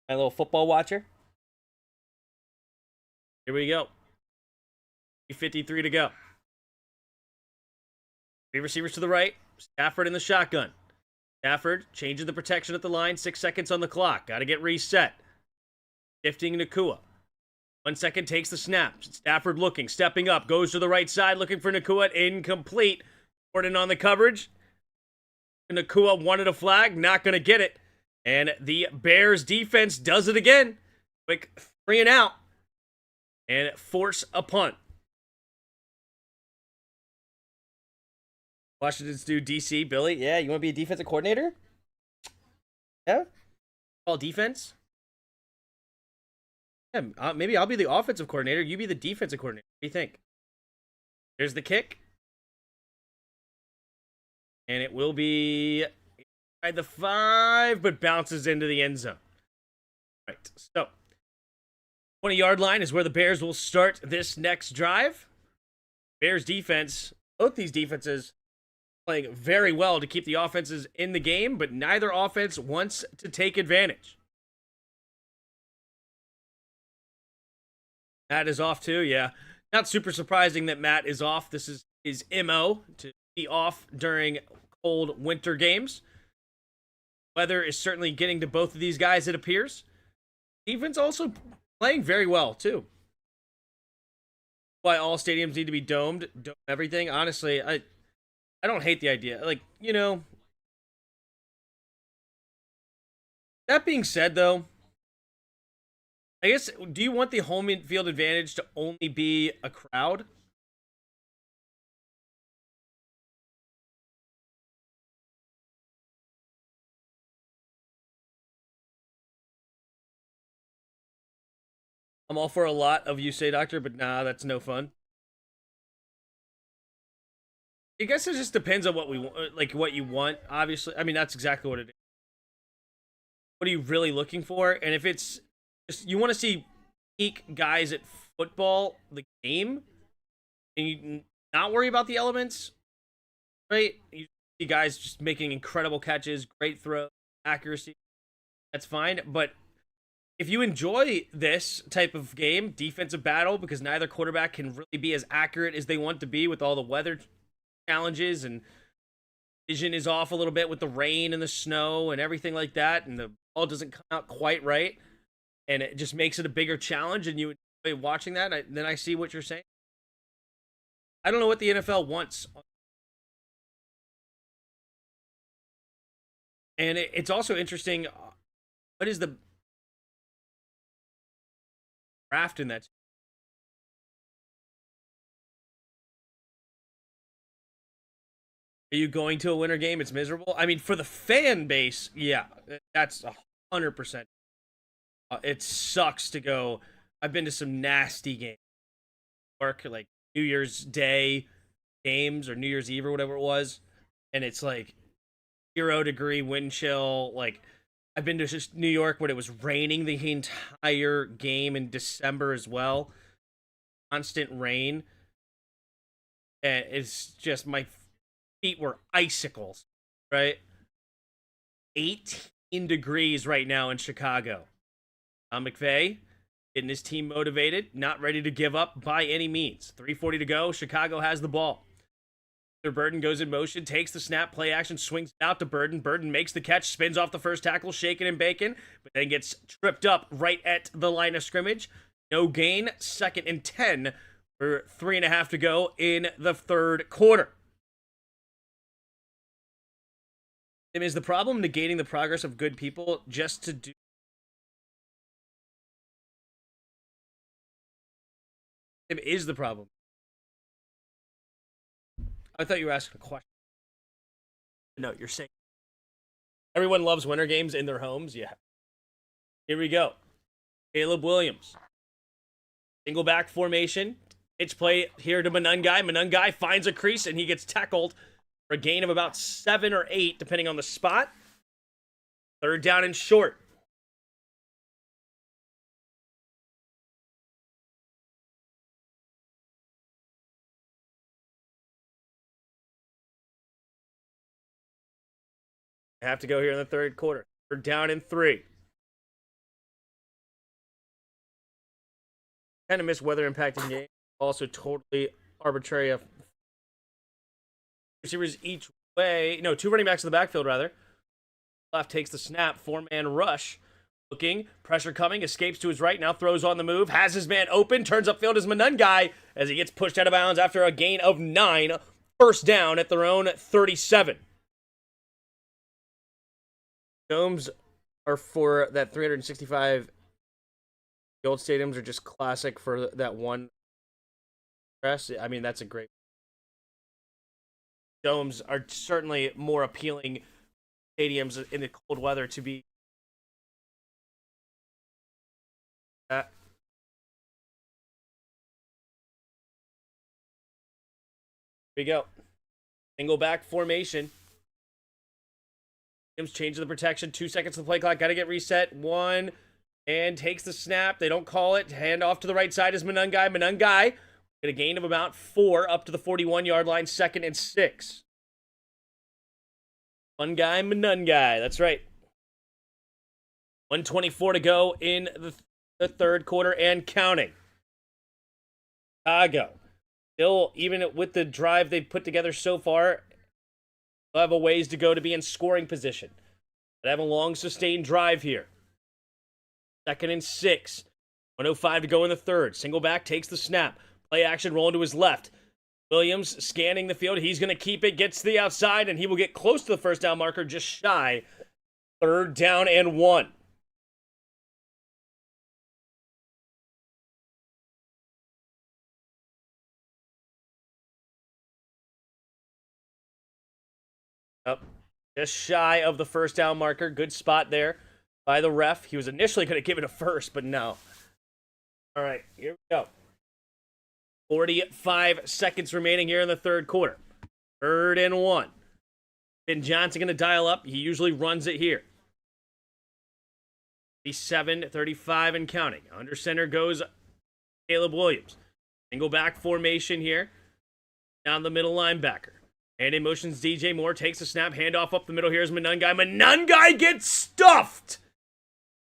My little football watcher. Here we go. 53 to go. 3 receivers to the right. Stafford in the shotgun. Stafford changing the protection at the line. 6 seconds on the clock. Got to get reset. Shifting Nakua. 1 second, takes the snap. Stafford looking, stepping up. Goes to the right side, looking for Nakua. Incomplete. Gordon on the coverage. Nakua wanted a flag. Not going to get it. And the Bears defense does it again. Quick 3 and out. And force a punt. Washington's do DC, Billy. Yeah, you want to be a defensive coordinator? Yeah? All defense? Yeah, maybe I'll be the offensive coordinator. You be the defensive coordinator. What do you think? Here's the kick. And it will be inside the 5, but bounces into the end zone. All right, so 20-yard line is where the Bears will start this next drive. Bears defense, both these defenses playing very well to keep the offenses in the game, but neither offense wants to take advantage. Matt is off too, yeah. Not super surprising that Matt is off. This is his MO, to be off during cold winter games. Weather is certainly getting to both of these guys, it appears. Defense also playing very well, too. Why all stadiums need to be domed, dome everything. Honestly, I don't hate the idea. Like, you know. That being said, though, I guess, do you want the home field advantage to only be a crowd? I'm all for a lot of you say, doctor, but nah, that's no fun. I guess it just depends on what we want, like what you want. Obviously, I mean that's exactly what it is. What are you really looking for? And if it's just you want to see peak guys at football, the game, and you not worry about the elements, right? You see guys just making incredible catches, great throw, accuracy. That's fine, but if you enjoy this type of game, defensive battle, because neither quarterback can really be as accurate as they want to be with all the weather challenges and vision is off a little bit with the rain and the snow and everything like that, and the ball doesn't come out quite right, and it just makes it a bigger challenge, and you enjoy watching that, then I see what you're saying. I don't know what the NFL wants. And it's also interesting, what is the draft in that? Are you going to a winter game? It's miserable. I mean, for the fan base, yeah, that's 100%. It sucks to go. I've been to some nasty games, work like New Year's Day games or New Year's Eve or whatever it was, and it's like 0 degree wind chill. Like I've been to just New York when it was raining the entire game in December as well, constant rain, and it's just my feet were icicles, right? 18 degrees right now in Chicago. McVay getting his team motivated, not ready to give up by any means. 3:40 to go. Chicago has the ball. Burden goes in motion, takes the snap, play action, swings out to Burden. Burden makes the catch, spins off the first tackle, shaking and bacon, but then gets tripped up right at the line of scrimmage. No gain. 2nd and 10 for 3.5 to go in the third quarter. Is the problem negating the progress of good people just to do? Is the problem? I thought you were asking a question. No, you're saying everyone loves winter games in their homes. Yeah. Here we go. Caleb Williams. Single back formation. Pitch play here to Manungai. Manungai finds a crease and he gets tackled for a gain of about 7 or 8, depending on the spot. 3rd down and short. I have to go here in the third quarter. 3rd down and 3. Kind of miss weather impacting game. Also totally arbitrary. Receivers each way. No, 2 running backs in the backfield, rather. Left takes the snap. 4-man rush. Looking. Pressure coming. Escapes to his right. Now throws on the move. Has his man open. Turns upfield as Manungai as he gets pushed out of bounds after a gain of 9. 1st down at their own 37. Domes are for that 365. The old stadiums are just classic for that one press. I mean, that's a great. Domes are certainly more appealing stadiums in the cold weather to be. Here we go. Single back formation. Williams changes the protection. 2 seconds to the play clock. Got to get reset. 1. And takes the snap. They don't call it. Hand off to the right side is Manungai. Manungai get a gain of about 4 up to the 41-yard line. 2nd and 6. One guy, Manungai. That's right. 1:24 to go in the third quarter and counting. Chicago. Still, even with the drive they've put together so far, they'll have a ways to go to be in scoring position. They have a long, sustained drive here. 2nd and 6. 1:05 to go in the third. Single back takes the snap. Play action, rolling to his left. Williams scanning the field. He's going to keep it, gets to the outside, and he will get close to the 1st down marker, just shy. 3rd down and 1. Up. Just shy of the first down marker. Good spot there by the ref. He was initially going to give it a first, but no. All right, here we go. 45 seconds remaining here in the third quarter. 3rd and 1. Ben Johnson going to dial up. He usually runs it here. 37-35 and counting. Under center goes Caleb Williams. Single back formation here. Down the middle linebacker. And in motions, DJ Moore takes a snap. Handoff up the middle. Here's Manungai. Manungai gets stuffed.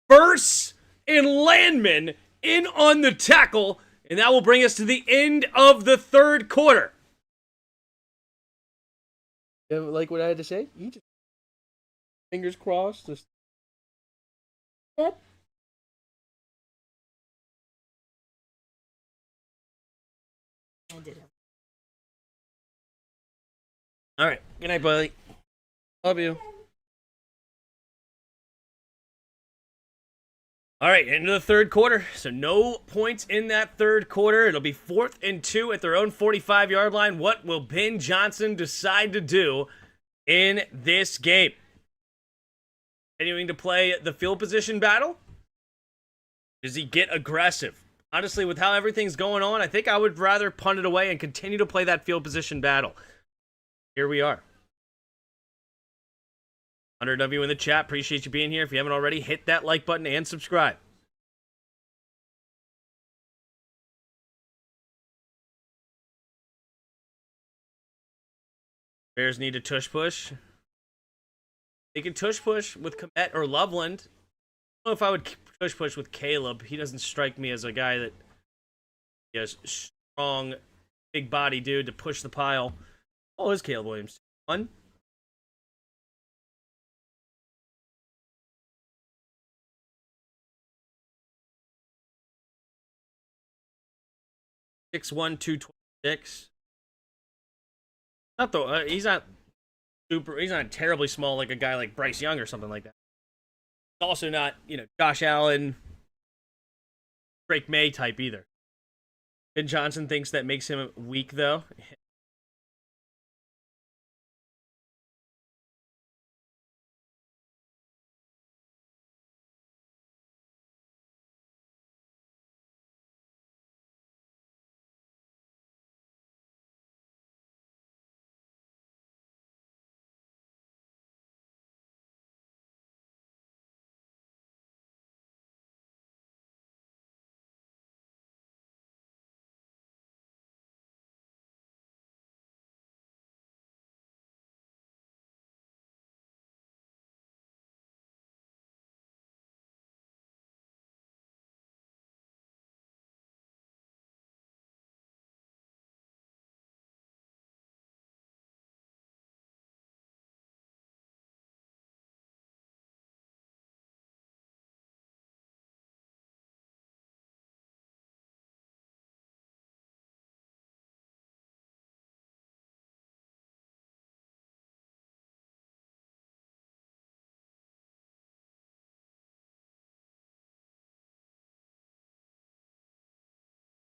Burse and Landman in on the tackle. And that will bring us to the end of the third quarter. Like what I had to say? You just fingers crossed. Just... I did. All right. Good night, buddy. Love you. All right, into the third quarter. So no points in that third quarter. It'll be 4th and 2 at their own 45-yard line. What will Ben Johnson decide to do in this game? Continuing to play the field position battle? Does he get aggressive? Honestly, with how everything's going on, I think I would rather punt it away and continue to play that field position battle. Here we are. 100 of you in the chat. Appreciate you being here. If you haven't already, hit that like button and subscribe. Bears need a tush push. They can tush push with Komet or Loveland. I don't know if I would tush push with Caleb. He doesn't strike me as a guy that has strong, big body dude to push the pile. Oh, is Caleb Williams? 1. 6'1", 226. Not though. He's not super. He's not terribly small like a guy like Bryce Young or something like that. He's also not, Josh Allen, Drake May type either. Ben Johnson thinks that makes him weak though.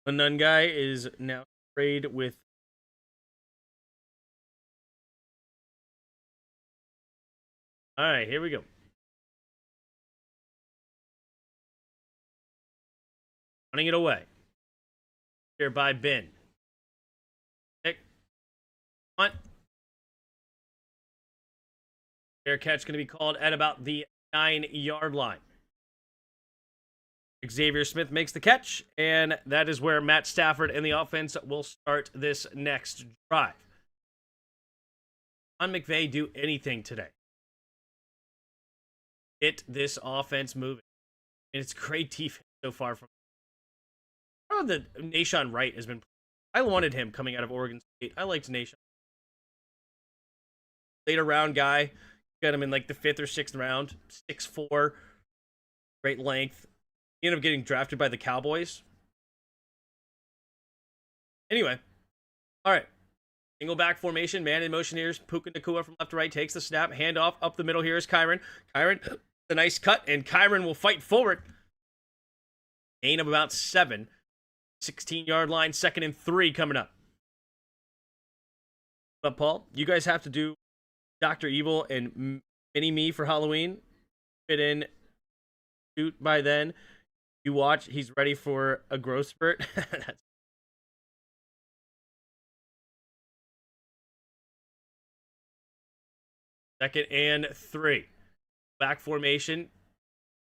The nun guy is now sprayed with. All right, here we go. Running it away. Here by Ben. Pick. Punt. Fair catch going to be called at about the 9-yard line. Xavier Smith makes the catch, and that is where Matt Stafford and the offense will start this next drive. Sean McVay do anything today. Get this offense moving. And it's great defense so far from. I don't know that Nahshon Wright has been. I wanted him coming out of Oregon State. I liked Nahshon. Later round guy. Got him in like the 5th or 6th round. 6'4". Great length. He ended up getting drafted by the Cowboys. Anyway. All right. Single back formation. Man in motion here is Puka Nacua from left to right. Takes the snap. Handoff up the middle here is Kyron. Kyron, the nice cut. And Kyron will fight forward. Gain of about 7. 16-yard line. 2nd and 3 coming up. But Paul, you guys have to do Dr. Evil and Mini-Me for Halloween. Fit in, shoot by then. You watch, he's ready for a growth spurt. Second and 3. Back formation.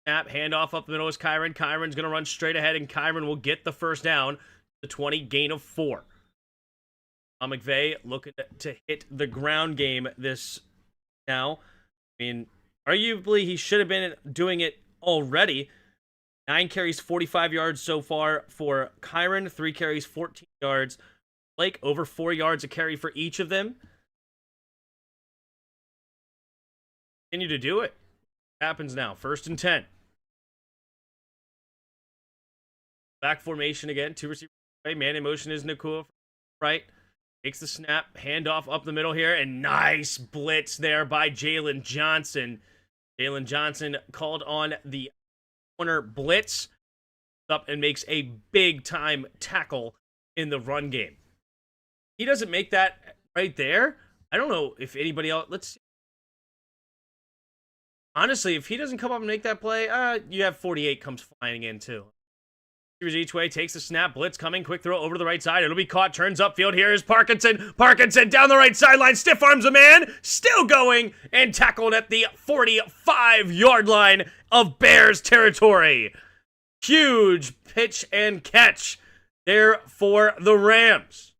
Snap, handoff up the middle is Kyron. Kyron's going to run straight ahead, and Kyron will get the first down. The 20, gain of 4. McVay looking to hit the ground game this now. I mean, arguably, he should have been doing it already. 9 carries, 45 yards so far for Kyron. 3 carries, 14 yards. Blake, over 4 yards a carry for each of them. Continue to do it. Happens now. 1st and 10. Back formation again. 2 receivers. Man in motion is Nakua. Right. Takes the snap. Handoff up the middle here. And nice blitz there by Jalen Johnson. Jalen Johnson called on the corner blitz. Up and makes a big time tackle in the run game. He doesn't make that right there. I don't know if anybody else. Let's see. Honestly, if he doesn't come up and make that play, you have 48 comes flying in too. Each way, takes the snap, blitz coming, quick throw over to the right side. It'll be caught, turns upfield. Here is Parkinson. Parkinson down the right sideline, stiff arms a man, still going, and tackled at the 45-yard line of Bears territory. Huge pitch and catch there for the Rams.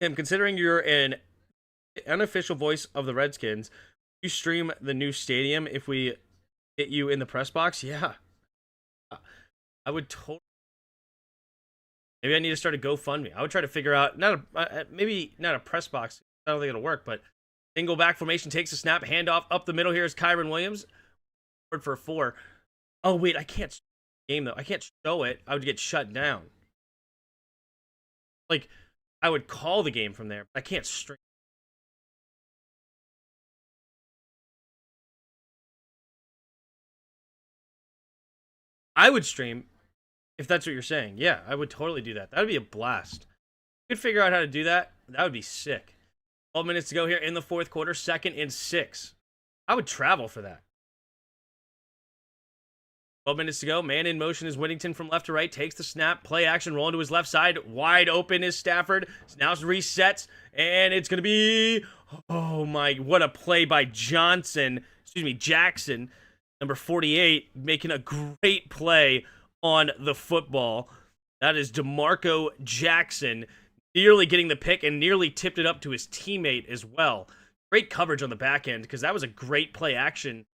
Tim, considering you're an unofficial voice of the Redskins, you stream the new stadium if we get you in the press box? Yeah. I would totally. Maybe I need to start a GoFundMe. I would try to figure out, maybe not a press box. I don't think it'll work, but single back formation, takes a snap, handoff up the middle. Here's Kyron Williams. For 4. Oh, wait, I can't game though. I can't show it. I would get shut down. Like, I would call the game from there, but I can't stream. I would stream if that's what you're saying. Yeah, I would totally do that. That would be a blast. You could figure out how to do that. That would be sick. 12 minutes to go here in the 4th quarter. 2nd and 6. I would travel for that. 12 minutes to go. Man in motion is Whittington from left to right. Takes the snap. Play action. Rolling to his left side. Wide open is Stafford. Now resets. And it's going to be... Oh, my... What a play by Jackson. Number 48, making a great play on the football. That is DeMarco Jackson, nearly getting the pick and nearly tipped it up to his teammate as well. Great coverage on the back end because that was a great play action.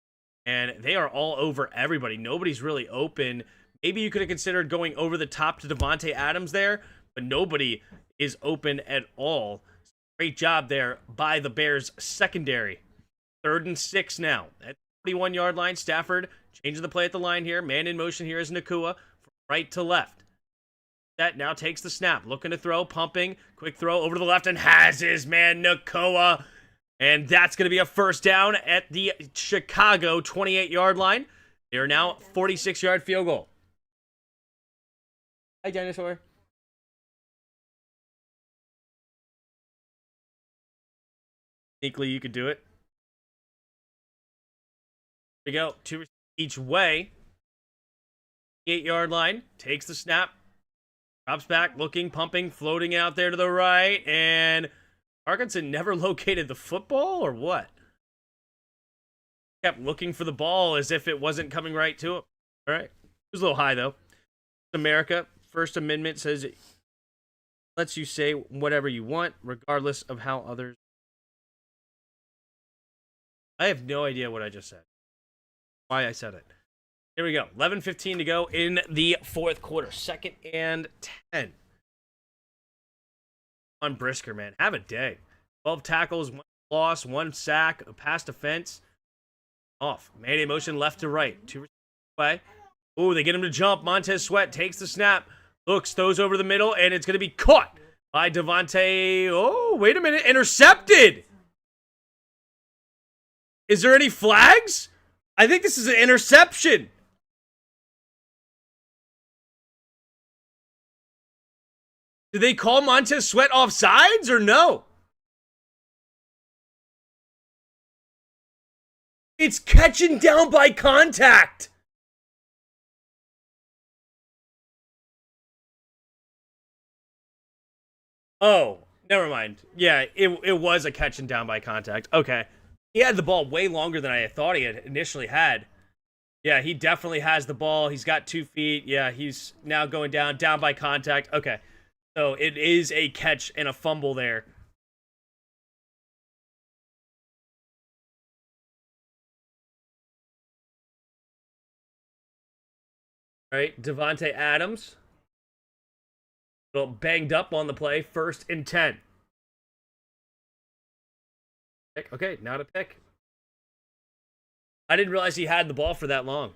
And they are all over everybody. Nobody's really open. Maybe you could have considered going over the top to Devontae Adams there, but nobody is open at all. Great job there by the Bears secondary. 3rd and 6 now. At 41-yard line, Stafford changing the play at the line here. Man in motion here is Nakua from right to left. That now takes the snap. Looking to throw, pumping. Quick throw over to the left and has his man Nakua. And that's going to be a first down at the Chicago 28-yard line. They are now 46-yard field goal. Hi, Dinosaur. Sneakily, you could do it. Here we go. 2 each way. 8-yard line. Takes the snap. Drops back, looking, pumping, floating out there to the right. And Parkinson never located the football or what? Kept looking for the ball as if it wasn't coming right to him. All right. It was a little high, though. America, First Amendment says it lets you say whatever you want, regardless of how others. I have no idea what I just said. Why I said it. Here we go. 11:15 to go in the 4th quarter. 2nd and 10. On Brisker, man. Have a day. 12 tackles, 1 loss, 1 sack, a pass defense. Off. Man in motion left to right. 2 away. Ooh, they get him to jump. Montez Sweat takes the snap. Looks, throws over the middle, and it's going to be caught by Devontae. Oh, wait a minute. Intercepted. Is there any flags? I think this is an interception. Did they call Montez Sweat offsides or no? It's catching down by contact. Oh, never mind. Yeah, it was a catching down by contact. Okay. He had the ball way longer than I thought he had initially had. Yeah, he definitely has the ball. He's got 2 feet. Yeah, he's now going down by contact. Okay. So it is a catch and a fumble there. All right, Devontae Adams. A little banged up on the play. 1st and 10. Okay, not a pick. I didn't realize he had the ball for that long.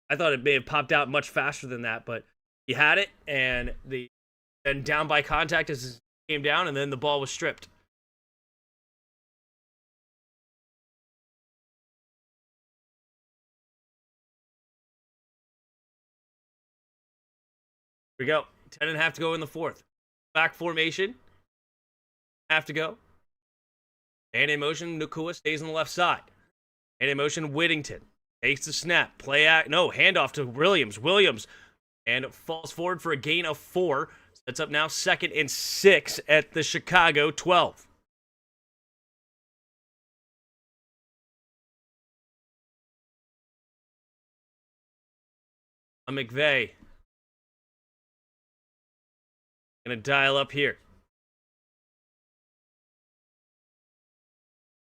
I thought it may have popped out much faster than that, but he had it, and down by contact as it came down, and then the ball was stripped. Here we go. 10.5 to go in the 4th. Back formation. Have to go. And in motion, Nacua stays on the left side. And in motion, Whittington takes the snap. Handoff to Williams. Williams. And falls forward for a gain of 4. Sets up now 2nd and 6 at the Chicago 12. McVay. Gonna dial up here.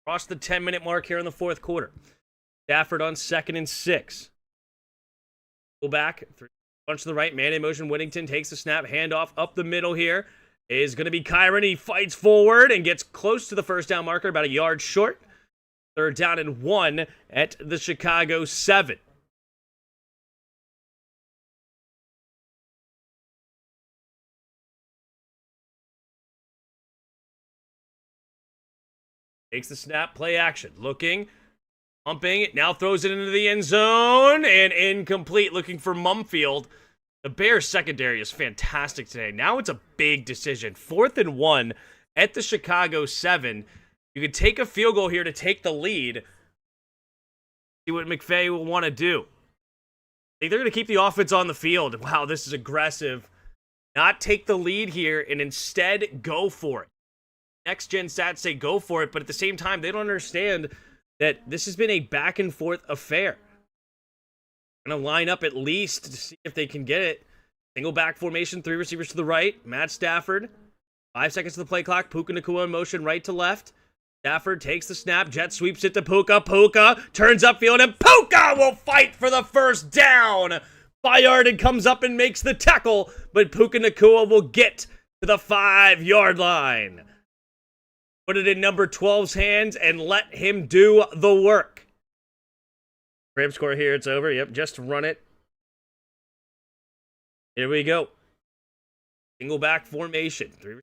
Across the 10-minute mark here in the 4th quarter. Stafford on 2nd and 6. Go back. Punch to the right. Man in motion. Whittington takes the snap. Handoff up the middle here. Is going to be Kyren. He fights forward and gets close to the 1st down marker. About a yard short. 3rd down and 1 at the Chicago 7. Takes the snap, play action. Looking, pumping, now throws it into the end zone, and incomplete. Looking for Mumfield. The Bears secondary is fantastic today. Now it's a big decision. 4th and 1 at the Chicago 7. You could take a field goal here to take the lead. See what McVay will want to do. I think they're going to keep the offense on the field. Wow, this is aggressive. Not take the lead here and instead go for it. Next gen stats say go for it, but at the same time, they don't understand that this has been a back and forth affair. Gonna line up at least to see if they can get it. Single back formation, 3 receivers to the right. Matt Stafford. 5 seconds to the play clock. Puka Nacua in motion right to left. Stafford takes the snap. Jet sweeps it to Puka. Puka turns upfield, and Puka will fight for the 1st down. Bayard comes up and makes the tackle, but Puka Nacua will get to the 5-yard line. Put it in number 12's hands and let him do the work. Frame score here, it's over. Yep, just run it. Here we go. Single back formation. 3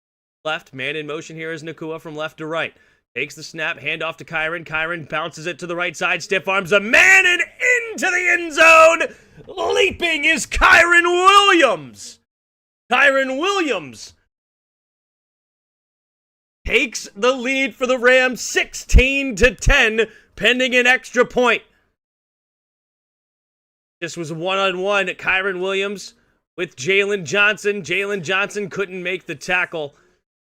left, man in motion here is Nacua from left to right. Takes the snap, handoff to Kyren. Kyren bounces it to the right side, stiff arms a man and into the end zone. Leaping is Kyren Williams. Kyren Williams takes the lead for the Rams 16-10, pending an extra point. This was one-on-one. Kyren Williams with Jalen Johnson. Jalen Johnson couldn't make the tackle,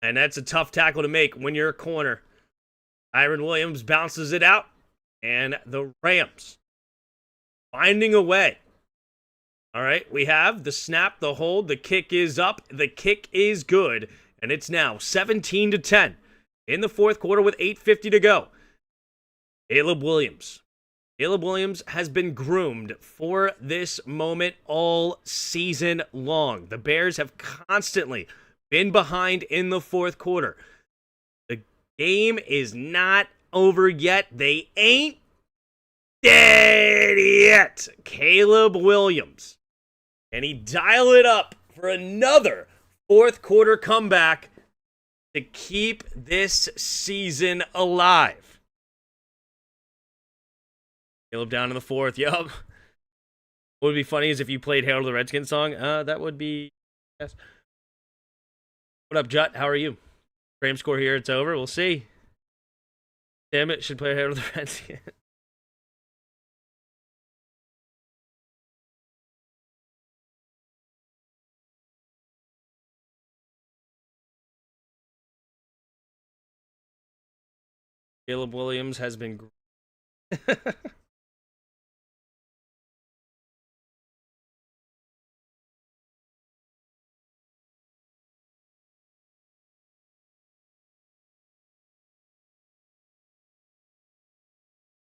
and that's a tough tackle to make when you're a corner. Kyren Williams bounces it out, and the Rams finding a way. All right, we have the snap, the hold, the kick is up, the kick is good. And it's now 17-10 in the 4th quarter with 8:50 to go. Caleb Williams. Caleb Williams has been groomed for this moment all season long. The Bears have constantly been behind in the 4th quarter. The game is not over yet. They ain't dead yet. Caleb Williams. And he dialed it up for another 4th quarter comeback to keep this season alive. Caleb down in the 4th. Yup. What would be funny is if you played Hail to the Redskins song. That would be... Yes. What up, Jut? How are you? Frame score here. It's over. We'll see. Damn it. Should play Hail to the Redskins. Caleb Williams has been great.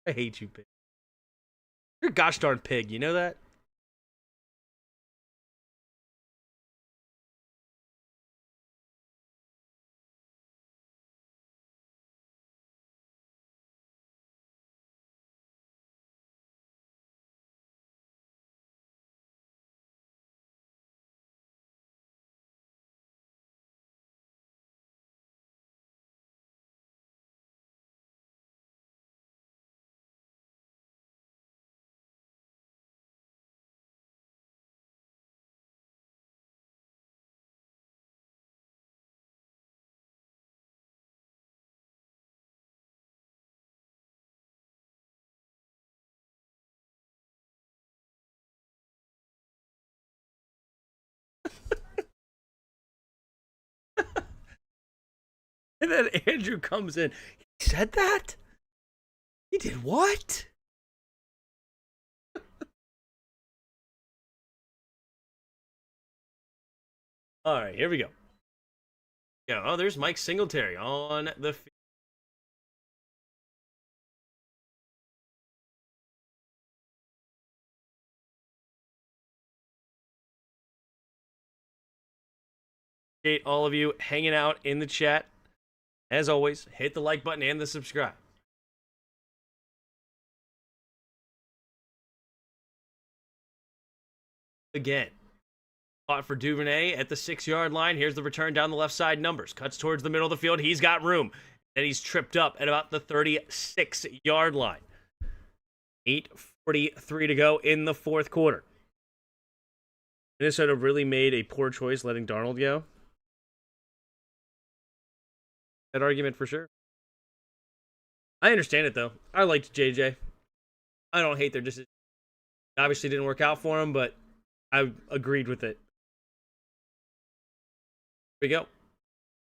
I hate you, pig. You're a gosh darn pig, you know that? And then Andrew comes in. He said that? He did what? All right, here we go. Yeah, oh, there's Mike Singletary on the field. Appreciate all of you hanging out in the chat. As always, hit the like button and the subscribe. Again, caught for Duvernay at the 6-yard line. Here's the return down the left side. Numbers cuts towards the middle of the field. He's got room. Then he's tripped up at about the 36-yard line. 8:43 to go in the fourth quarter. Minnesota really made a poor choice letting Darnold go. That argument for sure. I understand it, though. I liked JJ. I don't hate their decision. Obviously didn't work out for him, but I agreed with it. Here we go.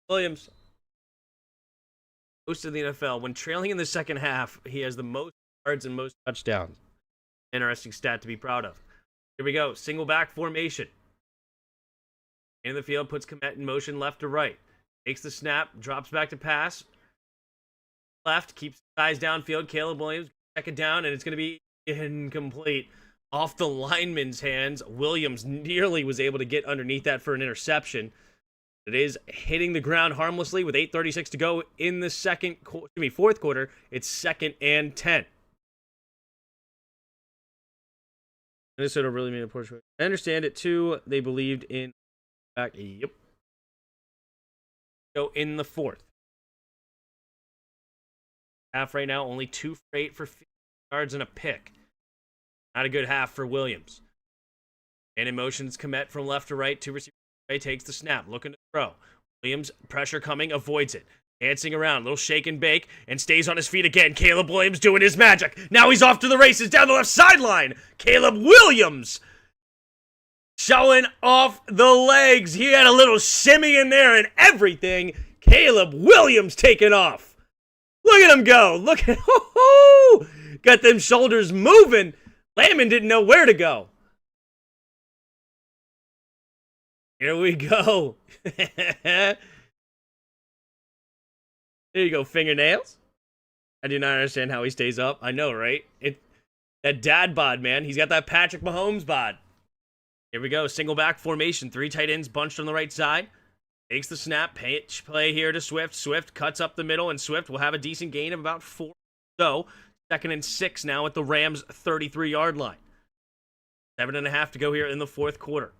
Williams. Most of the NFL. When trailing in the second half, he has the most yards and most touchdowns. Interesting stat to be proud of. Here we go. Single back formation. In the field, puts Kmet in motion left to right. Takes the snap, drops back to pass. Left, keeps guys downfield. Caleb Williams, check it down, and it's going to be incomplete. Off the lineman's hands. Williams nearly was able to get underneath that for an interception. It is hitting the ground harmlessly with 8:36 to go in the fourth quarter. It's 2nd and 10. Minnesota really made a poor choice. I understand it too. They believed in back. Yep. So in the fourth. Half right now, only 2 for 8 for 50 yards and a pick. Not a good half for Williams. And in motion, it's Kmet from left to right. 2 receivers. Takes the snap, looking to throw. Williams, pressure coming, avoids it. Dancing around, little shake and bake, and stays on his feet again. Caleb Williams doing his magic. Now he's off to the races down the left sideline. Caleb Williams showing off the legs. He had a little shimmy in there and everything. Caleb Williams taking off. Look at him go. Look at got them shoulders moving. Landman didn't know where to go. Here we go. There you go, fingernails. I do not understand how he stays up. I know, right? That dad bod, man. He's got that Patrick Mahomes bod. Here we go, single back formation. 3 tight ends bunched on the right side. Takes the snap, pitch play here to Swift. Swift cuts up the middle, and Swift will have a decent gain of about 4. So, 2nd and 6 now at the Rams' 33-yard line. 7.5 to go here in the fourth quarter.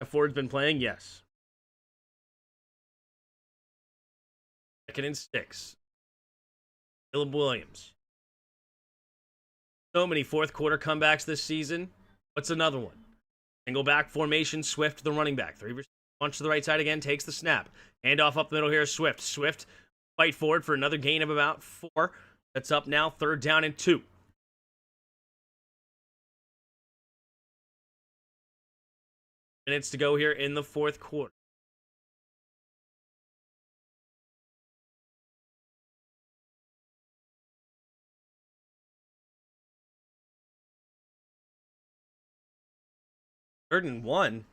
Ford's been playing, yes. 2nd and 6. Caleb Williams. So many fourth quarter comebacks this season. What's another one? Single back formation, Swift the running back. 3 bunch to the right side again, takes the snap. Handoff up the middle here, Swift. Swift fight forward for another gain of about 4. That's up now, 3rd down and 2. Minutes to go here in the fourth quarter. Third and 1.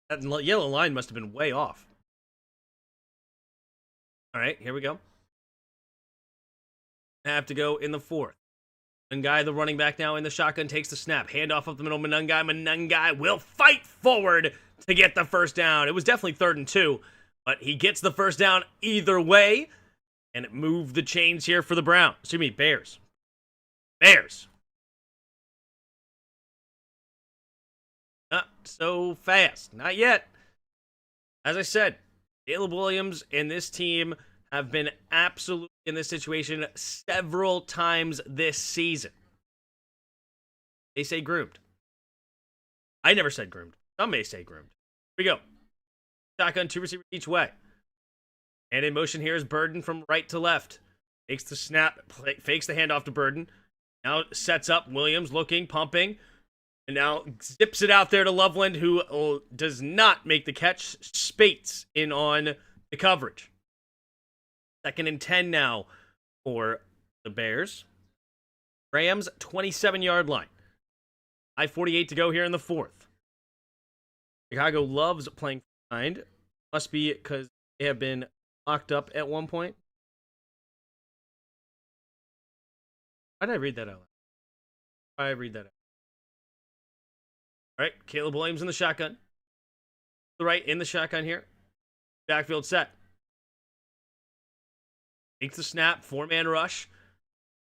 That yellow line must have been way off. All right, here we go. Have to go in the fourth. Manungai, the running back now in the shotgun, takes the snap. Handoff up the middle. Manungai will fight forward to get the first down. It was definitely 3rd and 2, but he gets the first down either way, and it moved the chains here for the Bears. Not so fast. Not yet. As I said, Caleb Williams and this team have been absolutely in this situation several times this season. They say groomed. I never said groomed. Some may say groomed. Here we go. Shotgun, 2 receivers each way. And in motion here is Burden from right to left. Takes the snap, fakes the handoff to Burden. Now sets up Williams, looking, pumping. And now zips it out there to Loveland, who does not make the catch. Spates in on the coverage. 2nd and 10 now for the Bears. Rams, 27-yard line. 5:48 to go here in the fourth. Chicago loves playing behind. Must be because they have been locked up at one point. Why did I read that out loud? All right, Caleb Williams in the shotgun. To the right in the shotgun here. Backfield set. Takes the snap, 4-man rush.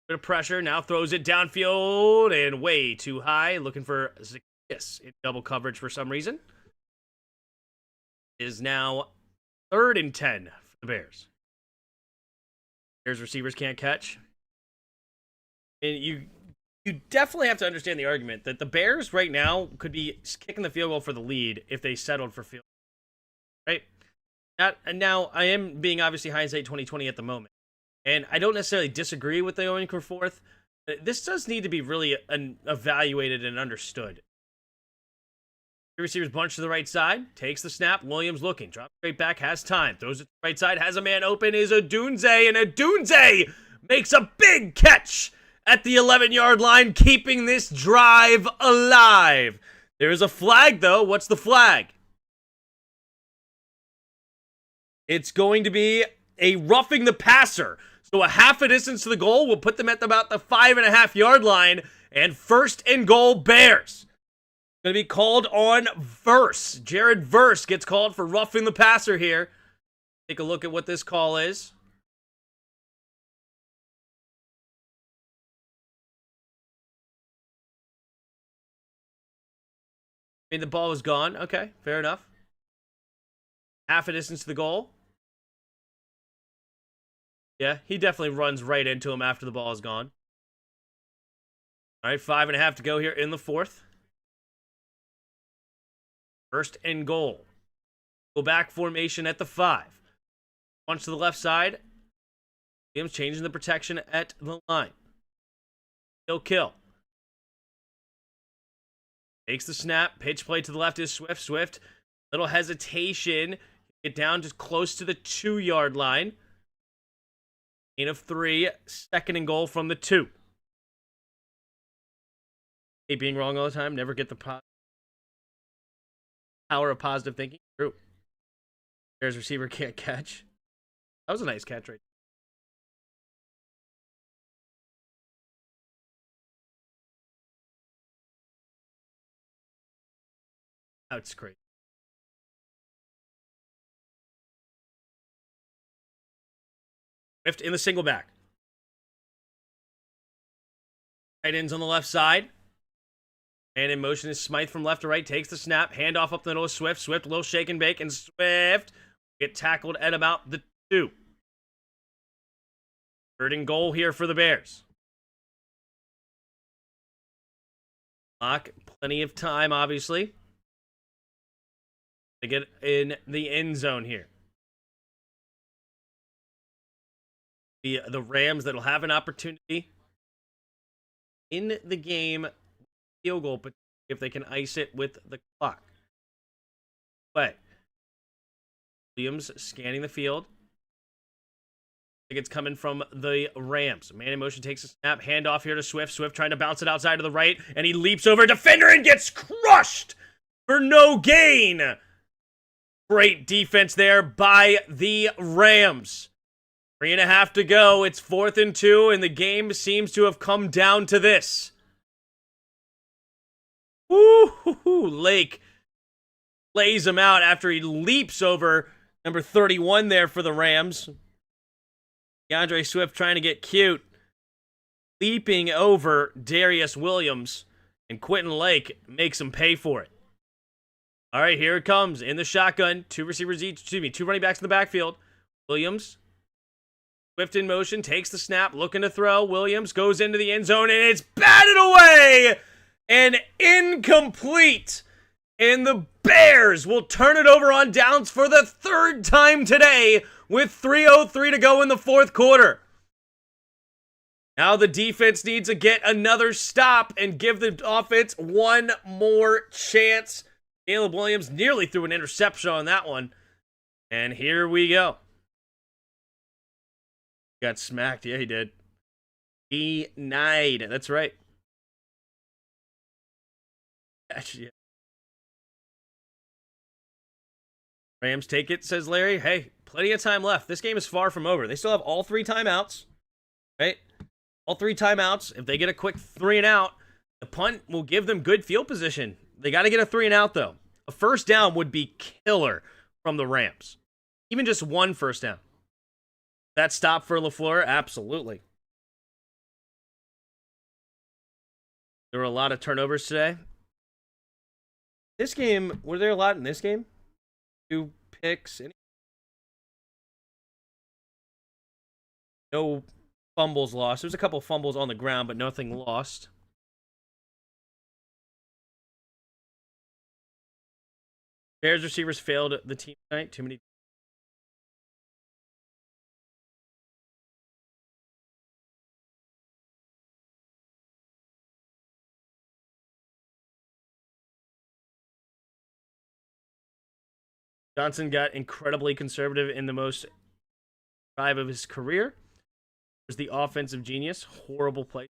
Bit of pressure, now throws it downfield and way too high. Looking for Zacchaeus in double coverage for some reason. Is now 3rd and 10 for the Bears. Bears receivers can't catch. And you definitely have to understand the argument that the Bears right now could be kicking the field goal for the lead if they settled for field goal. Right? And now, I am being obviously hindsight 2020 at the moment. And I don't necessarily disagree with the going for 4th. This does need to be really evaluated and understood. The receivers bunch to the right side. Takes the snap. Williams looking. Drops straight back. Has time. Throws it to the right side. Has a man open. Is Odunze. And Odunze makes a big catch at the 11-yard line, keeping this drive alive. There is a flag, though. What's the flag? It's going to be a roughing the passer. So a half a distance to the goal will put them at about the 5.5-yard line. And 1st and goal, Bears. Going to be called on Verse. Jared Verse gets called for roughing the passer here. Take a look at what this call is. I mean, the ball was gone. Okay, fair enough. Half a distance to the goal. Yeah, he definitely runs right into him after the ball is gone. All right, 5.5 to go here in the fourth. 1st and goal. Go back formation at the 5. Punch to the left side. Williams changing the protection at the line. Kill. Takes the snap. Pitch play to the left is Swift. Swift. Little hesitation. Get down just close to the 2-yard line. Gain of 3. 2nd and goal from the 2. Hey, being wrong all the time. Never get the power of positive thinking. True. Bears receiver can't catch. That was a nice catch right there. That's crazy. Swift in the single back. Tight ends on the left side. And in motion is Smythe from left to right. Takes the snap. Handoff up the middle of Swift. Swift, a little shake and bake. And Swift get tackled at about the 2. 3rd and goal here for the Bears. Clock, plenty of time, obviously, to get in the end zone here. The Rams that'll have an opportunity in the game field goal, but if they can ice it with the clock. Play. Williams scanning the field. I think it's coming from the Rams. Man in motion takes a snap. Handoff here to Swift. Swift trying to bounce it outside to the right. And he leaps over a defender and gets crushed for no gain. Great defense there by the Rams. 3.5 to go. It's 4th and 2. And the game seems to have come down to this. Woo-hoo-hoo. Lake lays him out after he leaps over number 31 there for the Rams. DeAndre Swift trying to get cute. Leaping over Darius Williams. And Quentin Lake makes him pay for it. All right, here it comes. In the shotgun. 2 receivers each. 2 running backs in the backfield. Williams. Swift in motion. Takes the snap. Looking to throw. Williams goes into the end zone. And it's batted away. And incomplete. And the Bears will turn it over on downs for the 3rd time today with 3:03 to go in the 4th quarter. Now the defense needs to get another stop and give the offense one more chance. Caleb Williams nearly threw an interception on that one. And here we go. Got smacked. Yeah, he did. Denied. That's right. Yeah. Rams take it, says Larry. Hey, plenty of time left. This game is far from over. They still have all 3 timeouts, right? All 3 timeouts. If they get a quick 3 and out, the punt will give them good field position. They got to get a 3 and out, though. A first down would be killer from the Rams. Even just 1 first down. That stop for LaFleur? Absolutely. There were a lot of turnovers today. This game, were there a lot in this game? 2 picks. No fumbles lost. There's a couple fumbles on the ground, but nothing lost. Bears receivers failed the team tonight. Too many. Johnson got incredibly conservative in the most drive of his career. Was the offensive genius. Horrible play.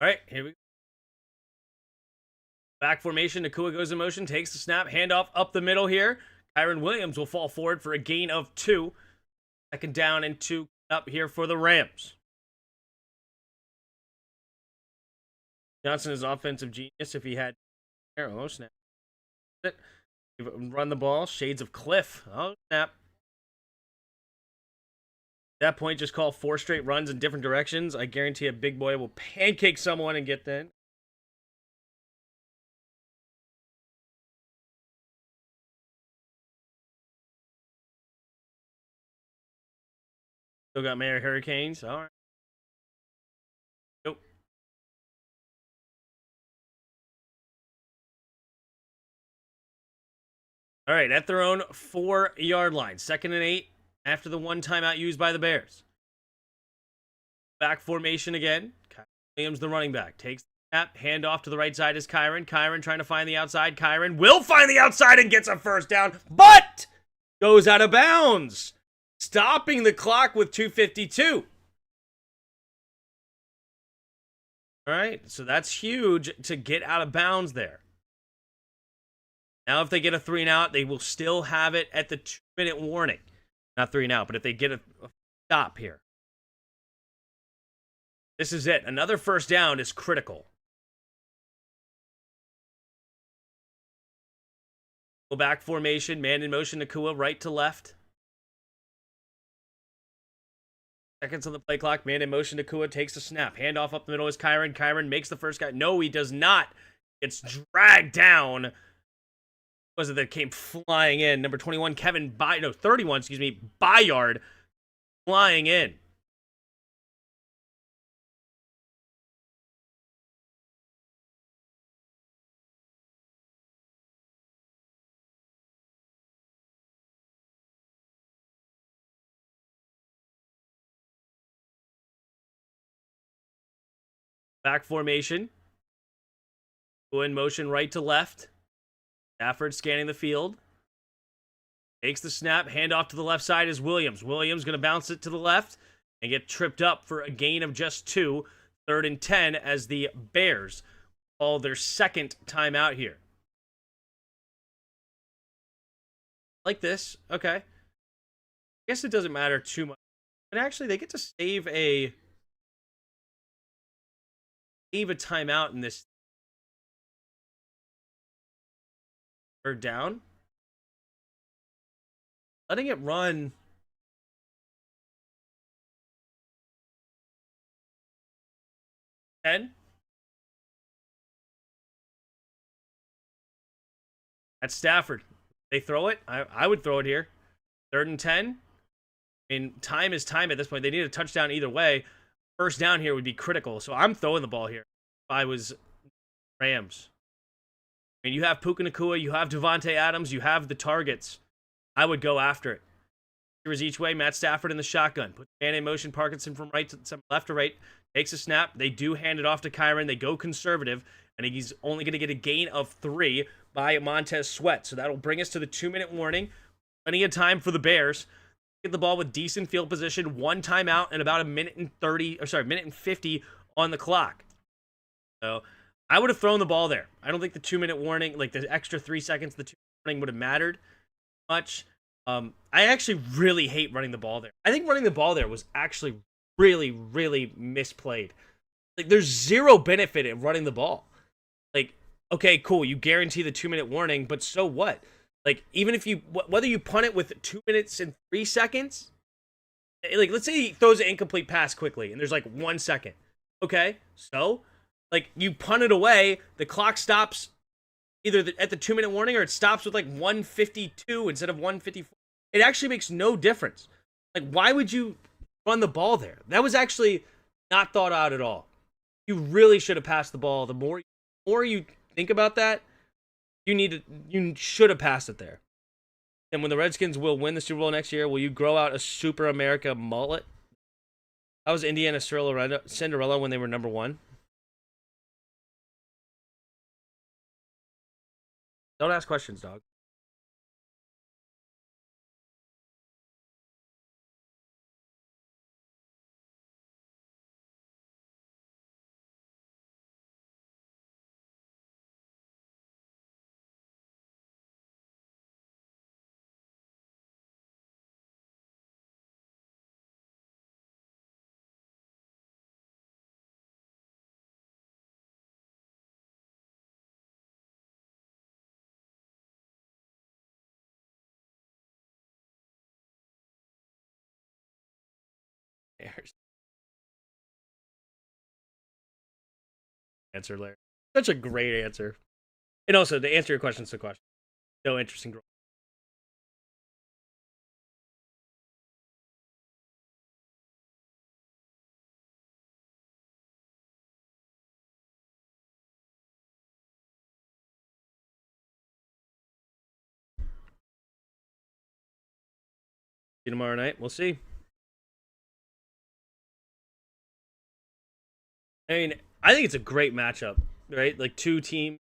All right, here we go. Back formation. Nakua goes in motion, takes the snap, handoff up the middle here. Kyron Williams will fall forward for a gain of 2. 2nd down and 2 up here for the Rams. Johnson is offensive genius if he had arrow snap. Run the ball. Shades of Cliff. Oh, snap. At that point, just call 4 straight runs in different directions. I guarantee a big boy will pancake someone and get that. Still got Mayor Hurricanes. All right. Nope. All right, at their own 4-yard line. 2nd and 8 after the 1 timeout used by the Bears. Back formation again. Williams, the running back, takes the snap. Hand off to the right side is Kyron. Kyron trying to find the outside. Kyron will find the outside and gets a first down, but goes out of bounds, stopping the clock with 2:52. All right, so that's huge to get out of bounds there. Now, if they get a 3 and out, they will still have it at the 2-minute warning. Not 3 and out, but if they get a stop here. This is it. Another first down is critical. Go back formation, man in motion, Nakua, right to left. Seconds on the play clock, man in motion, Nakua takes the snap. Handoff up the middle is Kyron. Kyron makes the first guy. No, he does not. It's dragged down. Was it that came flying in? Number 21, 31, excuse me, Bayard flying in. Back formation. Go in motion right to left. Stafford scanning the field. Takes the snap. Handoff to the left side is Williams. Williams going to bounce it to the left and get tripped up for a gain of just 2. 3rd and 10 as the Bears call their second timeout here. Like this. Okay. I guess it doesn't matter too much. And actually, they get to save a timeout in this 3rd down. Letting it run. At Stafford. They throw it. I would throw it here. 3rd and 10. I mean, time is time at this point. They need a touchdown either way. First down here would be critical. So I'm throwing the ball here. If I was Rams. I mean, you have Puka Nacua, you have Devontae Adams, you have the targets. I would go after it. Here's each way. Matt Stafford in the shotgun. Puts man in motion. Parkinson from left to right. Takes a snap. They do hand it off to Kyron. They go conservative. And he's only going to get a gain of 3 by Montez Sweat. So that'll bring us to the 2-minute warning. Plenty of time for the Bears. Get the ball with decent field position. 1 timeout and about minute and 50 on the clock. So I would have thrown the ball there. I don't think the 2-minute warning, like the extra 3 seconds, the 2-minute warning would have mattered much. I actually really hate running the ball there. I think running the ball there was actually really, really misplayed. Like, there's zero benefit in running the ball. Like, okay, cool, you guarantee the 2-minute warning, but so what? Like, even if you, whether you punt it with 2 minutes and 3 seconds, like, let's say he throws an incomplete pass quickly, and there's like 1 second. Okay, so, like, you punt it away, the clock stops either at the 2-minute warning or it stops with like 1:52 instead of 1:54. It actually makes no difference. Like, why would you run the ball there? That was actually not thought out at all. You really should have passed the ball. The more you think about that, you should have passed it there. And when the Redskins will win the Super Bowl next year, will you grow out a Super America mullet? How was Indiana Cinderella when they were number 1? Don't ask questions, dog. Answer, Larry. Such a great answer. And also, to answer your question, it's a question. No interesting growth. See you tomorrow night. We'll see. I mean, I think it's a great matchup, right? Like, 2 teams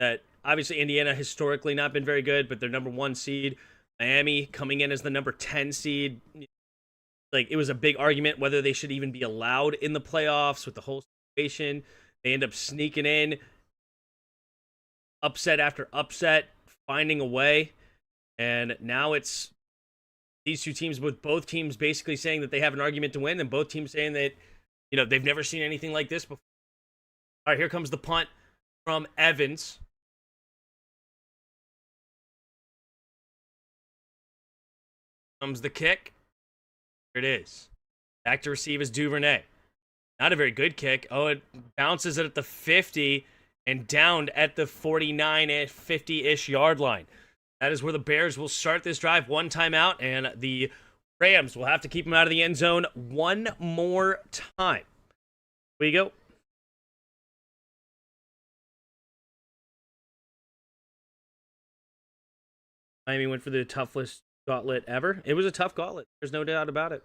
that obviously Indiana historically not been very good, but they're number 1 seed. Miami coming in as the number 10 seed. Like, it was a big argument whether they should even be allowed in the playoffs with the whole situation. They end up sneaking in, upset after upset, finding a way. And now it's these two teams, with both teams basically saying that they have an argument to win, and both teams saying that, they've never seen anything like this before. All right, here comes the punt from Evans. Comes the kick. Here it is. Back to receive is Duvernay. Not a very good kick. Oh, it bounces it at the 50 and downed at the 49 and 50-ish yard line. That is where the Bears will start this drive. One timeout, and the Rams will have to keep them out of the end zone one more time. Here we go. Miami went for the toughest gauntlet ever. It was a tough gauntlet. There's no doubt about it.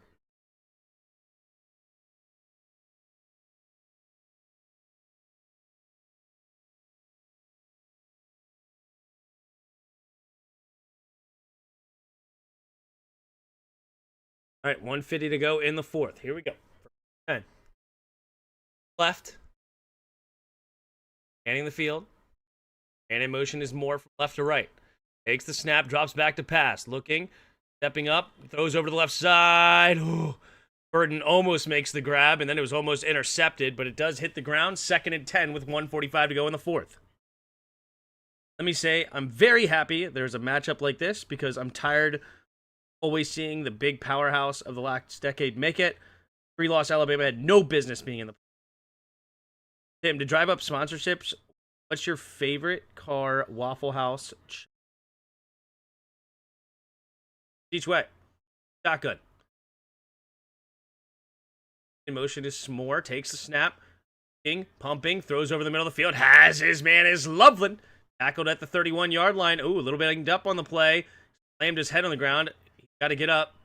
All right, 1:50 to go in the fourth. Here we go. 10. Left. Scanning the field. And in motion is more from left to right. Takes the snap, drops back to pass. Looking, stepping up, throws over to the left side. Ooh. Burton almost makes the grab, and then it was almost intercepted, but it does hit the ground. 2nd and 10 with 1:45 to go in the fourth. Let me say, I'm very happy there's a matchup like this because I'm tired always seeing the big powerhouse of the last decade make it. 3-loss Alabama had no business being in the. Tim, to drive up sponsorships, what's your favorite car Waffle House? Each way. Shotgun. In motion is S'more. Takes the snap. Pumping. Throws over the middle of the field. Has his man is Loveland. Tackled at the 31-yard line. Ooh, a little bit banged up on the play. Slammed his head on the ground. Got to get up.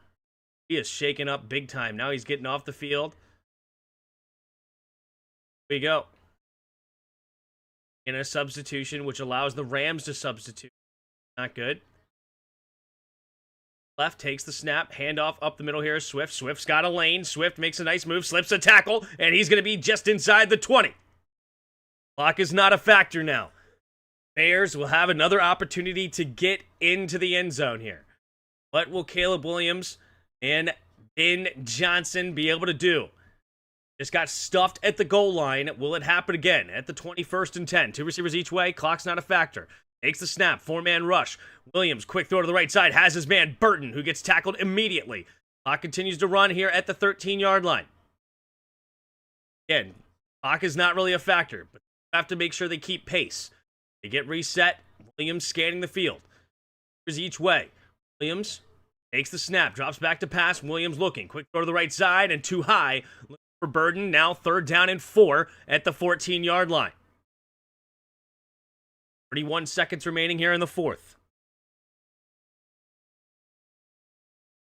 He is shaken up big time. Now he's getting off the field. Here we go. In a substitution, which allows the Rams to substitute. Not good. Left takes the snap. Handoff up the middle here. Swift. Swift's got a lane. Swift makes a nice move. Slips a tackle. And he's going to be just inside the 20. Clock is not a factor now. Bears will have another opportunity to get into the end zone here. What will Caleb Williams and Ben Johnson be able to do? Just got stuffed at the goal line. Will it happen again at the 21st and 10? 2 receivers each way. Clock's not a factor. Takes the snap. 4-man rush. Williams, quick throw to the right side. Has his man Burton, who gets tackled immediately. Clock continues to run here at the 13-yard line. Again, clock is not really a factor, but you have to make sure they keep pace. They get reset. Williams scanning the field. Each way. Williams takes the snap. Drops back to pass. Williams looking. Quick throw to the right side and too high. Looking for Burton. Now 3rd down and 4 at the 14-yard line. 31 seconds remaining here in the fourth.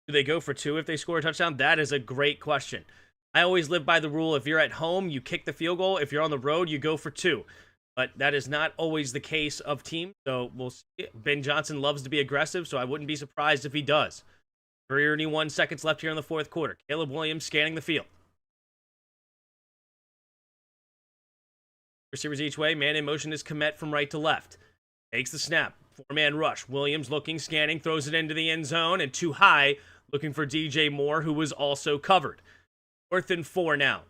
Do they go for 2 if they score a touchdown? That is a great question. I always live by the rule, if you're at home, you kick the field goal. If you're on the road, you go for 2. But that is not always the case of teams, so we'll see. Ben Johnson loves to be aggressive, so I wouldn't be surprised if he does. 31 seconds left here in the fourth quarter. Caleb Williams scanning the field. Receivers each way. Man in motion is Kmet from right to left. Takes the snap. 4-man rush. Williams looking, scanning, throws it into the end zone, and too high, looking for DJ Moore, who was also covered. 4th and 4 now.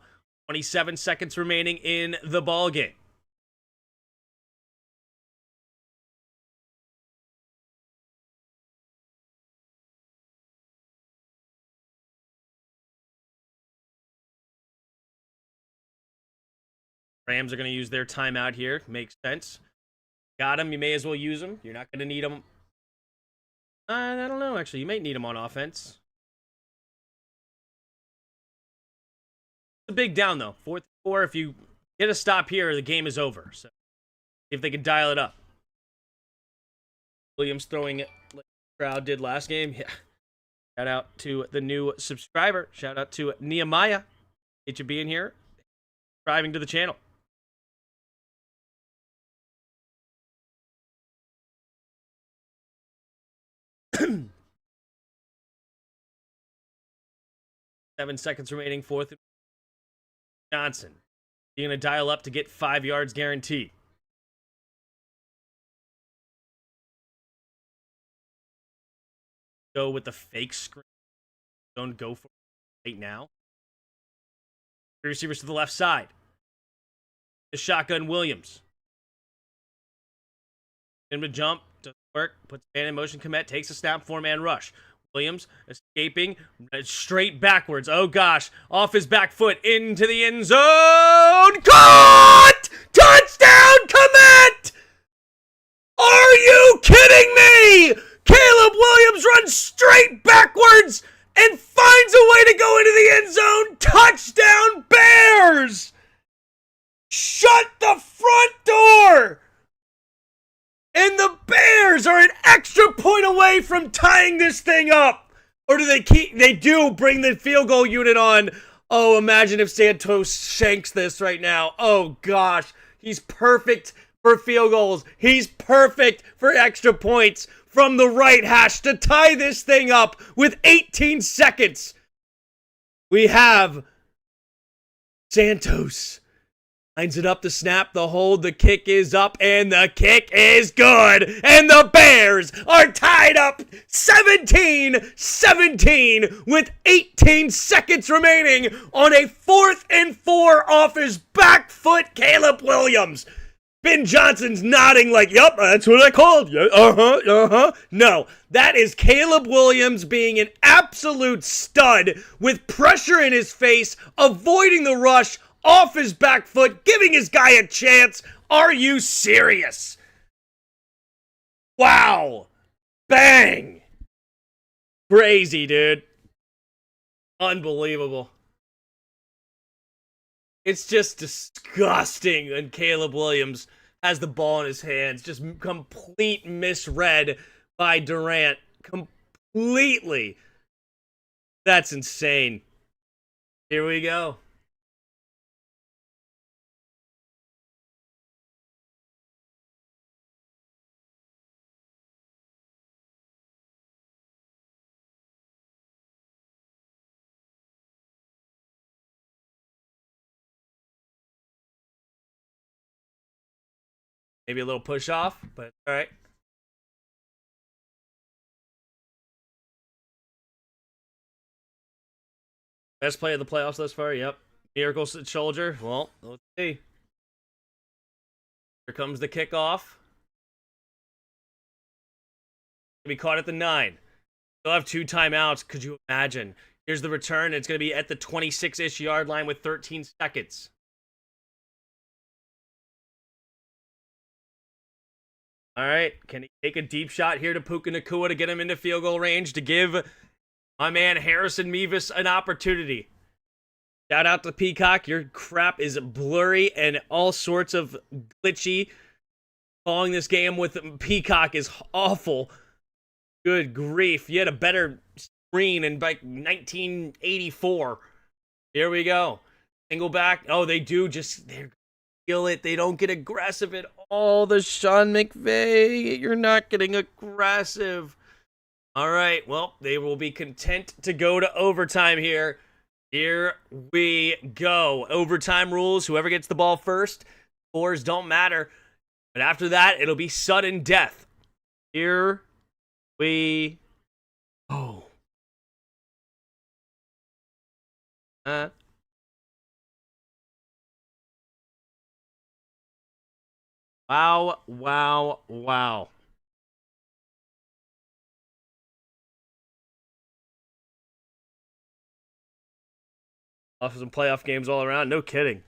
27 seconds remaining in the ball game. Rams are going to use their timeout here. Makes sense. Got him. You may as well use them. You're not going to need them. I don't know, actually. You might need them on offense. It's a big down, though. 4th and 4. If you get a stop here, the game is over. So, if they can dial it up. Williams throwing it like the crowd did last game. Yeah. Shout out to the new subscriber. Shout out to Nehemiah. Get you being here. Subscribing to the channel. Seven seconds remaining. 4th. Johnson You're going to dial up to get 5 yards guaranteed. Go with the fake screen. Don't go for it right now. Three receivers to the left side. The shotgun Williams. Him to jump. Doesn't work. Puts man in motion. Komet takes a snap. 4-man rush. Williams escaping straight backwards. Oh gosh. Off his back foot into the end zone. Caught! Touchdown, Komet! Are you kidding me? Caleb Williams runs straight backwards and finds a way to go into the end zone. Touchdown, Bears! Shut the front door! And the Bears are an extra point away from tying this thing up. Or do they do bring the field goal unit on? Oh, imagine if Santos shanks this right now. Oh gosh, he's perfect for field goals. He's perfect for extra points from the right hash to tie this thing up with 18 seconds. We have Santos. Lines it up, the snap, the hold, the kick is up, and the kick is good. And the Bears are tied up 17-17 with 18 seconds remaining on a 4th and 4 off his back foot, Caleb Williams. Ben Johnson's nodding like, yup, that's what I called you. No, that is Caleb Williams being an absolute stud with pressure in his face, avoiding the rush, off his back foot, giving his guy a chance. Are you serious? Wow. Bang. Crazy, dude. Unbelievable. It's just disgusting when Caleb Williams has the ball in his hands. Just complete misread by Durant. Completely. That's insane. Here we go. Maybe a little push off, but all right. Best play of the playoffs thus far, yep. Miracle Soldier, well, let's see. Here comes the kickoff. Gonna be caught at the 9. They'll have 2 timeouts, could you imagine? Here's the return, it's gonna be at the 26-ish yard line with 13 seconds. All right, can he take a deep shot here to Puka Nacua to get him into field goal range to give my man Harrison Mevis an opportunity? Shout out to Peacock. Your crap is blurry and all sorts of glitchy. Calling this game with Peacock is awful. Good grief. You had a better screen in like 1984. Here we go. Single back. Oh, they do just... They're feel it. They don't get aggressive at all. The Sean McVay, you're not getting aggressive. All right, well, they will be content to go to overtime here. Here we go. Overtime rules. Whoever gets the ball first, scores don't matter. But after that, it'll be sudden death. Here we go. Wow, wow, wow. Off some playoff games all around. No kidding.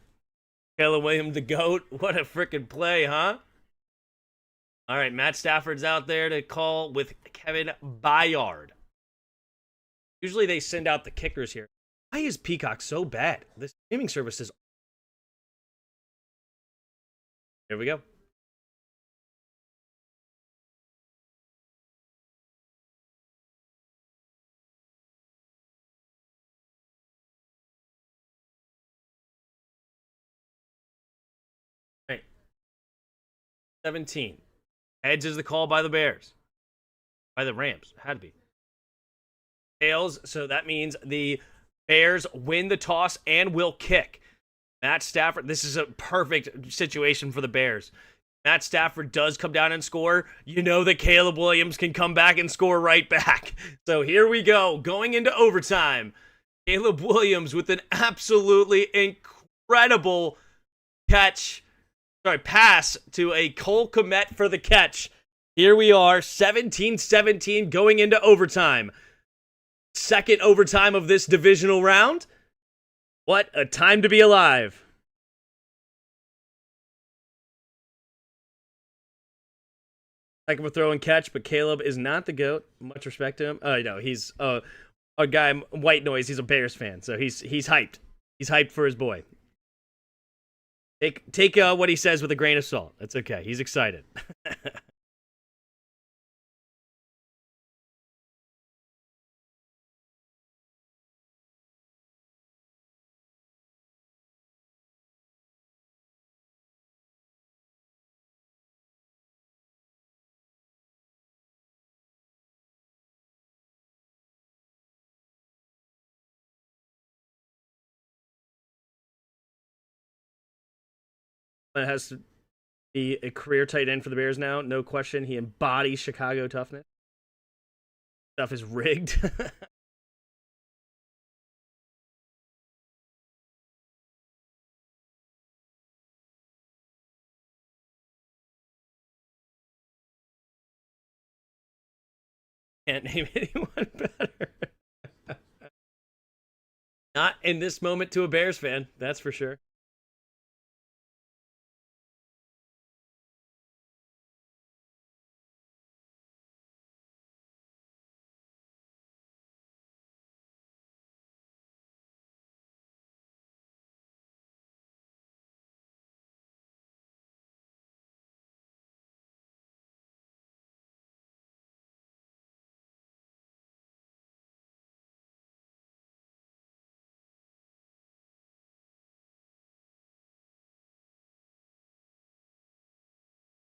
Caleb Williams, the GOAT. What a freaking play, huh? All right, Matt Stafford's out there to call with Kevin Byard. Usually they send out the kickers here. Why is Peacock so bad? This streaming service is... Here we go. All right. 17. Heads is the call by the Bears. By the Rams. Had to be. Tails, so that means the Bears win the toss and will kick. Matt Stafford, this is a perfect situation for the Bears. Matt Stafford does come down and score. You know that Caleb Williams can come back and score right back. So here we go, going into overtime. Caleb Williams with an absolutely incredible pass to a Cole Kmet for the catch. Here we are, 17-17 going into overtime. Second overtime of this divisional round. What a time to be alive. Like a throw and catch, but Caleb is not the GOAT. Much respect to him. Oh, no, he's a guy, white noise. He's a Bears fan, so he's hyped. He's hyped for his boy. Take what he says with a grain of salt. That's okay. He's excited. It has to be a career tight end for the Bears now. No question. He embodies Chicago toughness. Stuff is rigged. Can't name anyone better. Not in this moment to a Bears fan, that's for sure.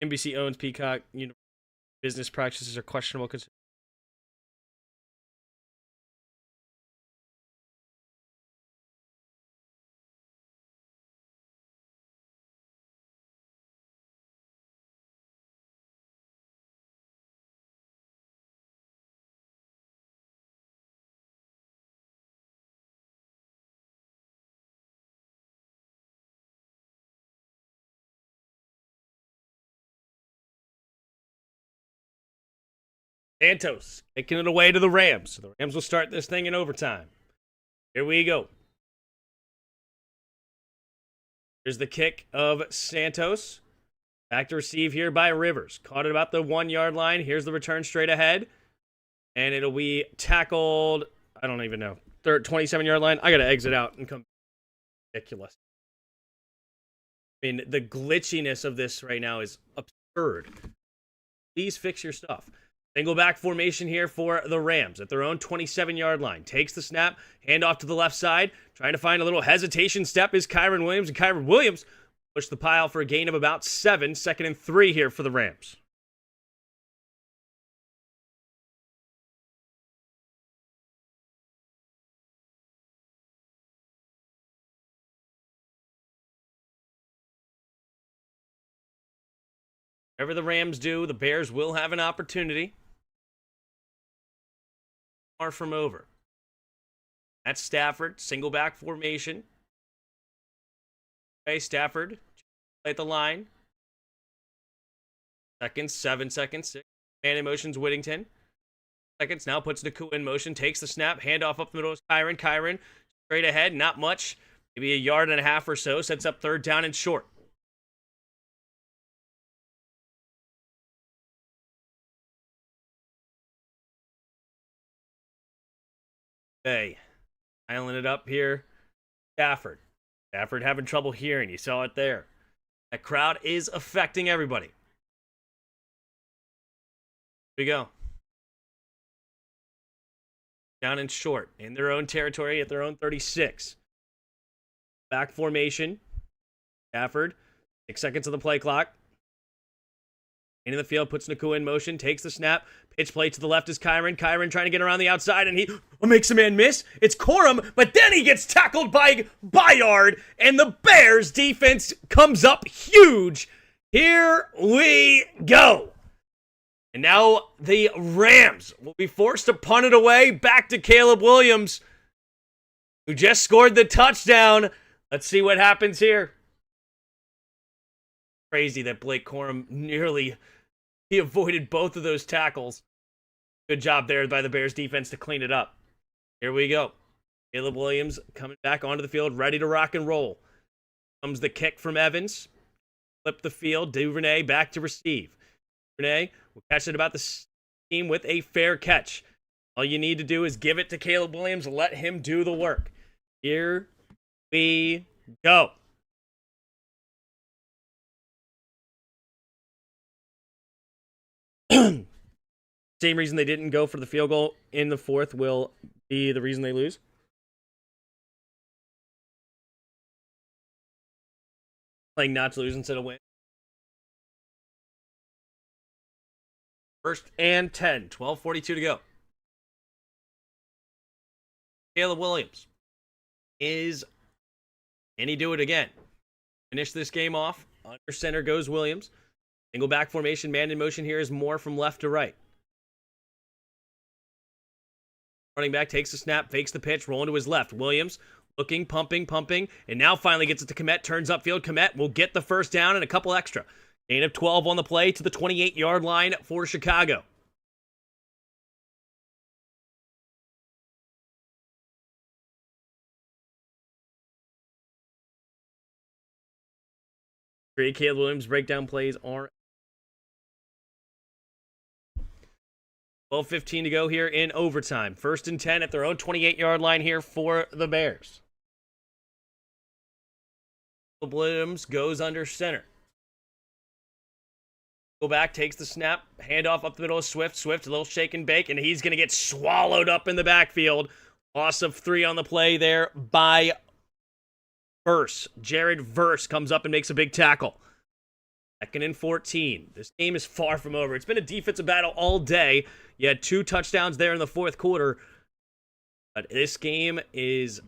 NBC owns Peacock. Business practices are questionable. Santos taking it away to the Rams. So the Rams will start this thing in overtime. Here we go. Here's the kick of Santos. Back to receive here by Rivers. Caught at about the 1 yard line. Here's the return straight ahead. And it'll be tackled, I don't even know, 27 yard line. I got to exit out and come. Ridiculous. I mean, the glitchiness of this right now is absurd. Please fix your stuff. Single back formation here for the Rams at their own 27 yard line. Takes the snap, hand off to the left side. Trying to find a little hesitation step is Kyren Williams. And Kyren Williams push the pile for a gain of about 7. 2nd and 3 here for the Rams. Whatever the Rams do, the Bears will have an opportunity. Far from over. That's Stafford, single back formation. Okay, Stafford at the line. 7 seconds, 6. Man in motion's Whittington. Seconds, now puts Nakua in motion, takes the snap, handoff up the middle is Kyren. Kyren, straight ahead, not much. Maybe a yard and a half or so, sets up 3rd down and short. Okay, dialing it up here. Stafford having trouble hearing. You saw it there. That crowd is affecting everybody. Here we go. Down and short. In their own territory at their own 36. Back formation. Stafford. 6 seconds of the play clock. into the field, puts Nakua in motion, takes the snap, pitch play to the left is Kyron. Kyron trying to get around the outside, and he makes a man miss. It's Corum, but then he gets tackled by Bayard, and the Bears defense comes up huge. Here we go. And now the Rams will be forced to punt it away back to Caleb Williams, who just scored the touchdown. Let's see what happens here. Crazy that Blake Corum he avoided both of those tackles. Good job there by the Bears defense to clean it up. Here we go. Caleb Williams coming back onto the field, ready to rock and roll. Comes the kick from Evans. Flip the field. Duvernay back to receive. Duvernay will catch it about the team with a fair catch. All you need to do is give it to Caleb Williams. Let him do the work. Here we go. Same reason they didn't go for the field goal in the fourth will be the reason they lose. Playing not to lose instead of win. First and 10. 12:42 to go. Caleb Williams can he do it again? Finish this game off. Under center goes Williams. Single back formation, man in motion here is Moore from left to right. Running back takes the snap, fakes the pitch, rolling to his left. Williams looking, pumping, and now finally gets it to Kmet, turns upfield. Kmet will get the first down and a couple extra. Gain of 12 on the play to the 28-yard line for Chicago. Great Caleb Williams breakdown plays are 12:15 to go here in overtime. First and 10 at their own 28-yard line here for the Bears. Williams goes under center. Go back, takes the snap, handoff up the middle of Swift. Swift, a little shake and bake, and he's going to get swallowed up in the backfield. Loss of 3 on the play there by Verse. Jared Verse comes up and makes a big tackle. Second and 14. This game is far from over. It's been a defensive battle all day. You had 2 touchdowns there in the fourth quarter. But this game is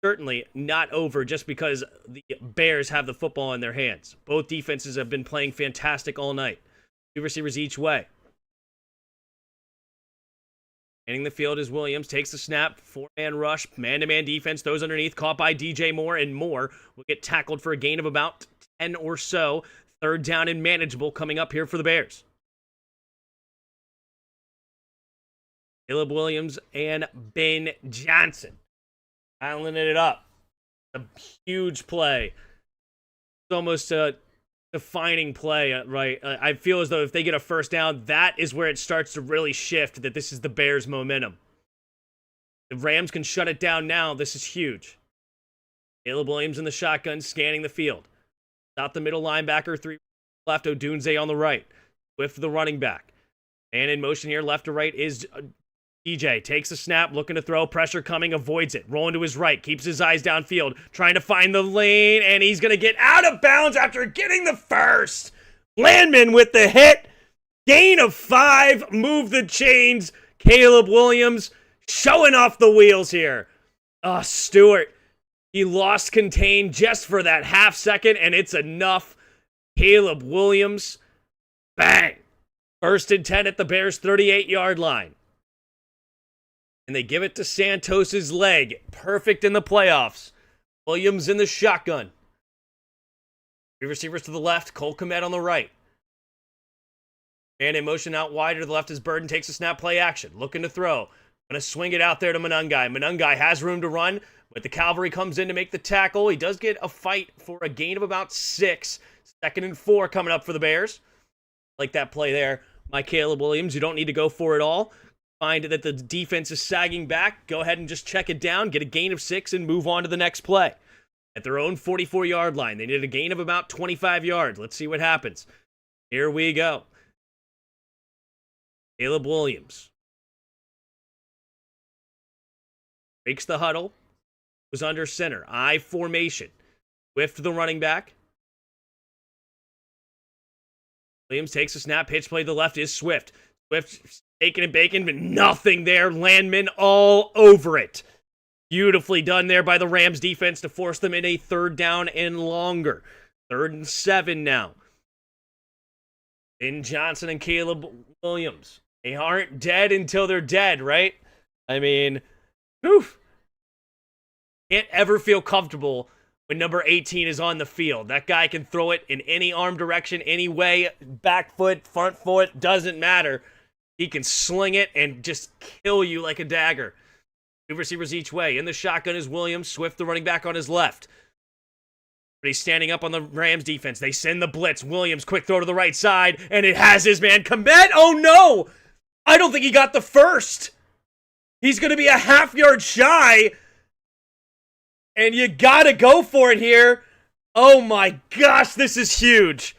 certainly not over just because the Bears have the football in their hands. Both defenses have been playing fantastic all night. 2 receivers each way. Hitting the field is Williams. Takes the snap. 4-man rush. Man-to-man defense. Those underneath. Caught by DJ Moore. And Moore will get tackled for a gain of about 10 or so. Third down and manageable coming up here for the Bears. Caleb Williams and Ben Johnson dialing it up. A huge play. It's almost a defining play, right? I feel as though if they get a first down, that is where it starts to really shift, that this is the Bears' momentum. The Rams can shut it down now. This is huge. Caleb Williams in the shotgun, scanning the field. Stop the middle linebacker, 3 left, Odunze on the right. With the running back. And in motion here, left to right, is DJ. Takes a snap, looking to throw, pressure coming, avoids it. Rolling to his right, keeps his eyes downfield, trying to find the lane, and he's going to get out of bounds after getting the first. Landman with the hit. Gain of 5, move the chains. Caleb Williams showing off the wheels here. Stewart. He lost contain just for that half second, and it's enough. Caleb Williams, bang. First and 10 at the Bears' 38-yard line. And they give it to Santos' leg. Perfect in the playoffs. Williams in the shotgun. 3 receivers to the left, Cole Kmet on the right. Man in motion out wide to the left is Burden, takes a snap, play action. Looking to throw. Going to swing it out there to Monungai. Monungai has room to run, but the cavalry comes in to make the tackle. He does get a fight for a gain of about 6. Second and 4 coming up for the Bears. Like that play there by Caleb Williams. You don't need to go for it all. Find that the defense is sagging back. Go ahead and just check it down, get a gain of 6, and move on to the next play. At their own 44-yard line, they need a gain of about 25 yards. Let's see what happens. Here we go. Caleb Williams breaks the huddle. Was under center. I formation. Whiffed the running back. Williams takes a snap. Pitch play to the left is Swift. Swift taking and baking, but nothing there. Landman all over it. Beautifully done there by the Rams defense to force them in a 3rd down and longer. 3rd and 7 now. Ben Johnson and Caleb Williams. They aren't dead until they're dead, right? I mean, oof. Can't ever feel comfortable when number 18 is on the field. That guy can throw it in any arm direction, any way, back foot, front foot, doesn't matter. He can sling it and just kill you like a dagger. 2 receivers each way. In the shotgun is Williams. Swift, the running back, on his left. But he's standing up on the Rams defense. They send the blitz. Williams, quick throw to the right side, and it has his man Komet. Oh, no! I don't think he got the first. He's going to be a half-yard shy. And you got to go for it here. Oh, my gosh, this is huge.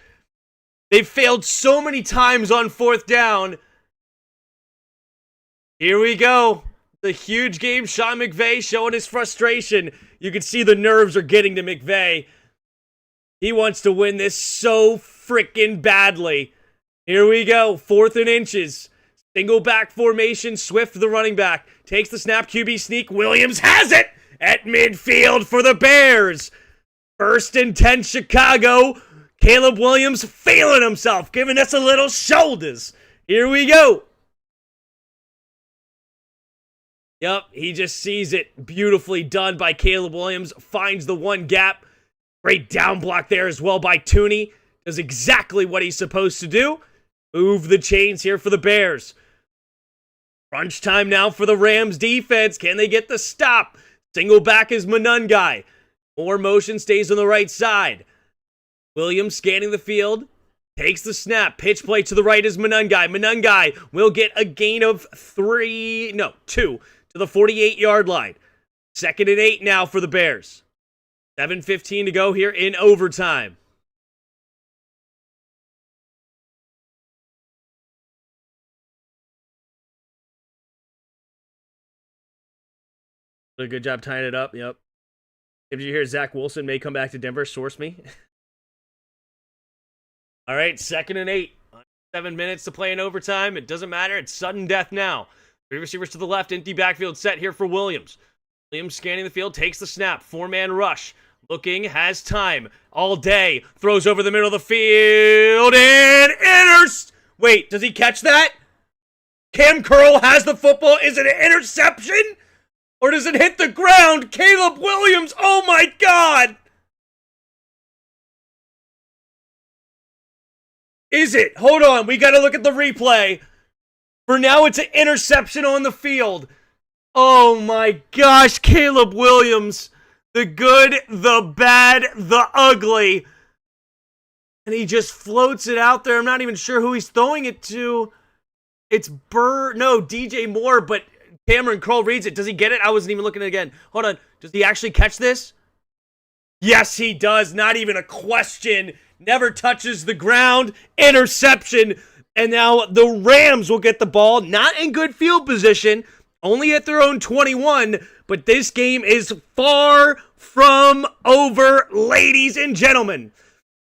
They've failed so many times on 4th down. Here we go. The huge game. Sean McVay showing his frustration. You can see the nerves are getting to McVay. He wants to win this so freaking badly. Here we go. 4th and inches. Single back formation. Swift, the running back, takes the snap. QB sneak. Williams has it at midfield for the Bears. 1st and 10 Chicago. Caleb Williams feeling himself, giving us a little shoulders. Here we go. Yep, he just sees it. Beautifully done by Caleb Williams. Finds the one gap. Great down block there as well by Tooney. Does exactly what he's supposed to do. Move the chains here for the Bears. Crunch time now for the Rams defense. Can they get the stop? Single back is Monungai. More motion, stays on the right side. Williams scanning the field. Takes the snap. Pitch play to the right is Monungai. Monungai will get a gain of 2 to the 48-yard line. 2nd and 8 now for the Bears. 7:15 to go here in overtime. Did a good job tying it up. Yep. Did you hear Zach Wilson may come back to Denver? Source me. All right, 2nd and 8. 7 minutes to play in overtime. It doesn't matter. It's sudden death now. 3 receivers to the left. Empty backfield set here for Williams. Williams scanning the field. Takes the snap. 4-man rush. Looking. Has time. All day. Throws over the middle of the field. And wait, does he catch that? Cam Curl has the football. Is it an interception? Or does it hit the ground? Caleb Williams. Oh my God. Is it? Hold on. We got to look at the replay. For now, it's an interception on the field. Oh my gosh, Caleb Williams. The good, the bad, the ugly. And he just floats it out there. I'm not even sure who he's throwing it to. It's DJ Moore, but Cameron Curl reads it. Does he get it? I wasn't even looking at it again. Hold on. Does he actually catch this? Yes, he does. Not even a question. Never touches the ground. Interception. And now the Rams will get the ball. Not in good field position. Only at their own 21. But this game is far from over, ladies and gentlemen.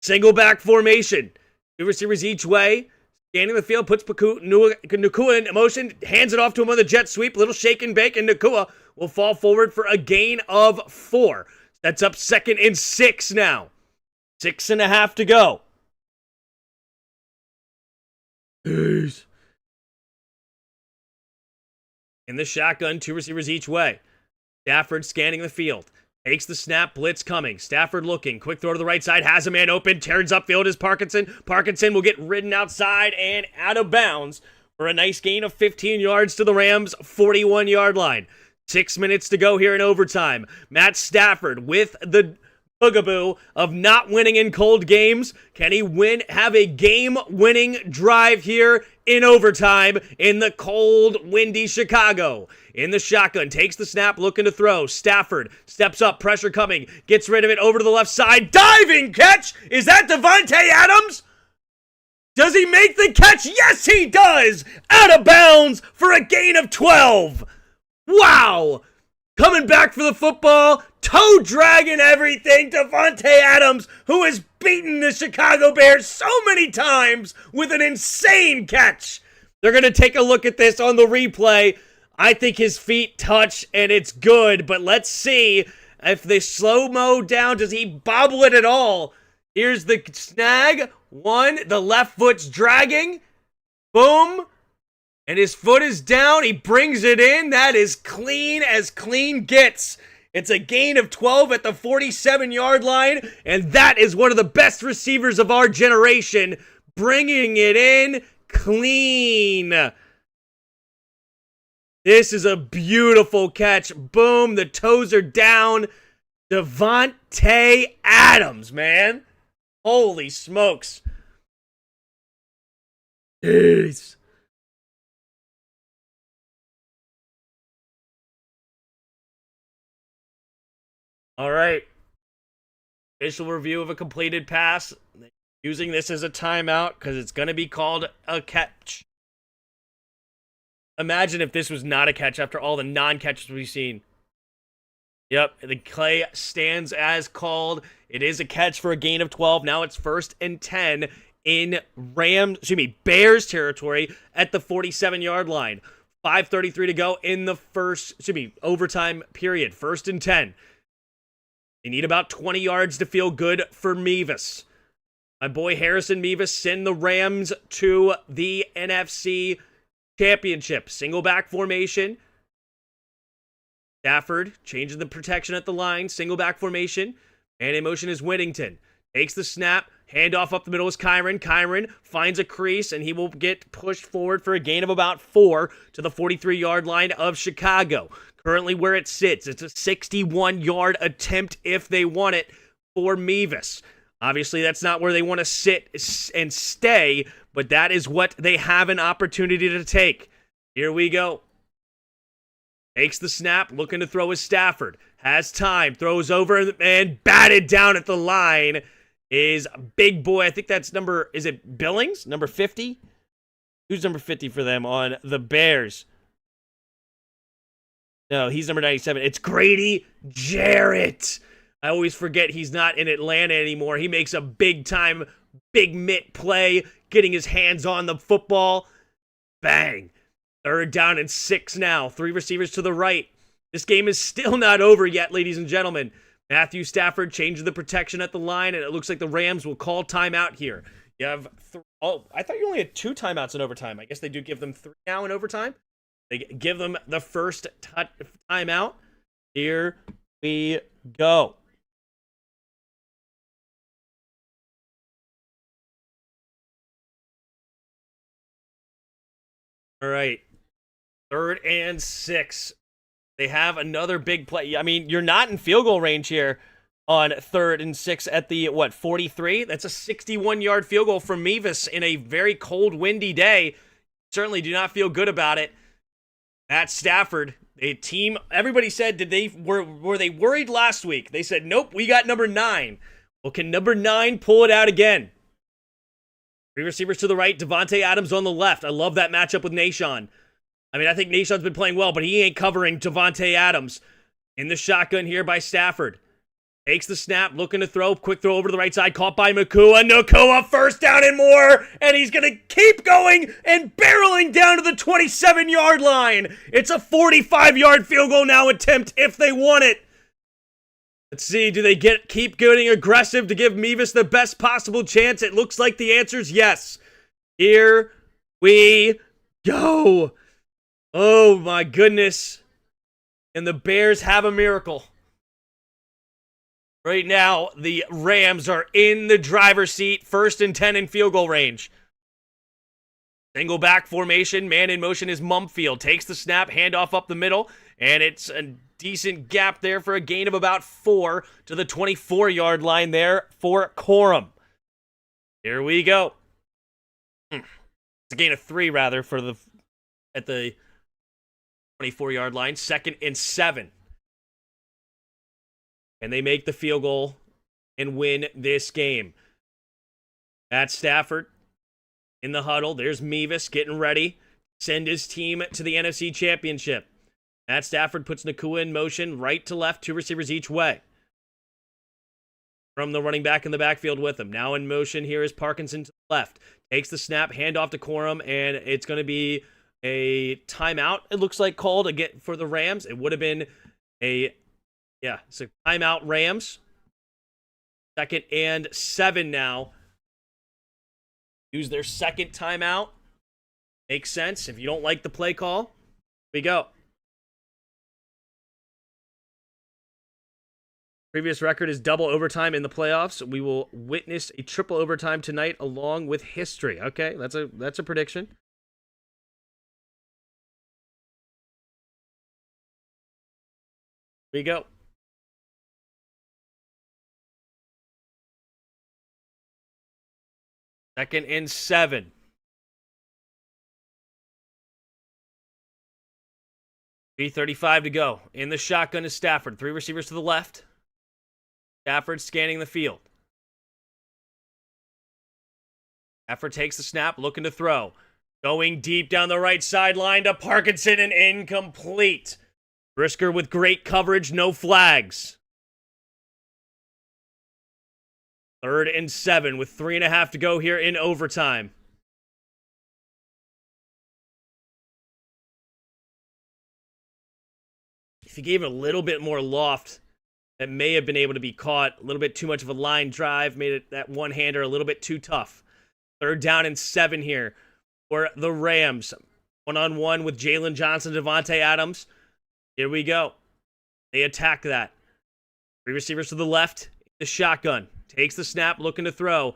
Single back formation. 2 receivers each way. Scanning the field, puts Nakua in motion, hands it off to him on the jet sweep. Little shake and bake, and Nakua will fall forward for a gain of 4. That's up 2nd and 6 now. 6.5 to go. Peace. In the shotgun, 2 receivers each way. Stafford scanning the field. Takes the snap, blitz coming. Stafford looking, quick throw to the right side, has a man open, turns upfield is Parkinson. Parkinson will get ridden outside and out of bounds for a nice gain of 15 yards to the Rams' 41-yard line. 6 minutes to go here in overtime. Matt Stafford with the bugaboo of not winning in cold games. Can he have a game-winning drive here in overtime in the cold, windy Chicago? In the shotgun, takes the snap, looking to throw. Stafford steps up, pressure coming, gets rid of it over to the left side. Diving catch! Is that Devontae Adams? Does he make the catch? Yes, he does! Out of bounds for a gain of 12. Wow! Coming back for the football, toe dragging everything, Davante Adams, who has beaten the Chicago Bears so many times with an insane catch. They're going to take a look at this on the replay. I think his feet touch and it's good, but let's see if they slow-mo down. Does he bobble it at all? Here's the snag. One, the left foot's dragging. Boom. And his foot is down. He brings it in. That is clean as clean gets. It's a gain of 12 at the 47-yard line, and that is one of the best receivers of our generation, bringing it in clean. This is a beautiful catch. Boom, the toes are down. Davante Adams, man. Holy smokes. Jeez. All right. Official review of a completed pass. Using this as a timeout because it's going to be called a catch. Imagine if this was not a catch after all the non-catches we've seen. Yep, the play stands as called. It is a catch for a gain of 12. Now it's 1st and 10 in Bears territory at the 47-yard line. 5:33 to go in the overtime period. 1st and 10. They need about 20 yards to feel good for Mevis. My boy Harrison Mevis send the Rams to the NFC Championship. Single back formation. Stafford changing the protection at the line. Single back formation. And in motion is Whittington. Takes the snap. Handoff up the middle is Kyron. Kyron finds a crease, and he will get pushed forward for a gain of about 4 to the 43-yard line of Chicago. Currently where it sits, it's a 61-yard attempt if they want it for Mevis. Obviously, that's not where they want to sit and stay, but that is what they have an opportunity to take. Here we go. Takes the snap, looking to throw his Stafford. Has time, throws over, and batted down at the line is big boy. I think that's is it Billings? Number 50? Who's number 50 for them on the Bears? No, he's number 97. It's Grady Jarrett. I always forget he's not in Atlanta anymore. He makes a big-time, big mitt play, getting his hands on the football. Bang. 3rd down and 6 now. 3 receivers to the right. This game is still not over yet, ladies and gentlemen. Matthew Stafford changing the protection at the line, and it looks like the Rams will call timeout here. You have I thought you only had 2 timeouts in overtime. I guess they do give them 3 now in overtime. They give them the first timeout. Here we go. All right. 3rd and 6. They have another big play. I mean, you're not in field goal range here on 3rd and 6 at the, 43? That's a 61-yard field goal from Mevis in a very cold, windy day. Certainly do not feel good about it. Matt Stafford, a team, everybody said, were they worried last week? They said, nope, we got number 9. Well, can number 9 pull it out again? 3 receivers to the right, Davante Adams on the left. I love that matchup with Nashawn. I mean, I think Nashawn's been playing well, but he ain't covering Davante Adams. In the shotgun here by Stafford. Takes the snap, looking to throw. Quick throw over to the right side, caught by Nakua. Nakua, 1st down and more. And he's going to keep going and barreling down to the 27-yard line. It's a 45-yard field goal now attempt if they want it. Let's see, do they keep getting aggressive to give Mevis the best possible chance? It looks like the answer is yes. Here we go. Oh, my goodness. And the Bears have a miracle. Right now, the Rams are in the driver's seat, 1st and 10 in field goal range. Single back formation, man in motion is Mumfield. Takes the snap, handoff up the middle, and it's a decent gap there for a gain of about 4 to the 24-yard line there for Corum. Here we go. It's a gain of 3, rather, at the 24-yard line. 2nd and 7. And they make the field goal and win this game. Matt Stafford in the huddle. There's Mevis getting ready. Send his team to the NFC Championship. Matt Stafford puts Nakua in motion, right to left, 2 receivers each way. From the running back in the backfield with him. Now in motion here is Parkinson to the left. Takes the snap, handoff to Corum, and it's going to be a timeout, it looks like, called again for the Rams. It would have been it's a timeout, Rams. 2nd and 7 now. Use their second timeout. Makes sense. If you don't like the play call, here we go. Previous record is double overtime in the playoffs. We will witness a triple overtime tonight along with history. Okay, that's a prediction. Here we go. Second and 7. .335 to go. In the shotgun is Stafford. 3 receivers to the left. Stafford scanning the field. Stafford takes the snap, looking to throw. Going deep down the right sideline to Parkinson and incomplete. Brisker with great coverage, no flags. 3rd and 7 with 3.5 to go here in overtime. If he gave it a little bit more loft, that may have been able to be caught. A little bit too much of a line drive, made it that one-hander a little bit too tough. 3rd down and 7 here for the Rams. One-on-one with Jalen Johnson, Devontae Adams. Here we go. They attack that. 3 receivers to the left. The shotgun. Takes the snap, looking to throw.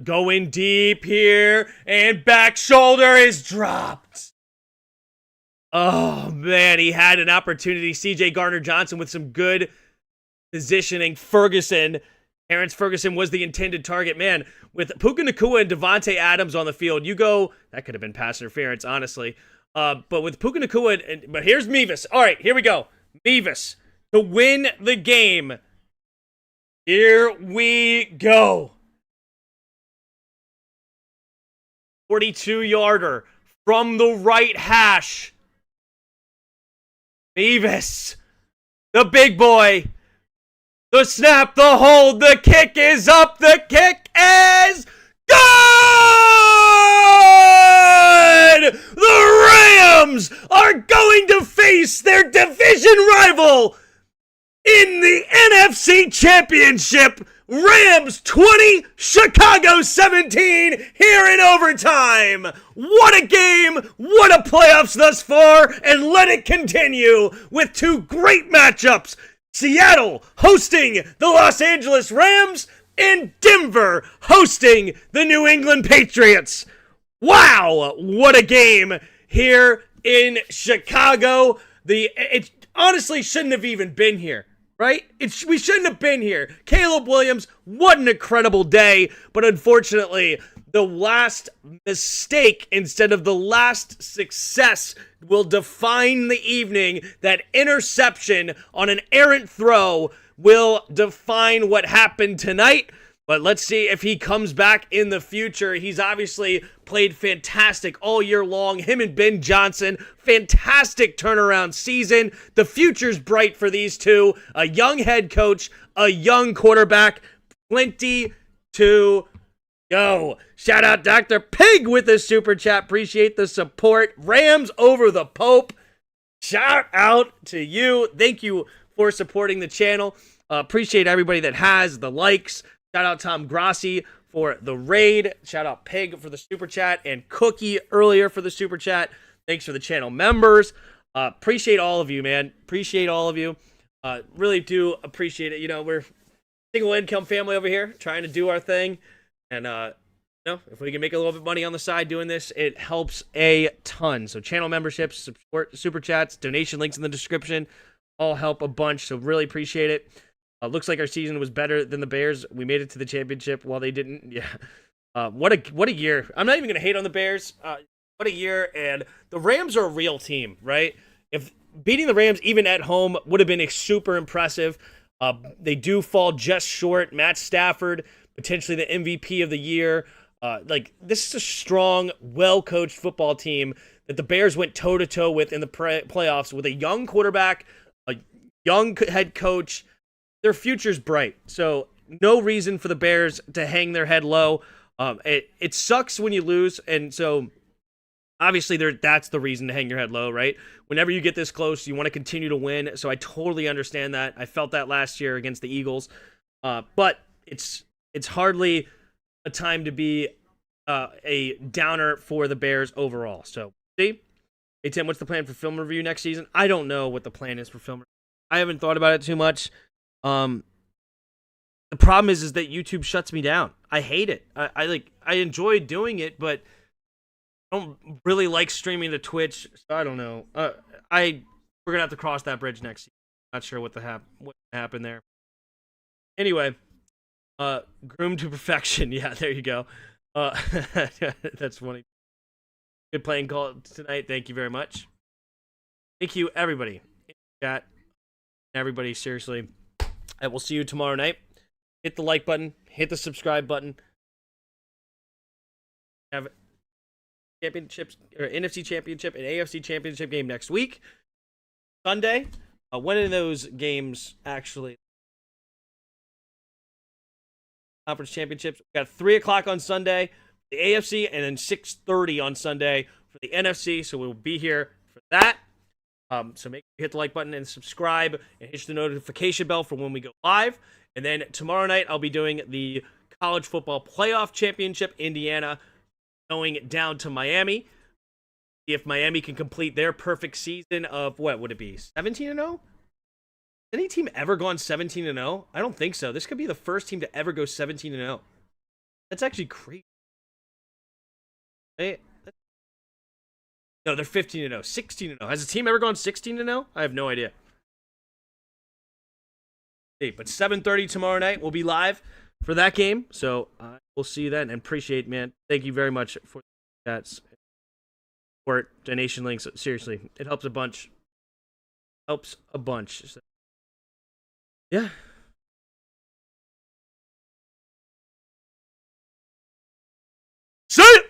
Going deep here, and back shoulder is dropped. Oh, man, he had an opportunity. C.J. Gardner-Johnson with some good positioning. Terrence Ferguson was the intended target. Man, with Puka Nacua and Devontae Adams on the field, that could have been pass interference, honestly. But with Puka Nacua, but here's Mevis. All right, here we go. Mevis to win the game. Here we go. 42-yarder from the right hash. Mevis, the big boy. The snap, the hold, the kick is up, the kick is good! The Rams are going to face their division rival in the NFC Championship. Rams 20, Chicago 17 here in overtime. What a game, what a playoffs thus far, and let it continue with 2 great matchups. Seattle hosting the Los Angeles Rams and Denver hosting the New England Patriots. Wow, what a game here in Chicago. It honestly shouldn't have even been here, right? We shouldn't have been here. Caleb Williams, what an incredible day, but unfortunately, the last mistake instead of the last success will define the evening. That interception on an errant throw will define what happened tonight. But let's see if he comes back in the future. He's obviously played fantastic all year long. Him and Ben Johnson, fantastic turnaround season. The future's bright for these two. A young head coach, a young quarterback, plenty to go. Shout out Dr. Pig with the super chat. Appreciate the support. Rams over the Pope. Shout out to you. Thank you for supporting the channel. Appreciate everybody that has the likes. Shout out Tom Grassi for the raid. Shout out Pig for the super chat and Cookie earlier for the super chat. Thanks for the channel members. Appreciate all of you, man. Appreciate all of you. Really do appreciate it. You know, we're single income family over here trying to do our thing. And, if we can make a little bit of money on the side doing this, it helps a ton. So channel memberships, support, super chats, donation links in the description, all help a bunch. So really appreciate it. Looks like our season was better than the Bears. We made it to the championship while they didn't. Yeah. What a year. I'm not even going to hate on the Bears. What a year. And the Rams are a real team, right? If beating the Rams even at home would have been super impressive. They do fall just short. Matt Stafford, potentially the MVP of the year. This is a strong, well-coached football team that the Bears went toe-to-toe with in the playoffs with a young quarterback, a young head coach. Their future's bright. So no reason for the Bears to hang their head low. It sucks when you lose, and so obviously that's the reason to hang your head low, right? Whenever you get this close, you want to continue to win. So I totally understand that. I felt that last year against the Eagles. But it's hardly a time to be a downer for the Bears overall. So, see? Hey, Tim, what's the plan for film review next season? I don't know what the plan is for film review. I haven't thought about it too much. The problem is that YouTube shuts me down. I hate it. I enjoy doing it, but I don't really like streaming to Twitch. So I don't know. We're gonna have to cross that bridge next season. Not sure what happened there. Anyway, groomed to perfection. Yeah, there you go. That's funny. Good playing call tonight. Thank you very much. Thank you, everybody. In the chat. Everybody, seriously. I will see you tomorrow night. Hit the like button. Hit the subscribe button. Have championships or NFC Championship and AFC Championship game next week. Sunday. When are those games actually? Conference championships. We got 3 o'clock on Sunday, the AFC, and then 6:30 on Sunday for the NFC. So we'll be here for that. So make sure you hit the like button and subscribe and hit the notification bell for when we go live. And then tomorrow night I'll be doing the College Football Playoff Championship, Indiana, going down to Miami. See if Miami can complete their perfect season of, what would it be, 17-0? Any team ever gone 17-0? I don't think so. This could be the first team to ever go 17-0. That's actually crazy. No, they're 15-0, 16-0. Has a team ever gone 16-0? I have no idea. Hey, but 7:30 tomorrow night, we'll be live for that game. So we'll see you then, and appreciate, man. Thank you very much for that support, donation links. Seriously, it helps a bunch. Helps a bunch. So, yeah. See ya!